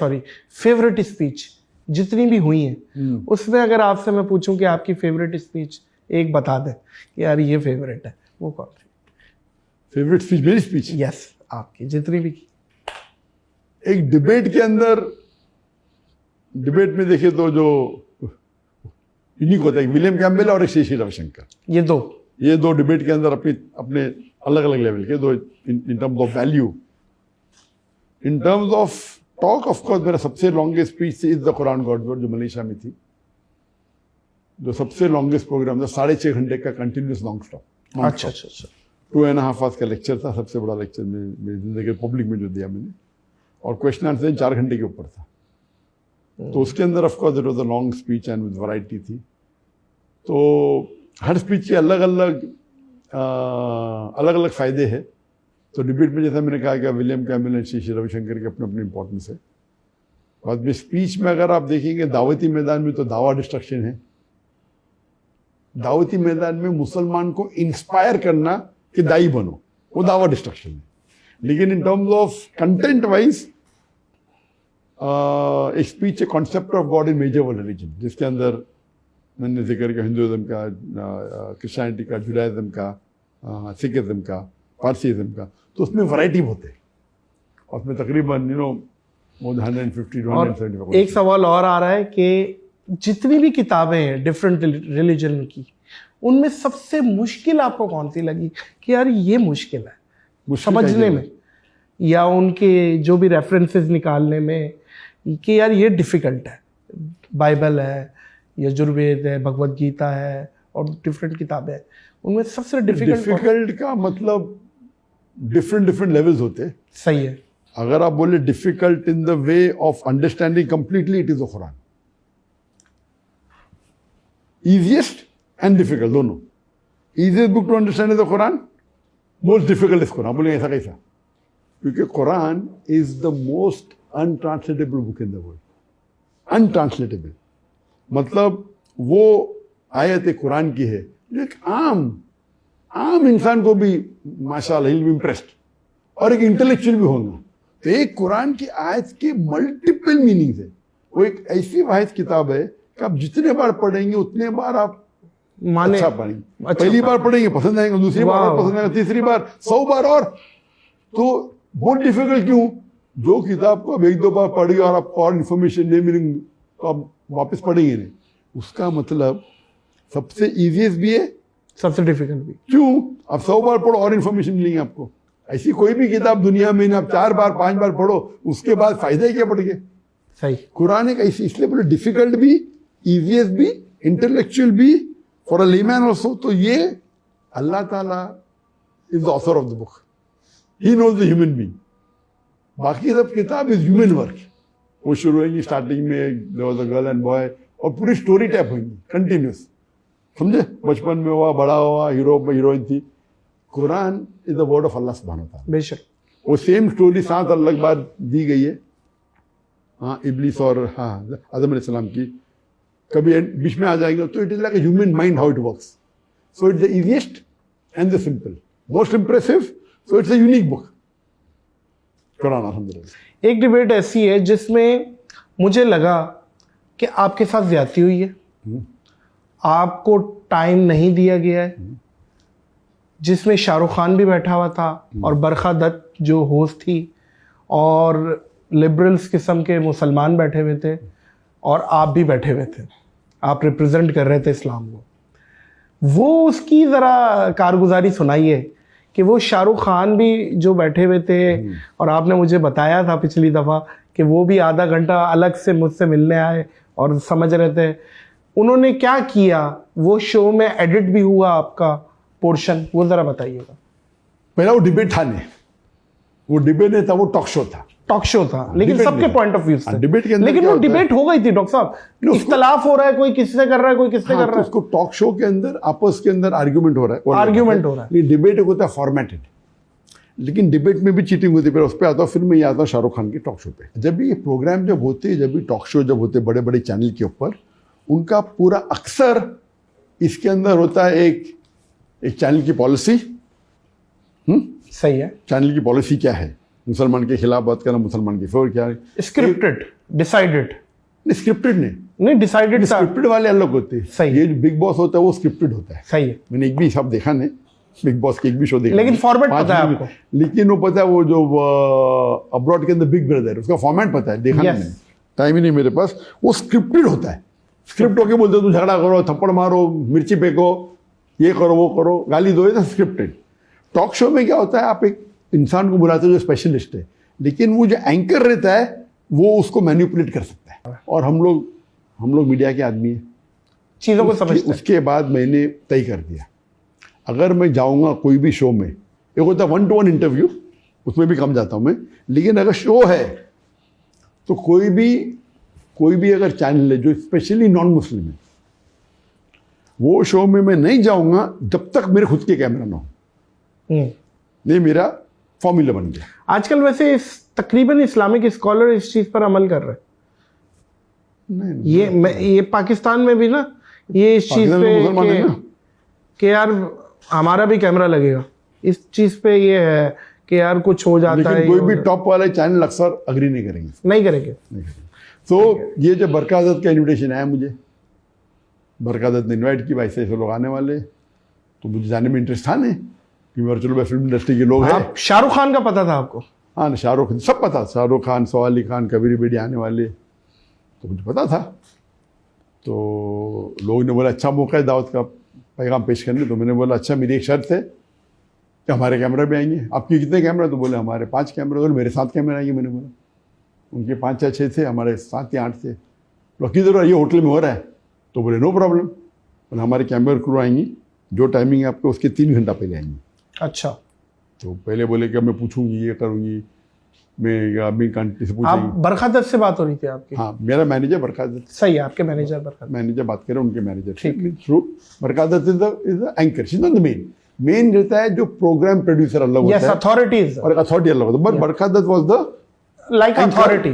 फेवरेट स्पीच जितनी भी हुई है, उसमें अगर आपसे मैं पूछूं कि आपकी फेवरेट स्पीच एक बता दें कि यार ये फेवरेट है, वो कौन सी? फेवरेट स्पीच मेरी स्पीच? यस, आपकी जितनी भी। एक डिबेट के अंदर, डिबेट में देखिए तो जो यूनिक होता है, विलियम कैम्पबेल और एक श्री श्री रविशंकर, ये दो डिबेट के अंदर अपने अलग अलग लेवल के दो, इन terms of value, in terms of talk. Of course मेरा सबसे longest speech is the Quran God word, जो मलेशिया में थी, जो सबसे लॉन्गेस्ट प्रोग्राम था, 6.5 घंटे का कंटिन्यूस नॉन स्टॉप। अच्छा, 2.5 आवर्स का लेक्चर था, सबसे बड़ा लेक्चर मेरी जिंदगी पब्लिक में जो दिया मैंने, और क्वेश्चन आंसर 4 घंटे के ऊपर था। तो उसके अंदर of course it was a long speech and with variety थी। तो हर स्पीच के अलग अलग फायदे हैं। तो डिबेट में जैसा मैंने कहा कि William Campbell and Shri Shri Ravishankar की अपनी इंपॉर्टेंस है। बाद में स्पीच में अगर आप देखेंगे दावती मैदान में, तो दावा डिस्ट्रक्शन है। दावती मैदान में मुसलमान को इंस्पायर करना कि दाई बनो, वो दावा डिस्ट्रक्शन है। लेकिन in terms of content wise एक स्पीच है concept of God in major world religion, जिसके अंदर मैंने जिक्र किया हिंदुइज्म का, क्रिश्चियनिटी का, जुडाइज्म का, सिखिज्म का, पारसीइज्म का। तो उसमें वैरायटी बहुत है, और उसमें तकरीबन मोर देन 150 to 175। एक सवाल और आ रहा है कि जितनी भी किताबें हैं डिफरेंट रिलीजन की, उनमें सबसे मुश्किल आपको कौन सी लगी कि यार ये मुश्किल है समझने में, या उनके जो भी रेफरेंसेस निकालने में कि यार ये डिफिकल्ट है? बाइबल है, यजुर्वेद है, भगवत गीता है, और डिफरेंट किताबें हैं, उनमें सबसे डिफिकल्ट का मतलब डिफरेंट लेवल्स होते हैं। सही है। अगर आप बोले difficult in the way of understanding completely, it is the Quran. Easiest and difficult दोनों। Easiest book to understand is the Quran, most difficult is Quran. बोलेंगे ऐसा कैसा? क्योंकि Quran is the most untranslatable book in the world. Untranslatable मतलब वो आयत कुरान की है जो एक आम इंसान को भी माशाअल्लाह ही इम्प्रेस्ड, और एक इंटेलेक्चुअल भी होगा। तो एक कुरान की आयत के मल्टीपल मीनिंग्स है। वो एक ऐसी वाहिद किताब है कि आप जितने बार पढ़ेंगे उतने बार आप अच्छा पढ़ेंगे। पहली बार पढ़ेंगे पसंद आएंगे, दूसरी बार और पसंद आएगा, तीसरी बार 100 बार। और तो बहुत डिफिकल्ट क्यों? जो किताब को आप 1-2 बार पढ़िए और आपको और इन्फॉर्मेशन नहीं मिलेंगे तो आप वापस पढ़ेंगे नहीं। उसका मतलब सबसे इजीएस्ट भी है, सबसे डिफिकल्ट भी। क्यों? आप 100 बार पढ़ो और इन्फॉर्मेशन मिलेंगे आपको। ऐसी कोई भी किताब दुनिया में आप 4 बार 5 बार पढ़ो, उसके बाद फायदा ही क्या पढ़ के? सही। कुरान एक ऐसी, इसलिए बोले डिफिकल्ट भी, इजीएस्ट भी, इंटेलेक्चुअल भी, फॉर अ लेमैन ऑल्सो। तो ये अल्लाह ताला is the author of the book, he knows the human being. बाकी सब किताब इज ह्यूमन वर्क। वो शुरू होंगी स्टार्टिंग में there was a girl and boy, और पूरी स्टोरी टाइप होंगी कंटिन्यूस, समझे? बचपन में हुआ, बड़ा हुआ, हीरो में हीरोइन थी। Quran is the word of Allah सुब्हानहू व तआला। बेशक। वो सेम स्टोरी 7 अलग बार दी गई है, हाँ इब्लिस और हाँ आदम अलैहिस्सलाम की कभी बीच में आ जाएंगे, तो it is like a human mind how it works. So it's the easiest and the simple, most impressive. So it's a unique book Quran अल्हम्दुलिल्लाह. एक डिबेट ऐसी है जिसमें मुझे लगा कि आपके साथ ज्यादती हुई है, आपको टाइम नहीं दिया गया है, जिसमें शाहरुख खान भी बैठा हुआ था और बरखा दत्त जो होस्ट थी और लिबरल्स किस्म के मुसलमान बैठे हुए थे और आप भी बैठे हुए थे, आप रिप्रेजेंट कर रहे थे इस्लाम को. वो उसकी ज़रा कारगुजारी सुनाइए कि वो शाहरुख खान भी जो बैठे हुए थे और आपने मुझे बताया था पिछली दफ़ा कि वो भी आधा घंटा अलग से मुझसे मिलने आए और समझ रहे थे, उन्होंने क्या किया, वो शो में एडिट भी हुआ आपका पोर्शन, वो ज़रा बताइएगा. पहला वो डिबेट था नहीं, वो डिबेट नहीं था, वो टॉक शो था. टॉक शो था, लेकिन डिबेट सबके नहीं था. पॉइंट ऑफ व्यू से. डिबेट के अंदर लेकिन क्या वो होता है? डिबेट हो गई थी डॉक्टर साहब, इख्तलाफ हो रहा है, कोई किससे कर रहा है, कोई किससे हाँ, कर तो रहा है. उसको टॉक शो के अंदर आपस के अंदर आर्ग्यूमेंट हो रहा है, आर्ग्यूमेंट हो रहा है. लेकिन डिबेट होता है फॉर्मेटेड. लेकिन डिबेट में भी चीटिंग होती है. फिर उस पर आता हूँ, फिर मैं ये आता हूँ शाहरुख खान के टॉक शो पे. जब भी ये प्रोग्राम जब होते हैं, जब भी टॉक शो जब होते बड़े बड़े चैनल के ऊपर, उनका पूरा अक्सर इसके अंदर होता है एक चैनल की पॉलिसी. सही है. चैनल की पॉलिसी क्या है, मुसलमान के खिलाफ बात करना, मुसलमान की फेवर क्या है. Scripted, decided. नहीं स्क्रिप्टेड नहीं डिसाइडेड था. स्क्रिप्टेड वाले अलग होते हैं. सही. ये जो बिग बॉस होता है वो स्क्रिप्टेड होता है. सही है. मैंने एक भी हिसाब देखा नहीं बिग बॉस की, एक भी शो देखा लेकिन नहीं. फॉर्मेट 5 पता है मिनट. आपको. लेकिन वो पता है, वो जो अब्रॉड के अंदर बिग ब्रदर, उसका फॉर्मेट पता है, देखा Yes. नहीं, टाइम ही नहीं मेरे पास. वो स्क्रिप्टेड होता है. स्क्रिप्ट होके बोलते हो तुम झगड़ा करो, थप्पड़ मारो, मिर्ची फेंको, ये करो वो करो, गाली दो, ये स्क्रिप्टेड. टॉक शो में क्या होता है, आप एक इंसान को बुलाते हो जो स्पेशलिस्ट है, लेकिन वो जो एंकर रहता है वो उसको मैनिपुलेट कर सकता है. और हम लोग मीडिया के आदमी हैं, चीजों को समझते हैं. उसके बाद मैंने तय कर दिया, अगर मैं जाऊंगा कोई भी शो में, एक होता है 1-to-1 इंटरव्यू, उसमें भी कम जाता हूं मैं, लेकिन अगर शो है तो कोई भी अगर चैनल है जो स्पेशली नॉन मुस्लिम है, वो शो में मैं नहीं जाऊंगा जब तक मेरे खुद के कैमरा ना हो. नहीं, मेरा फॉर्मूला बन गया. आजकल वैसे तकरीबन इस्लामिक स्कॉलर इस चीज पर अमल कर रहे हैं. नहीं, ये पाकिस्तान में भी ना, ये इस चीज पाकिस्तान में मुसलमान है पे ना. कि यार हमारा भी कैमरा लगेगा, इस चीज पे ये है कि यार कुछ हो जाता है. लेकिन कोई भी टॉप वाले चैनल अक्सर अग्री नहीं करेंगे. नहीं करेंगे. तो ये जो बरकादत का इनविटेशन आया मुझे, बरकादत ने इनवाइट की, भाई से ऐसे लोग आने वाले, तो मुझे जाने में इंटरेस्ट था नहीं, क्योंकि चलो भाई फिल्म इंडस्ट्री के लोग हैं. शाहरुख खान का पता था आपको? हाँ, शाहरुख सब पता, शाहरुख खान, सौ अली खान, कबीर बेडी आने वाले, तो मुझे पता था. तो लोगों ने बोला अच्छा मौका है दावत का पैगाम पेश करने. तो मैंने बोला अच्छा, मेरी एक शर्त है कि हमारे कैमरा भी आएंगे. आपके कितने कैमरा? तो बोले हमारे 5 कैमरा. तो मेरे 7 कैमरा आएंगे. मैंने बोला उनके 5 या 6 थे, हमारे 7 या 8 थे. तो किधर ये होटल में हो रहा है? तो बोले नो प्रॉब्लम, बोले हमारे कैमरा क्रू आएंगी, जो टाइमिंग है आपको उसके 3 घंटा पहले आएंगी. अच्छा. तो पहले बोले कि मैं पूछूंगी, ये करूंगी, मैं अभी कंट्री से आप पूछूंगी. बरखा दत्त से बात हो रही थी आपकी? हाँ, मेरा मैनेजर बरकादत. सही है, आपके मैनेजर बरखा. मैनेजर बात करें, उनके मैनेजर. ठीक. Through बरकादत is the anchor, she is not the main रहता है जो प्रोग्राम प्रोड्यूसर अलग होता यस, है अथॉरिटीज और अथॉरिटी अलग होता है. But बरकादत was the like authority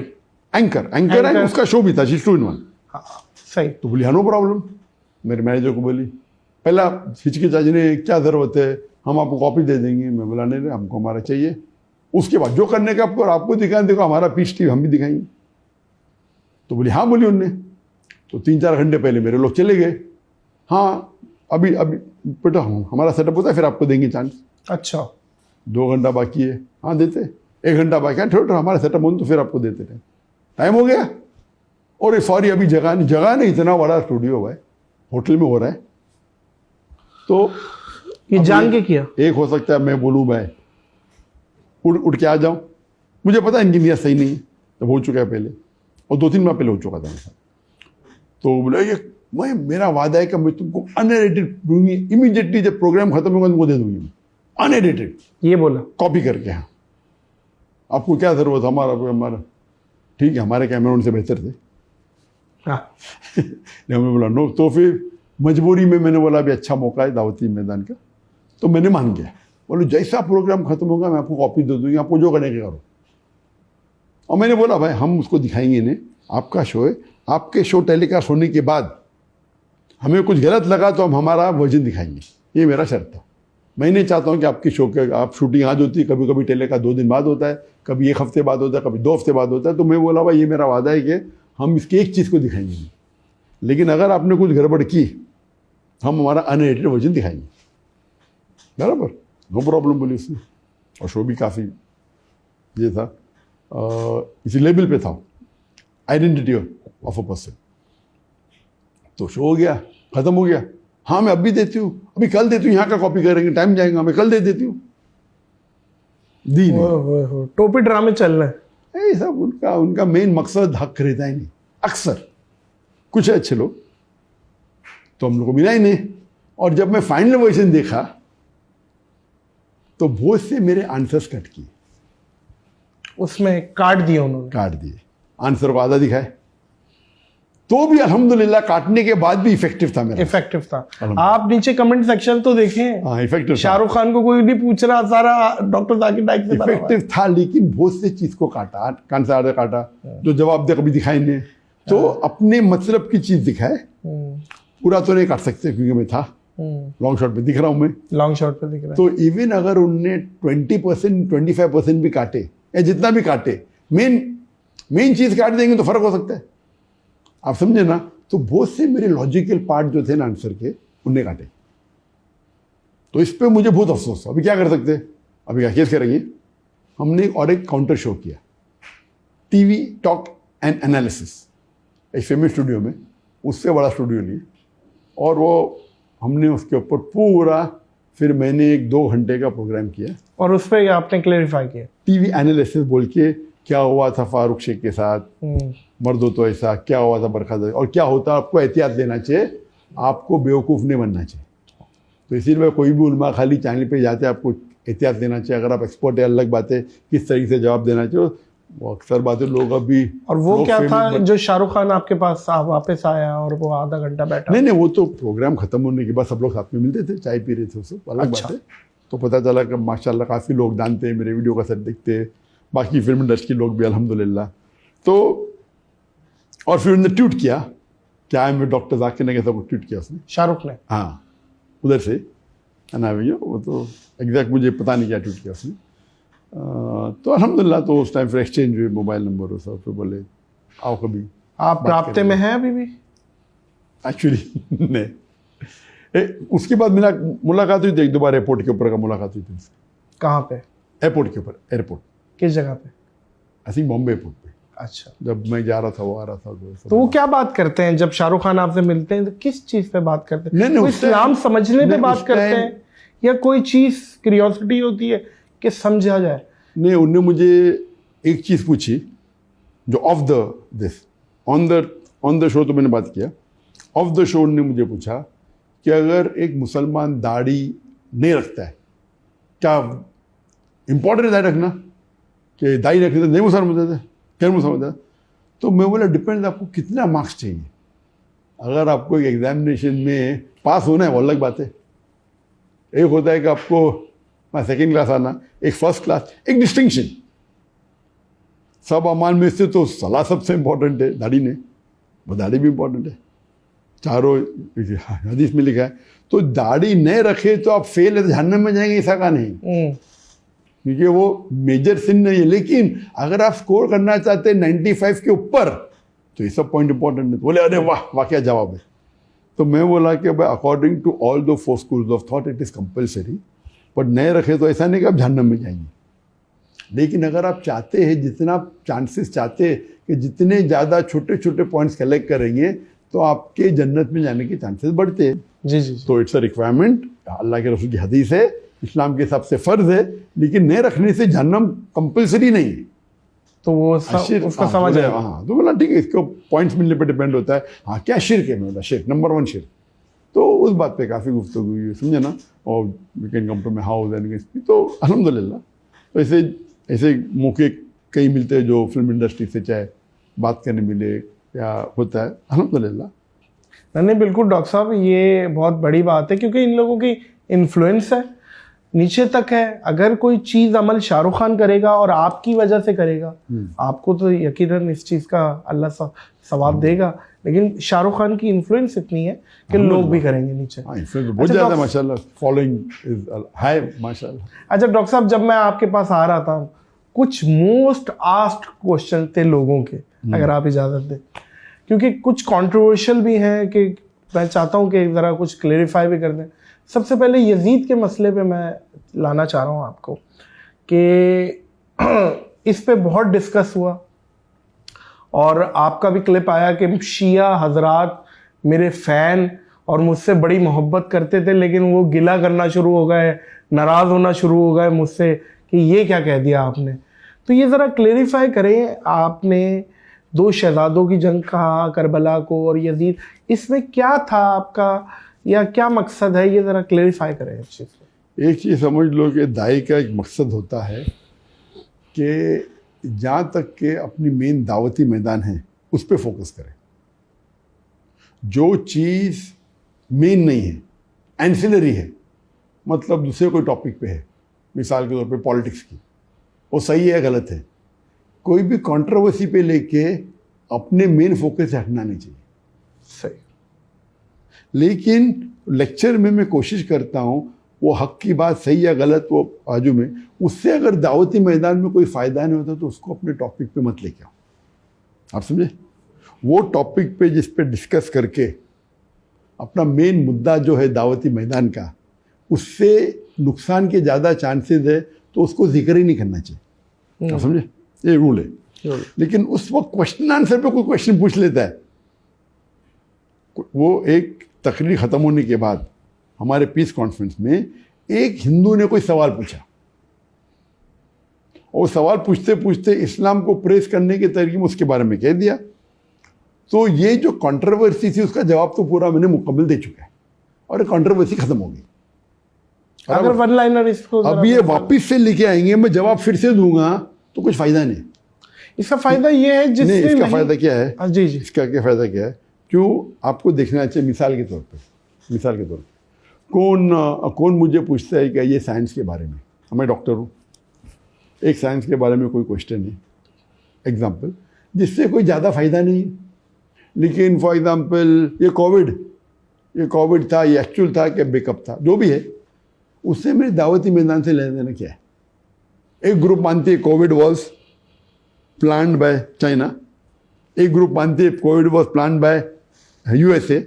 anchor and उसका शो भी था, शी 2 in 1. सही. तो बोली हाँ नो प्रॉब्लम. मेरे मैनेजर को बोली, पहला हिचकिचाजी ने, क्या ज़रूरत है, हम आपको कॉपी दे देंगे. मैं बोला नहीं, हमको हमारा चाहिए. उसके बाद जो करने का आपको दिखाएं, देखो हमारा पीस टीवी हम भी दिखाएंगे. तो बोली हाँ, बोली उनने. तो 3-4 घंटे पहले मेरे लोग चले गए. हाँ, अभी बेटा हमारा सेटअप होता है, फिर आपको देंगे चांस. अच्छा. 2 घंटा बाकी है. हाँ देते. 1 घंटा बाकी है, थोड़ा हमारा सेटअप हो तो फिर आपको देते रहे. टाइम हो गया. और सॉरी अभी जगह नहीं, इतना बड़ा स्टूडियो है, होटल में हो रहा है. तो ये जान के किया. एक हो सकता है मैं बोलूँ भाई उठ के आ जाऊं, मुझे पता है इनकी नीयत सही नहीं है, तब हो चुका है पहले, और 2-3 माह पहले हो चुका था मेरे साथ. तो बोले ये मेरा वादा है कि मैं तुमको अनएडिटेड दूंगी, इमीडिएटली जब प्रोग्राम खत्म होगा तुमको दे दूंगी, अनएडिटेड. ये बोला कॉपी करके. हाँ, आपको क्या जरूरत, हमारा ठीक है, हमारे कैमरा उनसे बेहतर थे. हाँ. हमने बोला नो. तो फिर मजबूरी में मैंने बोला अभी अच्छा मौका है दावती मैदान का, तो मैंने मान गया. बोलो जैसा प्रोग्राम खत्म होगा मैं आपको कॉपी दे दूंगी, आपको जो करने के करो. और मैंने बोला भाई हम उसको दिखाएंगे नहीं, आपका शो है, आपके शो टेलीकास्ट होने के बाद हमें कुछ गलत लगा तो हम हमारा वर्जन दिखाएंगे, ये मेरा शर्त था। मैं नहीं चाहता हूँ कि आपकी शो के आप शूटिंग आज होती है, कभी कभी टेलीकास्ट 2 दिन बाद होता है, कभी 1 हफ्ते बाद होता है, कभी 2 हफ्ते बाद होता है। तो मैं बोला भाई ये मेरा वादा है कि हम इसकी एक चीज़ को दिखाएंगे नहीं, लेकिन अगर आपने कुछ गड़बड़ की हम हमारा अनएडिटेड वर्जन दिखाएंगे। बराबर, नो प्रॉब्लम बोली उसने। और शो भी काफ़ी ये था, इसी लेवल पे था, आइडेंटिटी ऑफ अ पर्सन। तो शो हो गया, ख़त्म हो गया। हाँ मैं अभी देती हूँ, अभी कल देती हूँ, यहाँ का कॉपी करेंगे, टाइम जाएगा, मैं कल दे देती हूँ। दी नहीं। टोपी ड्रामे चल रहे हैं। ये सब उनका मेन मकसद हक खरीदा ही नहीं। अक्सर कुछ अच्छे लोग तो हम लोग को मिला ही नहीं। और जब मैं फाइनल वर्जन देखा तो बहुत से मेरे आंसर्स कट किए, उसमें काट दिए उन्होंने, काट दिए, आंसर को आधा दिखाए। तो भी अल्हम्दुलिल्लाह काटने के बाद भी इफेक्टिव था मेरा। इफेक्टिव था। आप नीचे कमेंट सेक्शन तो देखें, हाँ इफेक्टिव। शाहरुख खान को कोई नहीं पूछ रहा, सारा डॉक्टर जाकिर नाइक से भरा हुआ है। इफेक्टिव था, लेकिन बहुत से चीज को काटा, कान से आधा काटा, जो जवाब दे कभी दिखाई नहीं। तो अपने मतलब की चीज दिखाए, पूरा तो नहीं काट सकते क्योंकि मैं था लॉन्ग शॉट पे दिख रहा हूँ, मैं लॉन्ग शॉट पे दिख रहा है। तो इवन अगर उनने 20% 25% भी काटे या जितना भी काटे, मेन चीज काट देंगे तो फर्क हो सकता है, आप समझे ना। तो बहुत से मेरे लॉजिकल पार्ट जो थे ना आंसर के, उनने काटे। तो इस पे मुझे बहुत अफसोस। अभी क्या कर सकते, अभी क्या केस करेंगे। हमने और एक काउंटर शो किया, टीवी टॉक एंड एनालिसिस, एक फेमस स्टूडियो में, उससे बड़ा स्टूडियो लिए, और वो हमने उसके ऊपर पूरा, फिर मैंने 1-2 घंटे का प्रोग्राम किया और उस पर आपने क्लेरिफाई किया, टीवी एनालिसिस बोल के, क्या हुआ था फारूक शेख के साथ, मर्दो तो ऐसा, क्या हुआ था बरखा, और क्या होता, आपको एहतियात लेना चाहिए, आपको बेवकूफ़ नहीं बनना चाहिए। तो इसीलिए कोई भी उलमा खाली चैनल पे जाते हैं, आपको एहतियात लेना चाहिए। अगर आप एक्सपर्ट है अलग बात है, किस तरीके से जवाब देना चाहिए, वो अक्सर बातें लोग अभी। और वो क्या था जो शाहरुख खान आपके पास वापस आया और वो आधा घंटा बैठा? नहीं, वो तो प्रोग्राम खत्म होने के बाद सब लोग साथ में मिलते थे, चाय पी रहे थे, उससे अलग बात है। तो पता चला कि माशाल्लाह काफ़ी लोग जानते हैं, मेरे वीडियो का सेट देखते हैं, बाकी फिल्म इंडस्ट्री के लोग भी अल्हम्दुलिल्लाह। तो और फिर उन्होंने ट्वीट किया, क्या है, डॉक्टर जाकिर ने कैसा ट्वीट किया उसने, शाहरुख ने, हाँ उधर से ना भैया, वो तो एग्जैक्ट मुझे पता नहीं क्या ट्वीट किया उसने। तो अल्हम्दुलिल्लाह, तो उस टाइम फिर एक्सचेंज हुए मोबाइल नंबर और सब, फिर बोले आओ कभी। आप राब्ते में हैं अभी भी? एक्चुअली नहीं, उसके बाद मेरा मुलाकात हुई थी 1-2 बार, एयरपोर्ट के ऊपर का मुलाकात हुई थी उससे। कहाँ पे? एयरपोर्ट के ऊपर, एयरपोर्ट। किस जगह पे? आई थिंक बॉम्बे एयरपोर्ट पे। अच्छा, जब मैं जा रहा था, वो आ रहा था। तो वो क्या बात करते हैं जब शाहरुख खान आपसे मिलते हैं, तो किस चीज पे बात करते हैं? नहीं, इस्लाम समझने पे बात करते हैं या कोई चीज क्यूरियोसिटी होती है कि समझा जाए? नहीं, उनने मुझे एक चीज़ पूछी जो of the on the show तो मैंने बात किया, ऑफ द शो उनने मुझे पूछा कि अगर एक मुसलमान दाढ़ी नहीं रखता है, क्या इम्पोर्टेंट है दाढ़ी रखना, कि दाढ़ी रखने तो नहीं मुसलमान होता है, फिर मुसलमान होता है? तो मैं बोला डिपेंड, आपको कितना मार्क्स चाहिए। अगर आपको एक एग्जामिनेशन में पास होना है वो अलग बात है, एक होता है कि आपको सेकेंड क्लास आना, एक फर्स्ट क्लास, एक डिस्टिंक्शन। सब अमान में से तो सलाह सबसे इम्पोर्टेंट है, दाढ़ी नहीं, वो दाढ़ी भी इम्पोर्टेंट है, चारों हदीस में लिखा है। तो दाढ़ी नहीं रखे तो आप फेल है, तो जहन्नम में जाएंगे, ऐसा का नहीं, क्योंकि वो मेजर सिन नहीं है। लेकिन अगर आप स्कोर करना चाहते हैं 95 के ऊपर, तो ये सब पॉइंट इंपॉर्टेंट है। बोले अरे वाह क्या जवाब है। तो मैं बोला कि भाई according to all the 4 schools of thought it is compulsory, पर नए रखे तो ऐसा नहीं कि आप जहन्नम में जाएंगे। लेकिन अगर आप चाहते हैं, जितना चांसेस चाहते हैं कि जितने ज़्यादा छोटे छोटे पॉइंट्स कलेक्ट करेंगे तो आपके जन्नत में जाने के चांसेस बढ़ते हैं। जी। तो इट्स अ रिक्वायरमेंट, अल्लाह के रसूल की हदीस है, इस्लाम के हिसाब से फ़र्ज है, लेकिन नए रखने से जहन्नम कंपल्सरी नहीं है। तो वो उसका समझ है। हाँ, तो बोला ठीक है, इसको पॉइंट्स मिलने पर डिपेंड होता है। हाँ, क्या शिर्क है? मैं शिर्क नंबर 1 शिर्क। तो उस बात पे काफ़ी गुफ्तगू हुई, समझे ना। और we can come to my house and, तो अल्हम्दुलिल्लाह। तो ऐसे मौके कई मिलते हैं जो फिल्म इंडस्ट्री से चाहे बात करने मिले या होता है, अल्हम्दुलिल्लाह। नहीं बिल्कुल डॉक्टर साहब, ये बहुत बड़ी बात है क्योंकि इन लोगों की इन्फ्लुएंस है। नीचे तक है। अगर कोई चीज अमल शाहरुख खान करेगा और आपकी वजह से करेगा, आपको तो यकीनन इस चीज का अल्लाह सवाब देगा, लेकिन शाहरुख खान की इन्फ्लुएंस इतनी है कि लोग भी करेंगे नीचे। बहुत ज्यादा माशाल्लाह, फॉलोइंग इज हाई माशाल्लाह। अच्छा डॉक्टर साहब, जब मैं आपके पास आ रहा था, कुछ मोस्ट आस्क्ड क्वेश्चन थे लोगों के, अगर आप इजाजत दें, क्योंकि कुछ कंट्रोवर्शियल भी हैं कि मैं चाहता हूं कि ज़रा कुछ क्लेरिफाई भी कर दें। सबसे पहले यजीद के मसले पे मैं लाना चाह रहा हूं आपको कि इस पे बहुत डिस्कस हुआ और आपका भी क्लिप आया कि शिया हजरात मेरे फ़ैन और मुझसे बड़ी मोहब्बत करते थे, लेकिन वो गिला करना शुरू हो गए, नाराज़ होना शुरू हो गए मुझसे कि ये क्या कह दिया आपने। तो ये ज़रा क्लेरिफाई करें, आपने 2 शहजादों की जंग कहा, करबला को और यजीद, इसमें क्या था आपका या क्या मकसद है, ये ज़रा क्लेरिफाई करें इस चीज़ को। एक चीज़ समझ लो कि दाई का एक मकसद होता है कि जहाँ तक के अपनी मेन दावती मैदान है उस पर फोकस करें। जो चीज़ मेन नहीं है, एंसिलरी है, मतलब दूसरे कोई टॉपिक पे है, मिसाल के तौर पे पॉलिटिक्स की, वो सही है गलत है, कोई भी कंट्रोवर्सी पे लेके अपने मेन फोकस से हटना नहीं चाहिए। सही। लेकिन लेक्चर में मैं कोशिश करता हूँ वो हक की बात सही या गलत वो बाजू में, उससे अगर दावती मैदान में कोई फ़ायदा नहीं होता तो उसको अपने टॉपिक पे मत लेके आओ। आप समझे? वो टॉपिक पे जिस पे डिस्कस करके अपना मेन मुद्दा जो है दावती मैदान का, उससे नुकसान के ज़्यादा चांसेस है तो उसको जिक्र ही नहीं करना चाहिए। आप समझे? ये रूल है। लेकिन उस वक्त क्वेश्चन आंसर पे कोई क्वेश्चन पूछ लेता है, वो एक तकरीर ख़त्म होने के बाद हमारे पीस कॉन्फ्रेंस में एक हिंदू ने कोई सवाल पूछा और सवाल पूछते पूछते इस्लाम को प्रेस करने के तरीके में उसके बारे में कह दिया। तो ये जो कंट्रोवर्सी थी उसका जवाब तो पूरा मैंने मुकम्मल दे चुका है और कंट्रोवर्सी खत्म हो गई। अगर वन लाइनर इसको अब ये वापिस से लेके आएंगे, मैं जवाब फिर से दूंगा तो कुछ फायदा नहीं। इसका फायदा ये है जिससे नहीं, इसका फायदा क्या है? जी जी, इसका क्या फायदा क्या है? क्यों आपको देखना चाहिए। मिसाल के तौर पे कौन मुझे पूछता है कि ये साइंस के बारे में, मैं डॉक्टर हूँ, एक साइंस के बारे में कोई क्वेश्चन है एग्जाम्पल जिससे कोई ज़्यादा फायदा नहीं, लेकिन फॉर एग्जाम्पल ये कोविड था, ये एक्चुअल था क्या बेकअप था, जो भी है, उससे मेरे दावती मैदान से लेना देना क्या है? एक ग्रुप मानती है Covid was planned by China, एक ग्रुप मानती है Covid was planned by USA,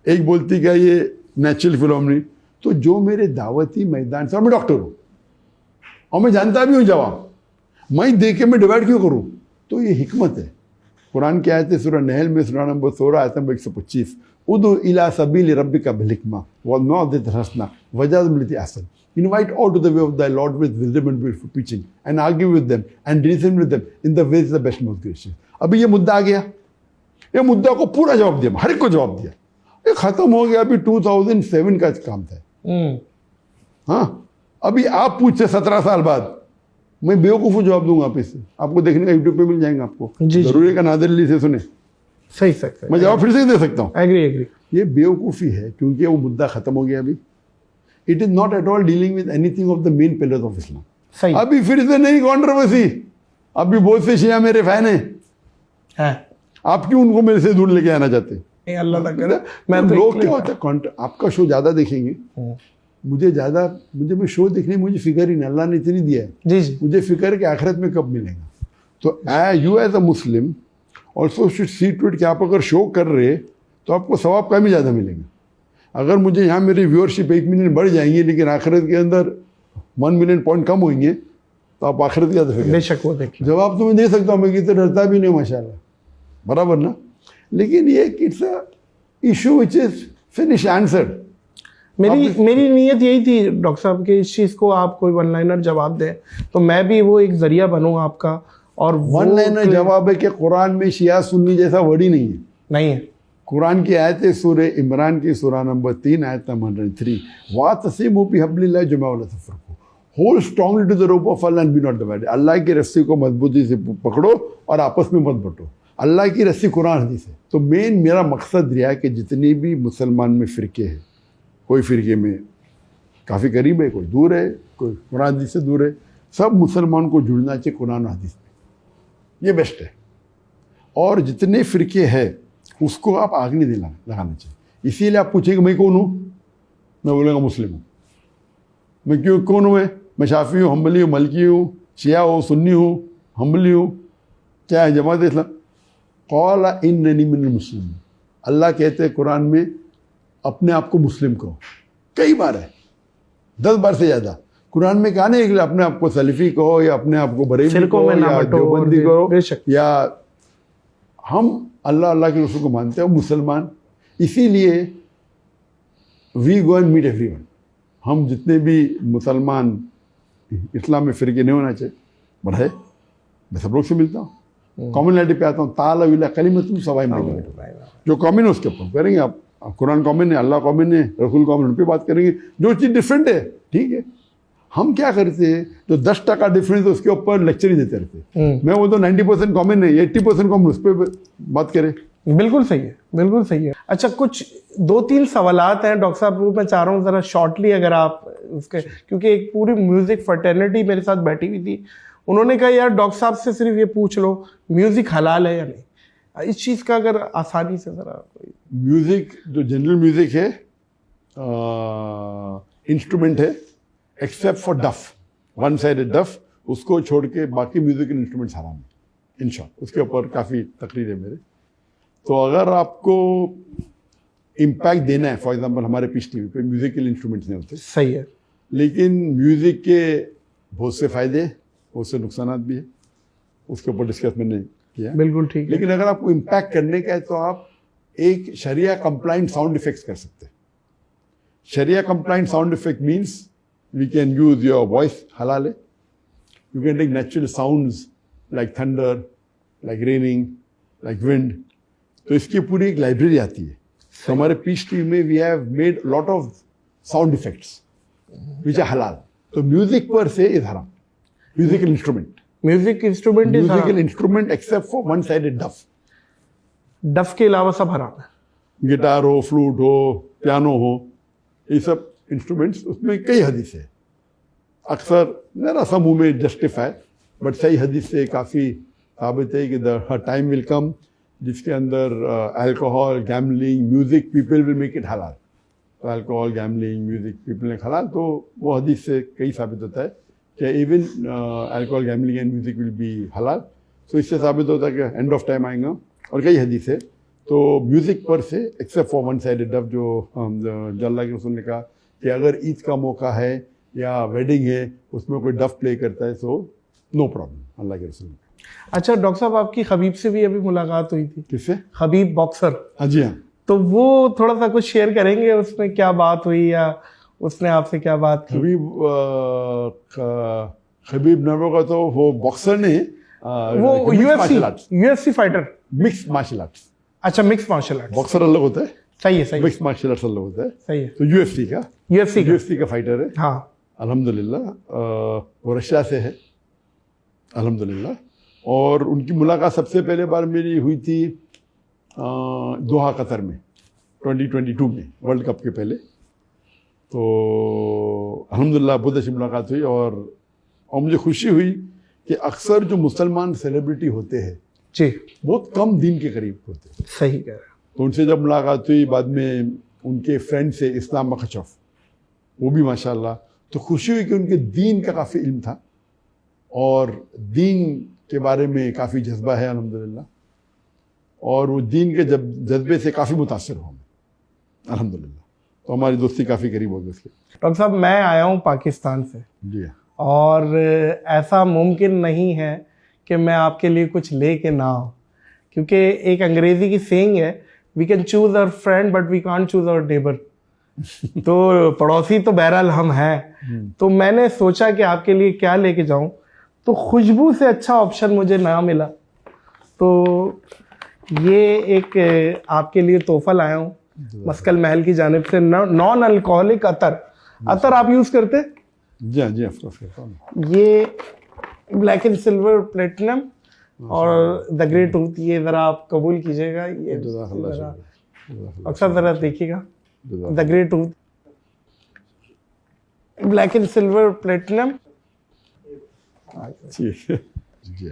एक बोलती क्या ये नेचुरल फिनोमेना। तो जो मेरे दावती मैदान से, और मैं डॉक्टर हूँ और मैं जानता भी हूँ जवाब, मैं दे के मैं डिवाइड क्यों करूँ? तो ये हिकमत है। कुरान की आयत है सूरह नहल में सूरह नंबर 16 आयत नंबर 125, उदु इला सबील रब्बिका बिल हिकमा वल मौइज़तिल हसना वजादिल बिल्लती Ahsan, invite all to the way of thy Lord with wisdom and beautiful preaching and argue with them and reason with them in the ways the best most gracious। अभी ये मुद्दा आ गया, ये मुद्दा को पूरा जवाब दिया, हर एक को जवाब दिया, ये खत्म हो गया। अभी 2007 का काम था। हाँ, अभी आप पूछते 17 साल बाद, मैं बेवकूफ़ जवाब दूंगा आप इससे, आपको देखने का यूट्यूब पे मिल जाएंगे आपको, जरूरी का नादिर अली से सुने, सही सकते मैं जवाब फिर से दे सकता हूँ। एग्री। ये बेवकूफ़ी है क्योंकि वो मुद्दा खत्म हो गया। अभी it is not at all dealing with anything of the main pillars of Islam. सही। अभी फिर से नई कंट्रोवर्सी, अभी बहुत से शिया मेरे फैन हैं, आप क्यों उनको मेरे से दूर लेके आना चाहते हैं? अल्लाह ना करे। मैं तो लोग क्या होता है, आपका शो ज़्यादा देखेंगे, मुझे शो देखने में मुझे फिक्र ही नहीं, अल्लाह ने इतनी दिया है जी जी, मुझे फिक्र है कि आखिरत में कब मिलेगा। तो you as a Muslim also should see to it कि आप अगर शो कर रहे तो आपको सवाब कम ही ज़्यादा मिलेगा। अगर मुझे यहाँ मेरी व्यूअरशिप 1 मिलियन बढ़ जाएंगी लेकिन आखिरत के अंदर 1 मिलियन पॉइंट कम होंगे तो आप आखिरत की ज़्यादा फिक्र। बेशक वो देखिए, जवाब तो मैं दे सकता हूँ, मैं किसी डरता भी नहीं माशाल्लाह, बराबर ना। लेकिन ये it's a issue which is finish answered. मेरी नीयत यही थी डॉक्टर साहब कि इस चीज़ को आप कोई वन लाइनर जवाब दें तो मैं भी वो एक जरिया बनूँ आपका। और वन लाइनर जवाब है कि कुरान में शिया सुन्नी जैसा वर्ड ही नहीं है। कुरान की आयत है सूरह इमरान की सूरह नंबर 3 आयत नंबर 3, वातसिमू बिहब्लिल्लाहि जमीअन वला तफरकू, hold strongly to the rope of Allah and be not divided. Allah की रस्सी को मजबूती से पकड़ो और आपस में मत बंटो। अल्लाह की रस्सी कुरान हदीस है। तो मेरा मकसद रहा है कि जितनी भी मुसलमान में फ़िरके हैं, कोई फ़िरके में काफ़ी करीब है, कोई दूर है, कोई कुरान हदीस से दूर है। सब मुसलमान को जुड़ना चाहिए कुरान हदीस में, ये बेस्ट है। और जितने फ़िरके हैं उसको आप आग नहीं लगाना चाहिए। इसीलिए आप पूछेंगे मैं कौन हूँ, मैं बोलूँगा मुस्लिम हूँ। मैं क्यों कौन हूँ? मैं शाफी हूँ, हम्बली हूँ, मलकी हूँ, शिया हूँ, सुन्नी हूँ, हम्बली हूँ, क्या है जमात इस्लाम? क़ाला इन्ननी मिनल मुस्लिमीन। अल्लाह कहते हैं कुरान में अपने आप को मुस्लिम कहो, कई बार है, 10 बार से ज़्यादा। कुरान में कहा नहीं कि अपने आप को सलफ़ी कहो या अपने आप को बरेली कहो या देवबंदी कहो, या हम अल्लाह के रसूल को मानते हैं मुसलमान। इसीलिए we go and meet everyone. हम जितने भी मुसलमान इस्लाम में फ़िरके नहीं होना चाहिए, बट है, मैं सब लोग से मिलता हूँ, कॉमनलिटी पे आता हूँ। ताला विला कलिमतुन सवाई में जो कॉमन है उसके ऊपर करेंगे। आप कुरान कॉमन है, अल्लाह कॉमन है, रसूल कॉमन, उन पर बात करेंगे। जो चीज़ डिफरेंट है ठीक है। हम क्या करते हैं, जो 10% डिफरेंस है उसके ऊपर लेक्चर ही देते रहते हैं। मैं वो तो 90% कॉमन है, 80% कॉमन, उस पर बात करें। बिल्कुल सही है, बिल्कुल सही है। अच्छा, कुछ 2-3 सवालात हैं डॉक्टर साहब, वो मैं चाह रहा हूँ ज़रा शॉर्टली अगर आप उसके, क्योंकि एक पूरी म्यूज़िक फर्टर्निटी मेरे साथ बैठी हुई थी, उन्होंने कहा यार डॉक्टर साहब से सिर्फ ये पूछ लो म्यूज़िक हलाल है या नहीं। इस चीज़ का अगर आसानी से ज़रा। म्यूज़िक जो जनरल म्यूज़िक है, इंस्ट्रूमेंट है, एक्सेप्ट फॉर डफ, वन साइडेड डफ, उसको छोड़ के बाकी म्यूज़िकल इंस्ट्रूमेंट्स हराम है इन शॉर्ट। उसके ऊपर काफ़ी तकरीर है मेरे। तो अगर आपको इम्पैक्ट देना है, फॉर एग्जांपल हमारे पीस टीवी पे म्यूज़िकल इंस्ट्रूमेंट्स नहीं होते, सही है, लेकिन म्यूज़िक के बहुत से फ़ायदे, बहुत से नुकसान भी है, उसके ऊपर डिस्कस मैंने किया। बिल्कुल ठीक है। लेकिन अगर आपको इम्पैक्ट करने का है तो आप एक शरिया कंप्लाइंट साउंड इफेक्ट्स कर सकते हैं। Sharia compliant sound effect means we can use your voice, हलाल है। You can take natural sounds like thunder, like raining, like wind. तो इसकी पूरी एक लाइब्रेरी आती है। तो हमारे पीस टीवी में we have made lot of sound effects which are halal. तो music per se is haram. Musical instrument, music instrument musical instrument except for one sided daf. डफ के अलावा सब हराम है। गिटार हो, फ्लूट हो, पियानो हो, ये सब इंस्ट्रूमेंट्स, उसमें कई हदीस है। अक्सर जरा सा मुँह में जस्टिफाई, बट सही हदीस से काफ़ी साबित है कि द टाइम विल कम जिसके अंदर alcohol, gambling, music, people will make it हलाल। तो अल्कोहल, गैम्बलिंग, म्यूजिक, पीपल ने हलाल, तो वो हदीस से कई साबित होता है कि even alcohol, gambling and music will be हलाल। तो इससे साबित होता है कि एंड ऑफ टाइम आएगा, और कई हदीस है। तो म्यूजिक पर से एक्सेप्ट फॉर वन साइडेड डफ, जो अल्लाह के रसूल ने कहा कि अगर ईद का मौका है या वेडिंग है उसमें कोई डफ प्ले करता है, सो नो प्रॉब्लम, अल्लाह के रसूल ने। अच्छा डॉक्टर साहब, आपकी खबीब से भी अभी मुलाकात हुई थी। किससे? Khabib boxer. हाँ जी हाँ। तो वो थोड़ा सा कुछ शेयर करेंगे, उसमें क्या बात हुई या उसने आपसे क्या बात की? खबीब नर्मो का तो वो बॉक्सर ने, वो UFC fighter, mix martial arts. अच्छा, मिक्स मार्शल आर्ट्स। बॉक्सर अलग होता है, सही है, सही, मिक्स मार्शल आर्ट्स अलग होता है, सही है। तो यूएफसी का फाइटर है। हाँ, अल्हम्दुलिल्लाह, वो रशिया से है अल्हम्दुलिल्लाह। और उनकी मुलाकात सबसे पहले बार मेरी हुई थी दोहा कतर में 2022 में, वर्ल्ड कप के पहले। तो अल्हम्दुलिल्लाह बहुत अच्छी मुलाकात हुई, और मुझे खुशी हुई कि अक्सर जो मुसलमान सेलिब्रिटी होते हैं जी, बहुत कम दिन के करीब होते हैं। सही कह रहे हैं। तो उनसे जब मुलाकात हुई, बाद में उनके फ्रेंड से इस्लाम मखचफ, वो भी माशाल्लाह, तो खुशी हुई कि उनके दीन का काफ़ी इल्म था और दीन के बारे में काफ़ी जज्बा है अल्हम्दुलिल्लाह, और वो दीन के जज्बे से काफ़ी मुतासर हुआ अल्हम्दुलिल्लाह। तो हमारी दोस्ती काफ़ी करीब हो गई उसके। डॉक्टर साहब, मैं आया हूँ पाकिस्तान से जी हाँ, और ऐसा मुमकिन नहीं है कि मैं आपके लिए कुछ ले के ना आऊँ, क्योंकि एक अंग्रेज़ी की सेइंग है, we can choose our friend but we can't choose our neighbour. तो पड़ोसी तो बहरहाल हम हैं। तो मैंने सोचा कि आपके लिए क्या लेके जाऊं, तो खुशबू से अच्छा ऑप्शन मुझे ना मिला, तो ये एक आपके लिए तोहफा लाया हूँ मस्कल महल की जानिब से, नॉन अल्कोहलिक अतर आप यूज़ करते? जी हाँ, जी ऑफ। ये ब्लैक एंड सिल्वर प्लेटिनम और द ग्रे ट्रूथ, ये ज़रा आप कबूल कीजिएगा। ये अक्सर ज़रा देखिएगा the grey truth. Black and silver platinum. ठीक है जी,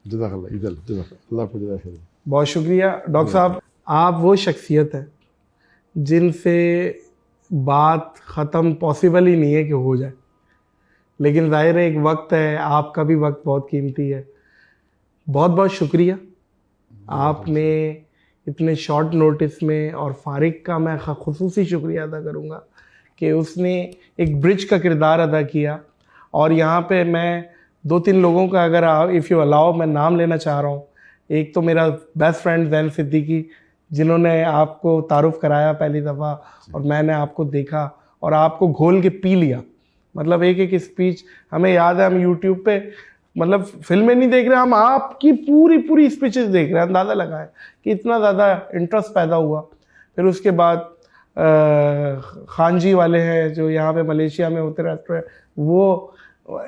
जज़ाकल्लाह, इधर जज़ाकल्लाह, अल्लाह को जज़ा खैर। बहुत शुक्रिया डॉक्टर साहब, आप वो शख्सियत है जिनसे बात ख़त्म पॉसिबल ही नहीं है कि हो जाए, लेकिन ज़ाहिर है एक वक्त है, आपका भी वक्त बहुत कीमती है। बहुत बहुत शुक्रिया, आपने इतने शॉर्ट नोटिस में, और फारिक का मैं ख़ुसूसी शुक्रिया अदा करूँगा कि उसने एक ब्रिज का किरदार अदा किया। और यहाँ पे मैं 2-3 लोगों का, अगर इफ़ यू अलाउ, मैं नाम लेना चाह रहा हूँ। एक तो मेरा बेस्ट फ्रेंड ज़ैन सिद्दीकी, जिन्होंने आपको तारुफ़ कराया पहली दफ़ा, और मैंने आपको देखा और आपको घोल के पी लिया। मतलब एक एक स्पीच हमें याद है, हम यूट्यूब पे मतलब फिल्में नहीं देख रहे, हम आपकी पूरी पूरी स्पीचेस देख रहे हैं, अंदाज़ा लगाएं कि इतना ज़्यादा इंटरेस्ट पैदा हुआ। फिर उसके बाद खान जी वाले हैं जो यहाँ पे मलेशिया में होते रहते हैं, वो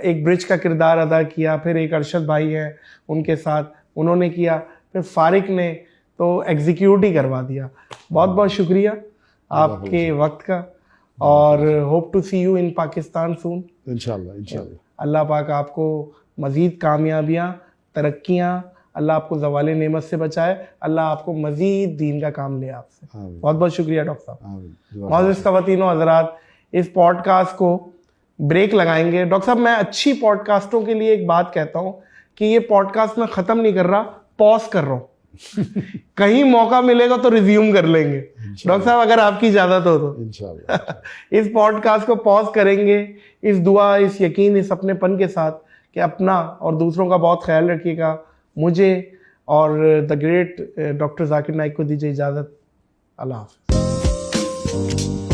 एक ब्रिज का किरदार अदा किया। फिर एक अरशद भाई हैं, उनके साथ उन्होंने किया। फिर फारिक ने तो एग्जीक्यूट ही करवा दिया। बहुत बहुत शुक्रिया आपके वक्त का, और hope to see you in Pakistan soon इंशाल्लाह, इंशाल्लाह। अल्लाह पाक आपको मज़ीद कामयाबियाँ, तरक्कियाँ, अल्लाह आपको ज़वाल नेमत से बचाए, अल्लाह आपको मज़ीद दीन का काम ले आपसे। बहुत बहुत शुक्रिया डॉक्टर साहब। मोअज़्ज़िज़ ख़वातीन व हज़रात, इस पॉडकास्ट को ब्रेक लगाएंगे। डॉक्टर साहब, मैं अच्छी पॉडकास्टों के लिए एक बात कहता हूँ कि ये पॉडकास्ट मैं ख़त्म नहीं कर रहा, पॉज कर रहा हूँ। कहीं मौका मिलेगा तो रिज्यूम कर लेंगे डॉक्टर साहब, अगर आपकी इजाज़त हो तो इंशाल्लाह। इस पॉडकास्ट को पॉज करेंगे, इस दुआ, इस यकीन, इस अपनेपन के साथ कि अपना और दूसरों का बहुत ख्याल रखिएगा। मुझे और the great doctor Zakir Naik को दीजिए इजाज़त। अल्लाह हाफ़िज़।